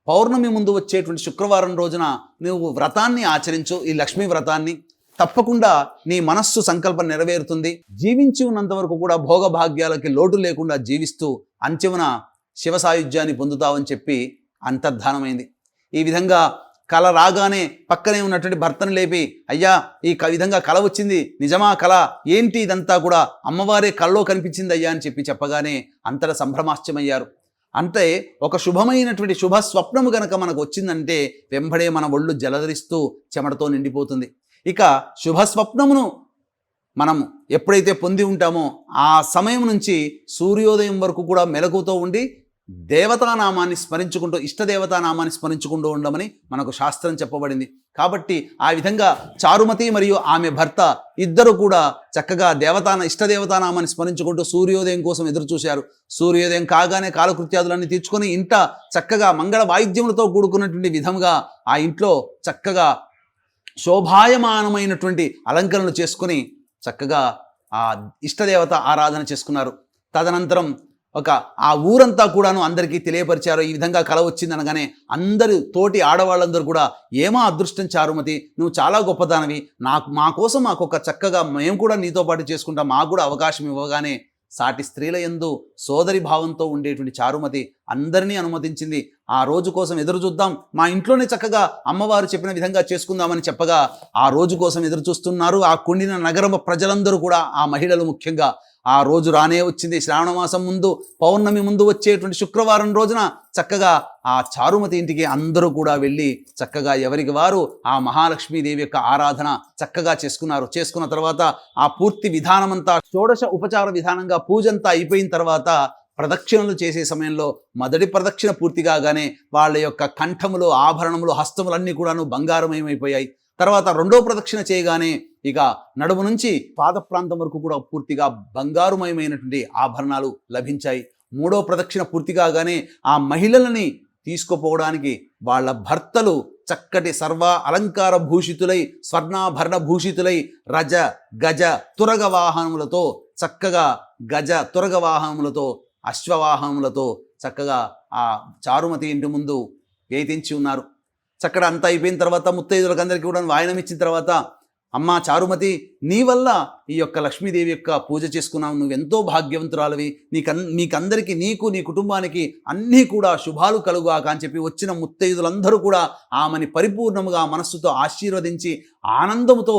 పౌర్ణమి ముందు వచ్చేటువంటి శుక్రవారం రోజున నువ్వు వ్రతాన్ని ఆచరించు, ఈ లక్ష్మీ వ్రతాన్ని. తప్పకుండా నీ మనస్సు సంకల్పం నెరవేరుతుంది. జీవించి ఉన్నంత వరకు కూడా భోగభాగ్యాలకి లోటు లేకుండా జీవిస్తూ అంచెమున శివ సాయుధ్యాన్ని పొందుతావని చెప్పి అంతర్ధానమైంది. ఈ విధంగా కళ రాగానే పక్కనే ఉన్నటువంటి భర్తను లేపి, అయ్యా ఈ విధంగా కళ వచ్చింది, నిజమా కళ ఏంటి, ఇదంతా కూడా అమ్మవారే కళ్ళలో కనిపించింది అయ్యా అని చెప్పగానే అంతటా సంభ్రమాశ్చమయ్యారు. అంటే ఒక శుభమైనటువంటి శుభ స్వప్నము గనక మనకు వచ్చిందంటే వెంబడే మన ఒళ్ళు జలధరిస్తూ చెమటతో నిండిపోతుంది. ఇక శుభ స్వప్నమును మనం ఎప్పుడైతే పొంది ఉంటామో ఆ సమయం నుంచి సూర్యోదయం వరకు కూడా మెలకుతో ఉండి దేవతానామాన్ని స్మరించుకుంటూ, ఇష్టదేవతానామాన్ని స్మరించుకుంటూ ఉండమని మనకు శాస్త్రం చెప్పబడింది. కాబట్టి ఆ విధంగా చారుమతి మరియు ఆమె భర్త ఇద్దరు కూడా చక్కగా ఇష్టదేవతానామాన్ని స్మరించుకుంటూ సూర్యోదయం కోసం ఎదురు చూశారు. సూర్యోదయం కాగానే కాలకృత్యాదులన్నీ తీర్చుకొని ఇంట చక్కగా మంగళ వాయిద్యములతో కూడుకున్నటువంటి విధంగా ఆ ఇంట్లో చక్కగా శోభాయమానమైనటువంటి అలంకరణలు చేసుకుని చక్కగా ఆ ఇష్టదేవత ఆరాధన చేసుకున్నారు. తదనంతరం ఆ ఊరంతా కూడాను అందరికీ తెలియపరిచారు. ఈ విధంగా కల వచ్చింది అనగానే అందరూ తోటి ఆడవాళ్ళందరూ కూడా, ఏమా అదృష్టం చారుమతి, నువ్వు చాలా గొప్పదానివి, మా కోసం మాకొక చక్కగా మేము కూడా నీతో పాటు చేసుకుంటాం, మాకు కూడా అవకాశం ఇవ్వగానే సాటి స్త్రీల యందు సోదరి భావంతో ఉండేటువంటి చారుమతి అందరినీ అనుమతించింది. ఆ రోజు కోసం ఎదురు చూద్దాం, మా ఇంట్లోనే చక్కగా అమ్మవారు చెప్పిన విధంగా చేసుకుందామని చెప్పగా ఆ రోజు కోసం ఎదురు చూస్తున్నారు. ఆ కుండిన నగర ప్రజలందరూ కూడా, ఆ మహిళలు ముఖ్యంగా. ఆ రోజు రానే వచ్చింది. శ్రావణమాసం ముందు పౌర్ణమి ముందు వచ్చేటువంటి శుక్రవారం రోజున చక్కగా ఆ చారుమతి ఇంటికి అందరూ కూడా వెళ్ళి చక్కగా ఎవరికి వారు ఆ మహాలక్ష్మీదేవి యొక్క ఆరాధన చక్కగా చేసుకున్నారు. చేసుకున్న తర్వాత ఆ పూర్తి విధానమంతా షోడశ ఉపచార విధానంగా పూజంతా అయిపోయిన తర్వాత ప్రదక్షిణలు చేసే సమయంలో మొదటి ప్రదక్షిణ పూర్తి కాగానే వాళ్ళ యొక్క కంఠములు, ఆభరణములు, హస్తములన్నీ కూడాను బంగారమయమైపోయాయి. తర్వాత రెండో ప్రదక్షిణ చేయగానే ఇక నడుము నుంచి పాద ప్రాంతం వరకు కూడా పూర్తిగా బంగారుమయమైనటువంటి ఆభరణాలు లభించాయి. మూడో ప్రదక్షిణ పూర్తి కాగానే ఆ మహిళలని తీసుకుపోవడానికి వాళ్ళ భర్తలు చక్కటి సర్వ అలంకార భూషితులై, స్వర్ణాభరణ భూషితులై, రజ గజ తురగ వాహనములతో చక్కగా తురగ వాహనములతో, అశ్వవాహనములతో చక్కగా ఆ చారుమతి ఇంటి ముందు వేయించి ఉన్నారు. చక్కడ అంతా అయిపోయిన తర్వాత ముత్తైదులకు అందరికీ కూడా వాయనం ఇచ్చిన తర్వాత, అమ్మా చారుమతి, నీ వల్ల ఈ యొక్క లక్ష్మీదేవి యొక్క పూజ చేసుకున్నావు, నువ్వెంతో భాగ్యవంతురాలవి, మీకందరికీ, నీకు నీ కుటుంబానికి అన్నీ కూడా శుభాలు కలుగాక అని చెప్పి వచ్చిన ముత్తైదులందరూ కూడా ఆమెని పరిపూర్ణముగా మనస్సుతో ఆశీర్వదించి ఆనందముతో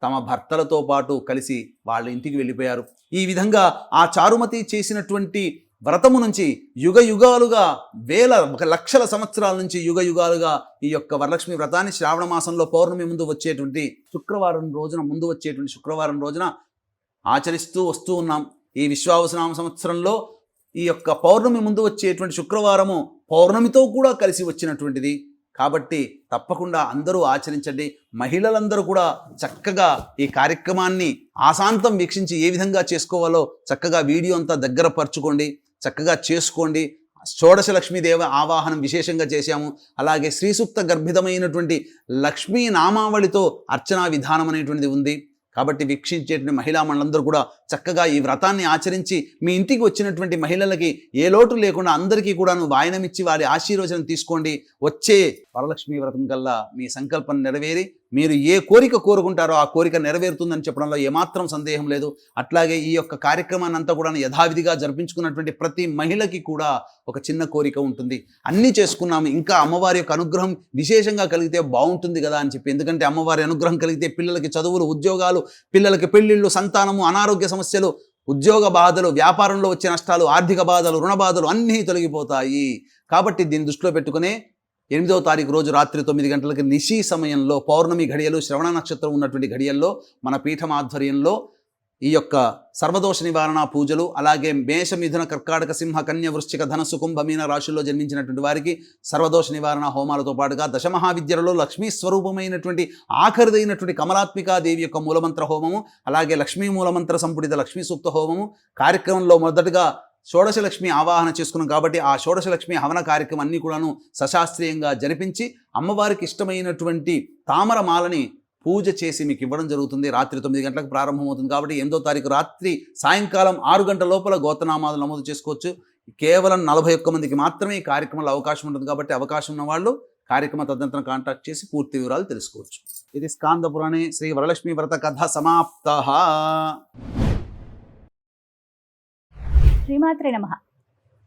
తమ భర్తలతో పాటు కలిసి వాళ్ళ ఇంటికి వెళ్ళిపోయారు. ఈ విధంగా ఆ చారుమతి చేసినటువంటి వ్రతము నుంచి యుగ యుగాలుగా, లక్షల సంవత్సరాల నుంచి యుగ యుగాలుగా ఈ యొక్క వరలక్ష్మి వ్రతాన్ని శ్రావణ మాసంలో పౌర్ణమి ముందు వచ్చేటువంటి శుక్రవారం రోజున ఆచరిస్తూ వస్తూ ఉన్నాం. ఈ విశ్వావసునామ సంవత్సరంలో ఈ యొక్క పౌర్ణమి ముందు వచ్చేటువంటి శుక్రవారము పౌర్ణమితో కూడా కలిసి వచ్చినటువంటిది. కాబట్టి తప్పకుండా అందరూ ఆచరించండి. మహిళలందరూ కూడా చక్కగా ఈ కార్యక్రమాన్ని ఆశాంతం వీక్షించి ఏ విధంగా చేసుకోవాలో చక్కగా వీడియో అంతా దగ్గర పరుచుకోండి, చక్కగా చేసుకోండి. షోడశ లక్ష్మీదేవ ఆవాహనం విశేషంగా చేశాము. అలాగే శ్రీ సూక్త గర్భితమైనటువంటి లక్ష్మీ నామావళితో అర్చనా విధానం అనేటువంటిది ఉంది. కాబట్టి వీక్షించేటువంటి మహిళా మండలందరూ కూడా చక్కగా ఈ వ్రతాన్ని ఆచరించి మీ ఇంటికి వచ్చినటువంటి మహిళలకి ఏ లోటు లేకుండా అందరికీ కూడాను వాయనమిచ్చి వారి ఆశీర్వచనం తీసుకోండి. వచ్చే వరలక్ష్మీ వ్రతం కల్లా మీ సంకల్పం నెరవేరి మీరు ఏ కోరిక కోరుకుంటారో ఆ కోరిక నెరవేరుతుందని చెప్పడంలో ఏమాత్రం సందేహం లేదు. అట్లాగే ఈ యొక్క కార్యక్రమాన్ని అంతా కూడా యథావిధిగా జరిపించుకున్నటువంటి ప్రతి మహిళకి కూడా ఒక చిన్న కోరిక ఉంటుంది. అన్నీ చేసుకున్నాము, ఇంకా అమ్మవారి యొక్క అనుగ్రహం విశేషంగా కలిగితే బాగుంటుంది కదా అని చెప్పి. ఎందుకంటే అమ్మవారి అనుగ్రహం కలిగితే పిల్లలకి చదువులు, ఉద్యోగాలు, పిల్లలకి పెళ్ళిళ్ళు, సంతానము, అనారోగ్య సమస్యలు, ఉద్యోగ బాధలు, వ్యాపారంలో వచ్చే నష్టాలు, ఆర్థిక బాధలు, రుణ బాధలు అన్నీ తొలగిపోతాయి. కాబట్టి దీన్ని దృష్టిలో పెట్టుకునే 8వ తారీఖు రోజు రాత్రి 9 గంటలకి నిశీ సమయంలో, పౌర్ణమి ఘడియలు, శ్రవణ నక్షత్రం ఉన్నటువంటి ఘడియల్లో మన పీఠం ఆధ్వర్యంలో ఈ యొక్క సర్వదోష నివారణ పూజలు, అలాగే మేష, మిథున, కర్కాటక, సింహ, కన్య, వృశ్చిక, ధనస్సు, కుంభ, మీన రాశుల్లో జన్మించినటువంటి వారికి సర్వదోష నివారణ హోమాలతో పాటుగా దశమహావిద్యలలో లక్ష్మీ స్వరూపమైనటువంటి ఆఖరిదైనటువంటి కమలాత్మికాదేవి యొక్క మూలమంత్ర హోమము, అలాగే లక్ష్మీ మూలమంత్ర సంపుటిత లక్ష్మీ సూక్త హోమము కార్యక్రమంలో మొదటగా షోడశలక్ష్మి ఆవాహన చేసుకున్నాం కాబట్టి ఆ షోడశలక్ష్మి హవన కార్యక్రమం అన్నీ కూడాను సశాస్త్రీయంగా జరిపించి అమ్మవారికి ఇష్టమైనటువంటి తామర మాలని పూజ చేసి మీకు ఇవ్వడం జరుగుతుంది. రాత్రి 9 గంటలకు ప్రారంభమవుతుంది కాబట్టి 8వ తారీఖు రాత్రి సాయంకాలం 6 గంటల లోపల గోత్రనామాలు నమోదు చేసుకోవచ్చు. కేవలం 41 మందికి మాత్రమే ఈ కార్యక్రమంలో అవకాశం ఉంటుంది కాబట్టి అవకాశం ఉన్న వాళ్ళు కార్యక్రమ తదనంతరం కాంటాక్ట్ చేసి పూర్తి వివరాలు తెలుసుకోవచ్చు. ఇది స్కాంద పురాణే శ్రీ వరలక్ష్మీ వ్రత కథ సమాప్తః. శ్రీమాత్రే నమః.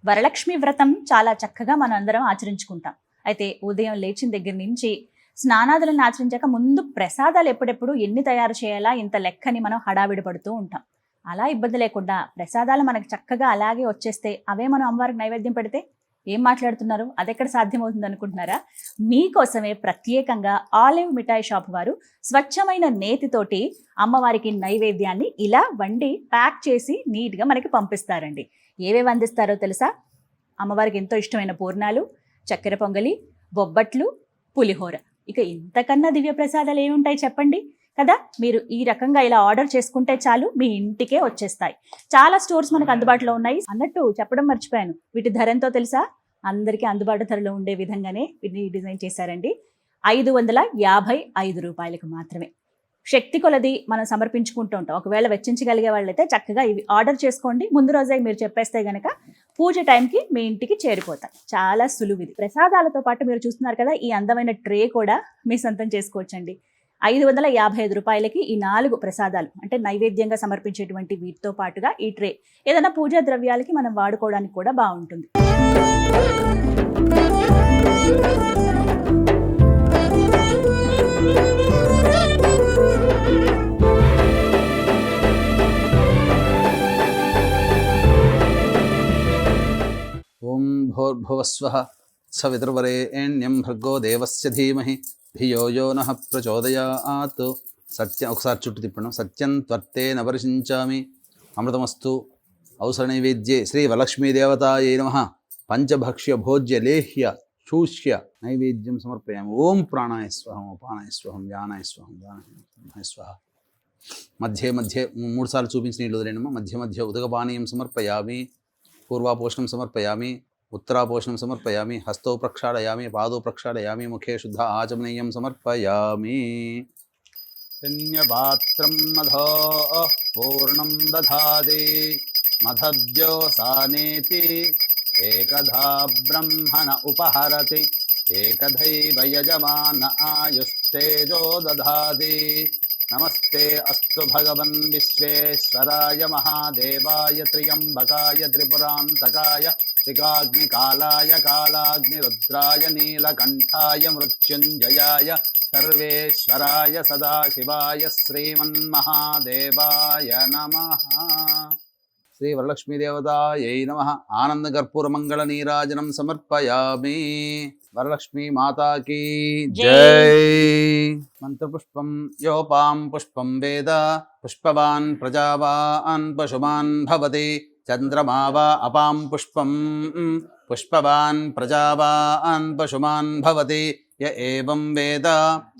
వరలక్ష్మి వ్రతం చాలా చక్కగా మనం అందరం ఆచరించుకుంటాం. అయితే ఉదయం లేచిన దగ్గర నుంచి స్నానాదులను ఆచరించాక ముందు ప్రసాదాలు ఎప్పుడెప్పుడు ఎన్ని తయారు చేయాలా ఇంత లెక్కని మనం హడావిడి పడుతూ ఉంటాం. అలా ఇబ్బంది లేకుండా ప్రసాదాలు మనకు చక్కగా అలాగే వచ్చేస్తే అవే మనం అమ్మవారికి నైవేద్యం పెడితే ఏం మాట్లాడుతున్నారు, అదెక్కడ సాధ్యమవుతుంది అనుకుంటున్నారా? మీకోసమే ప్రత్యేకంగా ఆలివ్ మిఠాయి షాప్ వారు స్వచ్ఛమైన నేతితోటి అమ్మవారికి నైవేద్యాన్ని ఇలా వండి ప్యాక్ చేసి నీట్గా మనకి పంపిస్తారండి. ఏవేవి అందిస్తారో తెలుసా? అమ్మవారికి ఎంతో ఇష్టమైన పూర్ణాలు, చక్కెర పొంగలి, బొబ్బట్లు, పులిహోర. ఇక ఇంతకన్నా దివ్య ప్రసాదాలు ఏముంటాయి చెప్పండి కదా. మీరు ఈ రకంగా ఇలా ఆర్డర్ చేసుకుంటే చాలు, మీ ఇంటికే వచ్చేస్తాయి. చాలా స్టోర్స్ మనకు అందుబాటులో ఉన్నాయి. అన్నట్టు చెప్పడం మర్చిపోయాను, వీటి ధర ఎంతో తెలుసా? అందరికీ అందుబాటు ధరలో ఉండే విధంగానే వీటిని డిజైన్ చేశారండి. 555 రూపాయలకు మాత్రమే. శక్తి కొలది మనం సమర్పించుకుంటూ ఉంటాం. ఒకవేళ వెచ్చించగలిగే వాళ్ళైతే చక్కగా ఇవి ఆర్డర్ చేసుకోండి. ముందు రోజే మీరు చెప్పేస్తే గనక పూజ టైంకి మీ ఇంటికి చేరిపోతాయి. చాలా సులువు ఇది. ప్రసాదాలతో పాటు మీరు చూస్తున్నారు కదా, ఈ అందమైన ట్రే కూడా మీ సొంతం చేసుకోవచ్చండి. 555 రూపాయలకి ఈ 4 ప్రసాదాలు అంటే నైవేద్యంగా సమర్పించేటువంటి వీటితో పాటుగా ఈ ట్రే ఏదైనా పూజా ద్రవ్యాలకి మనం వాడుకోవడానికి కూడా బాగుంటుంది. ఓం భూర్భువస్వః సవితుర్వరేణ్యం భర్గో దేవస్య ధీమహి ధియో యో నః ప్రచోదయాత్. సత్యం ఒకసారి చుట్టూ తిప్పడం. సత్యం త్వర్తేన వర్షించామి అమృతమస్తు. అవసర నైవేద్యే శ్రీ వరలక్ష్మీదేవతాయై నమః. పంచభక్ష్య భోజ్య లేహ్య శూష్య నైవేద్యం సమర్పయామి. ఓం ప్రాణాయ స్వహం, అపానాయ స్వహం, వ్యానాయ స్వహం, దానాయ స్వహ. మధ్య మధ్య 3 సార్లు చూపించిన నీళ్ళు వదిలేనమ్మా. మధ్య మధ్య ఉదకపానీయం సమర్పయామి. పూర్వాపోషణం సమర్పయామి, ఉత్తరాపోషణం సమర్పయామి, హస్తౌ ప్రక్షాళయామి, పాదౌ ప్రక్షాళయామి, ముఖే శుద్ధ ఆచమనీయం సమర్పయామి. పుణ్యపాత్రం మధో పూర్ణం దధాతి మధద్యోసానేతి ఏకధా బ్రహ్మణ ఉపహరతి ఏకధైవ యజమాన ఆయుస్తేజో దధాతి. నమస్తే అస్తు భగవన్ విశ్వేశ్వరాయ మహాదేవాయ త్ర్యంబకాయ త్రిపురాంతకాయ త్రికాగ్నికాలాయ కాలాగ్నిరుద్రాయ నీలకంఠాయ మృత్యుంజయాయ సర్వేశ్వరాయ సదాశివాయ శ్రీమన్మహాదేవాయ నమః. శ్రీ వరలక్ష్మీదేవతాయై నమః. ఆనందకర్పూరమంగళ నీరాజనం సమర్పయామి. వరలక్ష్మీ మాతాకి జై. మంత్రపుష్పం యోపాం పుష్పం వేద పుష్పవాన్ ప్రజావాన్ పశుమాన్ భవతి. చంద్రమా వా అపాం పుష్పం పుష్పవాన్ ప్రజావాన్ పశుమాన్ భవతి. య ఏవం వేద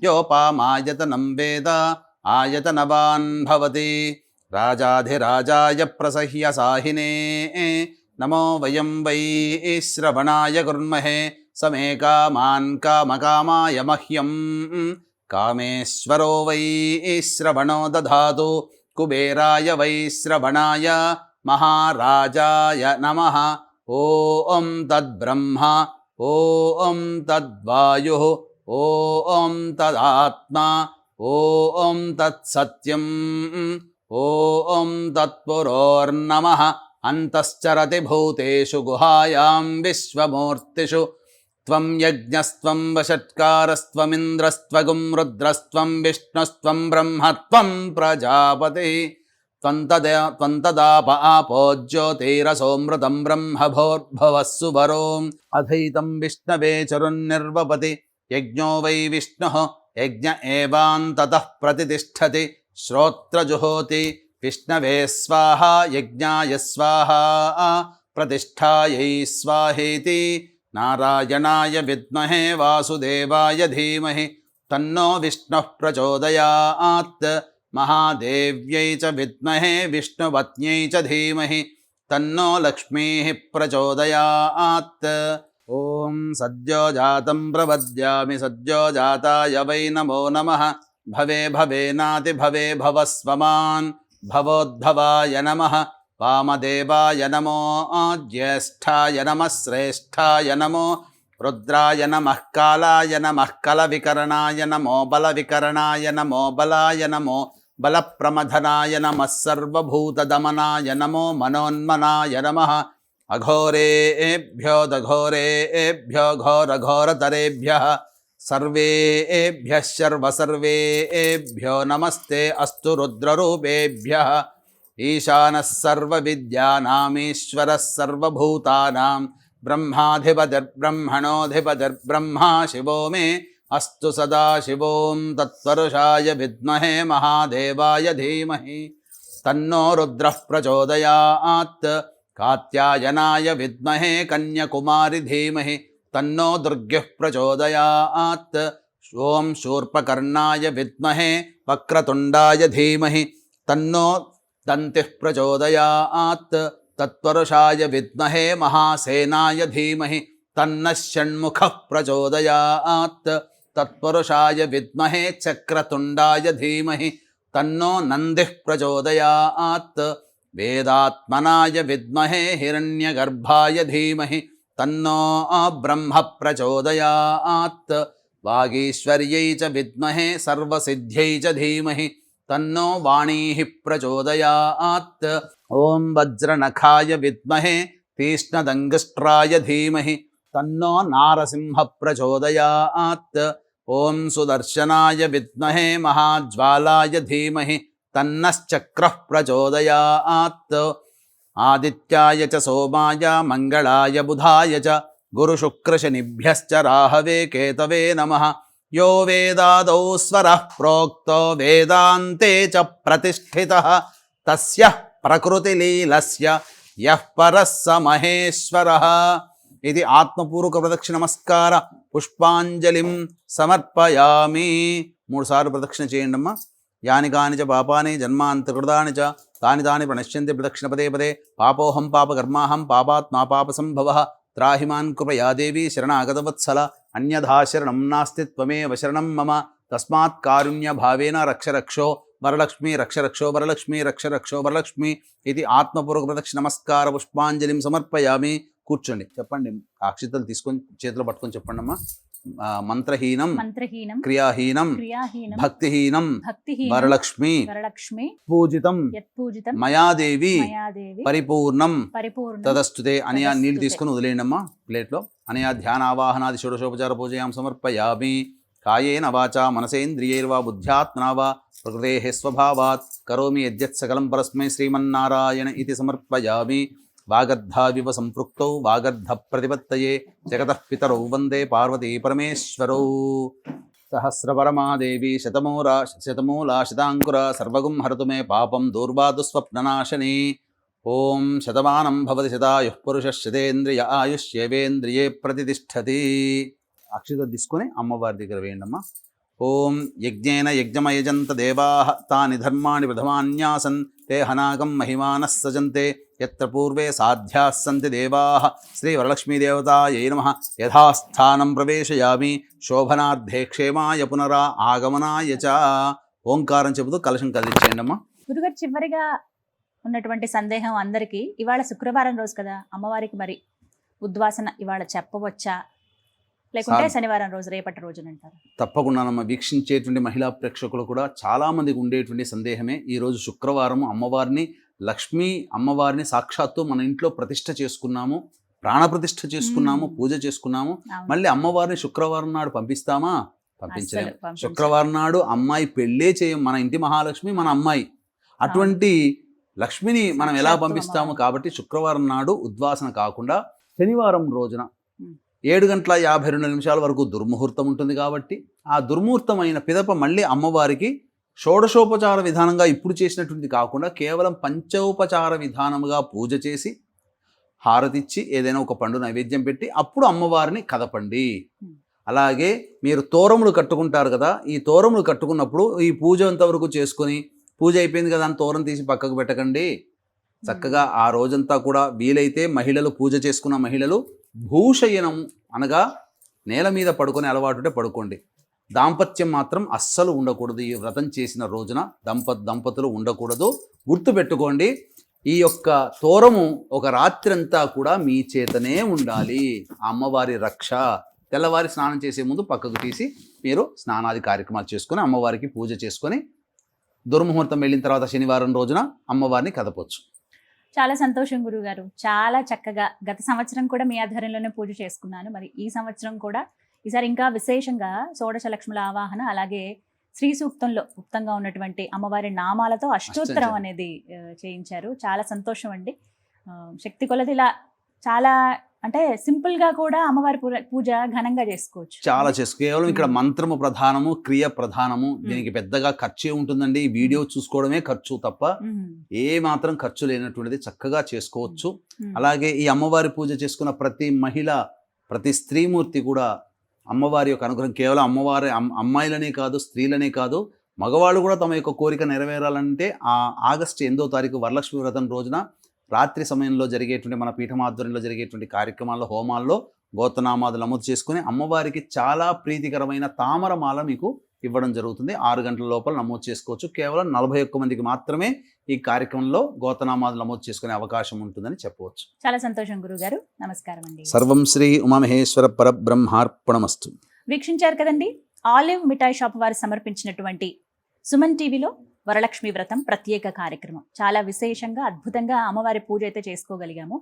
యోపామాయతనం వేద ఆయతనవాన్ భవతి. రాజాధిరాజాయ ప్రసహ్య సాహినే నమో వయం వై శ్రవణాయ కుర్మహే. సమే కామాన్ కామకామాయ మహ్యం కామేశ్వరో వై శ్రవణో దధాతు. కుబేరాయ వై శ్రవణాయ మహారాజాయ నమః. ఓం తద్బ్రహ్మ ఓం తద్వాయు ఓం తదాత్మ ఓం తత్సత్యం ఓం తత్పురోర్నమః అంతశ్చరతి భూతేషు గుహాయాం విశ్వమూర్తిషు త్వం యజ్ఞస్త్వం వషట్కారస్త్వమింద్రస్త్వగుం రుద్రస్త్వం విష్ణుస్త్వం బ్రహ్మత్వం ప్రజాపతి త్వం తదాప ఆపో జ్యోతిరసోమృతం బ్రహ్మభోర్భవస్సు వరో అధైతం విష్ణవే చరున్నిర్వపతి యజ్ఞో వై విష్ణుః యజ్ఞ ఏవాంతతః ప్రతిష్ఠతి శ్రోత్రజుహోతి విష్ణవే స్వాహా యజ్ఞాయ స్వాహా ప్రతిష్ఠాయై స్వాహేతి నారాయణాయ విద్మహే వాసుదేవాయ ధీమహి తన్నో విష్ణుః ప్రచోదయాత్ మహాదేవ్యై చ విద్మహే విష్ణుపత్న్యై చ ధీమహి తన్నో లక్ష్మీః ప్రచోదయాత్. ఓం సద్యో జాతం ప్రపద్యామి సద్యో జాతాయ వై నమో నమః భవే భవేనాతి భవే భవస్వమాన్ భవోద్భవాయ నమః వామదేవాయ నమో జ్యేష్ఠాయ నమః శ్రేష్ఠాయ నమో రుద్రాయ నమః కాలాయ నమః కలవికరణాయ నమో బలవికరణాయ నమో బలాయ నమో బలప్రమథనాయ నమః సర్వభూతదమనాయ నమో మనోన్మనాయ నమః అఘోరేభ్యో దఘోరేభ్యో ఘోరఘోరతరేభ్యః సర్వేభ్యః సర్వసర్వేభ్యో నమస్తే అస్తు రుద్రరూపేభ్యః ఈశానः సర్వవిద్యానామీశ్వరः సర్వభూతానాం బ్రహ్మాధిపతిర్బ్రహ్మణోధిపతిర్బ్రహ్మా శివో మే అస్తు సదాశివోం తత్వరుషాయ విద్మహే మహాదేవాయ ధీమహి తన్నో రుద్రః ప్రచోదయాత్ కాత్యాయనాయ విద్మహే కన్యకుమారి ధీమహి తన్నో దుర్గః ప్రచోదయాత్ ఓం శూర్పకర్ణాయ విద్మహే వక్రతుండాయ ధీమహి తన్నో దంతిః ప్రచోదయాత్ తత్వరుషాయ విద్మహే మహాసేనాయ ధీమహి తన్నః షణ్ముఖః ప్రచోదయాత్ తత్పురుషాయ విద్మహే చక్రతుండాయ ధీమహి తన్నో నందిః ప్రచోదయాత్ వేదాత్మనాయ విద్మహే హిరణ్యగర్భాయ ధీమహి తన్నో బ్రహ్మ ప్రచోదయాత్ వాగీశ్వర్యై చ విద్మహే సర్వసిద్ధ్యై చ ధీమహి తన్నో వాణీః ప్రచోదయాత్ ఓం వజ్రనఖాయ విద్మహే తీష్ణదంగస్ట్రాయ ధీమహి తన్నో నారసింహ ప్రచోదయాత్ ఓం సుదర్శనాయ విద్మహే మహాజ్వాలాయ ధీమహి తన్నశ్చక్రః ప్రచోదయాత్ ఆదిత్యాయ చ సోమాయ మంగళాయ బుధాయ చ గురుశుక్రశనిభ్యశ్చ రాహవే కేతవే నమః యో వేదాదౌ స్వరః ప్రోక్తో వేదాంతే చ ప్రతిష్ఠితః తస్యః ప్రకృతిలీలస్య యః పరః స మహేశ్వరః. ఇది ఆత్మపూర్వక ప్రదక్షిణ నమస్కార పుష్పాంజలిం సమర్పయామి. 3 సార్లు ప్రదక్షిణ చేయండి అమ్మా. యాని కాని చ పాపాని జన్మాంతకృతాని చ తాని తాని ప్రణశ్యంతి ప్రదక్షిణ పదే పదే. పాపోహం పాపకర్మాహం పాపాత్మా పాపసంభవః త్రాహిమాన్ కృపయా దేవి శరణాగతవత్సల అన్యథా శరణం నాస్తి త్వమేవ శరణం మమ తస్మాత్ కారుణ్య భావేన రక్ష రక్షో వరలక్ష్మి రక్ష రక్షో వరలక్ష్మి రక్ష రక్షో వరలక్ష్మి. ఇది ఆత్మపూర్వక ప్రదక్షిణ నమస్కార పుష్పాంజలిం సమర్పయామి. కూర్చోండి, చెప్పండి. అక్షితలు తీసుకొని చేతిలో పట్టుకొని చెప్పండి అమ్మా. మంత్రహీనం క్రియాహీనం భక్తిహీనం వరలక్ష్మి పూజితం మయాదేవి పరిపూర్ణం తదస్తుతే. అనయా నీళ్ళు తీసుకుని వదిలేయండి అమ్మా ప్లేట్లో. అనయా ధ్యానావాహనాది షోడశోపచార పూజయాం సమర్పయామి. కాయేన వాచా మనసేంద్రియైర్వా బుద్ధ్యాత్మనా వా ప్రకృతేః స్వభావాత్ కరోమి యద్యత్ సకలం పరస్మై శ్రీమన్నారాయణ ఇతి సమర్పయామి. వాగర్ధావివ సంపృక్తౌ వాగర్ధ ప్రతిపత్తయే జగతః పితరౌ వందే పార్వతీ పరమేశ్వరౌ. సహస్రపరమాదేవి శతమూలా శతాంకుర సర్వగుం హరతు మే పాపం దూర్వా దుస్వప్ననాశని. ఓం శతమానం భవతి శతాయుః పురుషः శతేంద్రియ ఆయుష్యేవేంద్రియే ప్రతిష్టతి. అక్షిత తీసుకొని అమ్మవారి దగ్గర వేయండమ్మా. ఓం యజ్ఞేన యజ్ఞమయజంత దేవాః తాని ధర్మాణి ప్రథమాన్యాసన్ తే హనాగం మహిమానః సజంతే యత్ర పూర్వే సాధ్యాः సంతి దేవాః. శ్రీ వరలక్ష్మీదేవతాయై నమః. యథాస్థానం ప్రవేశయామి శోభనార్థే క్షేమాయ పునరా ఆగమనాయ చ. ఓంకారం చెబుతూ కలశం కదిలించేయండి అమ్మా. గురుగారు, చివరిగా ఉన్నటువంటి సందేహం అందరికీ, ఇవాళ శుక్రవారం రోజు కదా అమ్మవారికి మరి ఉద్వాసన ఇవాళ చెప్పవచ్చా, లేకుంటే శనివారం రోజు, రేపటి రోజున అంటారు? తప్పకుండా వీక్షించేటువంటి మహిళా ప్రేక్షకులు కూడా చాలా మందికి ఉండేటువంటి సందేహమే. ఈ రోజు శుక్రవారం అమ్మవారిని, లక్ష్మీ అమ్మవారిని సాక్షాత్తు మన ఇంట్లో ప్రతిష్ఠ చేసుకున్నాము, ప్రాణప్రతిష్ఠ చేసుకున్నాము, పూజ చేసుకున్నాము. మళ్ళీ అమ్మవారిని శుక్రవారం నాడు పంపిస్తామా? పంపించలేము. శుక్రవారం నాడు అమ్మాయి పెళ్ళే చేయం. మన ఇంటి మహాలక్ష్మి మన అమ్మాయి. అటువంటి లక్ష్మిని మనం ఎలా పంపిస్తాము? కాబట్టి శుక్రవారం నాడు ఉద్వాసన కాకుండా శనివారం రోజున 7:52 వరకు దుర్ముహూర్తం ఉంటుంది. కాబట్టి ఆ దుర్ముహూర్తం అయిన పిదప మళ్ళీ అమ్మవారికి షోడశోపచార విధానంగా ఇప్పుడు చేసినటువంటి కాకుండా కేవలం పంచోపచార విధానముగా పూజ చేసి హారతిచ్చి ఏదైనా ఒక పండు నైవేద్యం పెట్టి అప్పుడు అమ్మవారిని కదపండి. అలాగే మీరు తోరములు కట్టుకుంటారు కదా, ఈ తోరములు కట్టుకున్నప్పుడు ఈ పూజ అంతవరకు చేసుకొని పూజ అయిపోయింది కదా అని తోరం తీసి పక్కకు పెట్టకండి. చక్కగా ఆ రోజంతా కూడా వీలైతే మహిళలు, పూజ చేసుకున్న మహిళలు భూషయనం అనగా నేల మీద పడుకొని అలవాటుంటే పడుకోండి. దాంపత్యం మాత్రం అస్సలు ఉండకూడదు. ఈ వ్రతం చేసిన రోజున దంపతులు ఉండకూడదు. గుర్తుపెట్టుకోండి, ఈ యొక్క తోరము ఒక రాత్రంతా కూడా మీ చేతనే ఉండాలి. ఆ అమ్మవారి రక్ష. తెల్లవారి స్నానం చేసే ముందు పక్కకు తీసి మీరు స్నానాది కార్యక్రమాలు చేసుకొని అమ్మవారికి పూజ చేసుకొని దుర్ముహూర్తం వెళ్ళిన తర్వాత శనివారం రోజున అమ్మవారిని కదపొచ్చు. చాలా సంతోషం గురువుగారు. చాలా చక్కగా గత సంవత్సరం కూడా మీ ఆధ్వర్యంలోనే పూజ చేసుకున్నాను. మరి ఈ సంవత్సరం కూడా ఈసారి ఇంకా విశేషంగా షోడశ లక్ష్ముల ఆవాహన, అలాగే శ్రీ సూక్తంలో గుప్తంగా ఉన్నటువంటి అమ్మవారి నామాలతో అష్టోత్తరం అనేది చేయించారు. చాలా సంతోషం అండి. శక్తి కొలది ఇలా చాలా అంటే సింపుల్ గా కూడా అమ్మవారి పూజ ఘనంగా చేసుకోవచ్చు. చాలా కేవలం ఇక్కడ మంత్రము ప్రధానము, క్రియ ప్రధానము. దీనికి పెద్దగా ఖర్చే ఉంటుందండి. ఈ వీడియో చూసుకోవడమే ఖర్చు తప్ప ఏ మాత్రం ఖర్చు లేనటువంటిది చక్కగా చేసుకోవచ్చు. అలాగే ఈ అమ్మవారి పూజ చేసుకున్న ప్రతి మహిళ, ప్రతి స్త్రీమూర్తి కూడా అమ్మవారి యొక్క అనుగ్రహం కేవలం అమ్మవారి అమ్మాయిలనే కాదు, స్త్రీలనే కాదు, మగవాళ్ళు కూడా తమ యొక్క కోరిక నెరవేరాలంటే ఆ ఆగస్టు 8వ తారీఖు వరలక్ష్మి వ్రతం రోజున రాత్రి సమయంలో జరిగేటువంటి మన పీఠమాధ్వర్యంలో జరిగేటువంటి కార్యక్రమాల్లో, హోమాల్లో గోత్రనామాలు నమోదు చేసుకుని అమ్మవారికి చాలా ప్రీతికరమైన తామరమాల మీకు ఇవ్వడం జరుగుతుంది. 6 గంటల లోపల నమోదు చేసుకోవచ్చు. కేవలం 41 మందికి మాత్రమే ఈ కార్యక్రమంలో గోత్రనామాలు నమోదు చేసుకునే అవకాశం ఉంటుందని చెప్పవచ్చు. చాలా సంతోషం గురుగారు. నమస్కారం అండి. సర్వం శ్రీ ఉమామహేశ్వర పరబ్రహ్మార్పణమస్తు. వీక్షించారు కదండి, ఆలివ్ మిఠాయి షాప్ వారు సమర్పించినటువంటి సుమన్ టీవీలో వరలక్ష్మి వ్రతం ప్రత్యేక కార్యక్రమం. చాలా విశేషంగా అద్భుతంగా అమ్మవారి పూజ అయితే చేసుకోగలిగాము.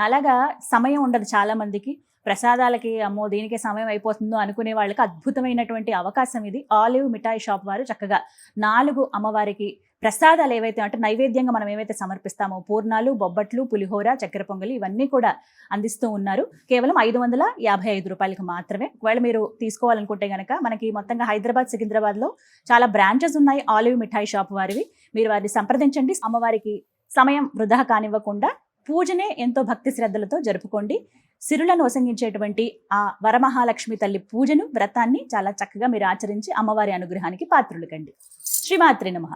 అలాగా సమయం ఉండదు చాలా మందికి, ప్రసాదాలకి అమ్మో దీనికి సమయం అయిపోతుందో అనుకునే వాళ్ళకి అద్భుతమైనటువంటి అవకాశం ఇది. ఆలివ్ మిఠాయి షాప్ వారు చక్కగా 4 అమ్మవారికి ప్రసాదాలు ఏవైతే అంటే నైవేద్యంగా మనం ఏవైతే సమర్పిస్తామో పూర్ణాలు, బొబ్బట్లు, పులిహోర, చక్కెర పొంగలి ఇవన్నీ కూడా అందిస్తూ ఉన్నారు. కేవలం 555 రూపాయలకు మాత్రమే. ఒకవేళ మీరు తీసుకోవాలనుకుంటే కనుక మనకి మొత్తంగా హైదరాబాద్, సికింద్రాబాద్లో చాలా బ్రాంచెస్ ఉన్నాయి ఆలివ్ మిఠాయి షాప్ వారివి. మీరు వారిని సంప్రదించండి. అమ్మవారికి సమయం వృధా కానివ్వకుండా పూజనే ఎంతో భక్తి శ్రద్ధలతో జరుపుకోండి. సిరులను వసంగించేటువంటి ఆ వరమహాలక్ష్మి తల్లి పూజను, వ్రతాన్ని చాలా చక్కగా మీరు ఆచరించి అమ్మవారి అనుగ్రహానికి పాత్రులు కండి. శ్రీమాత్రి నమః.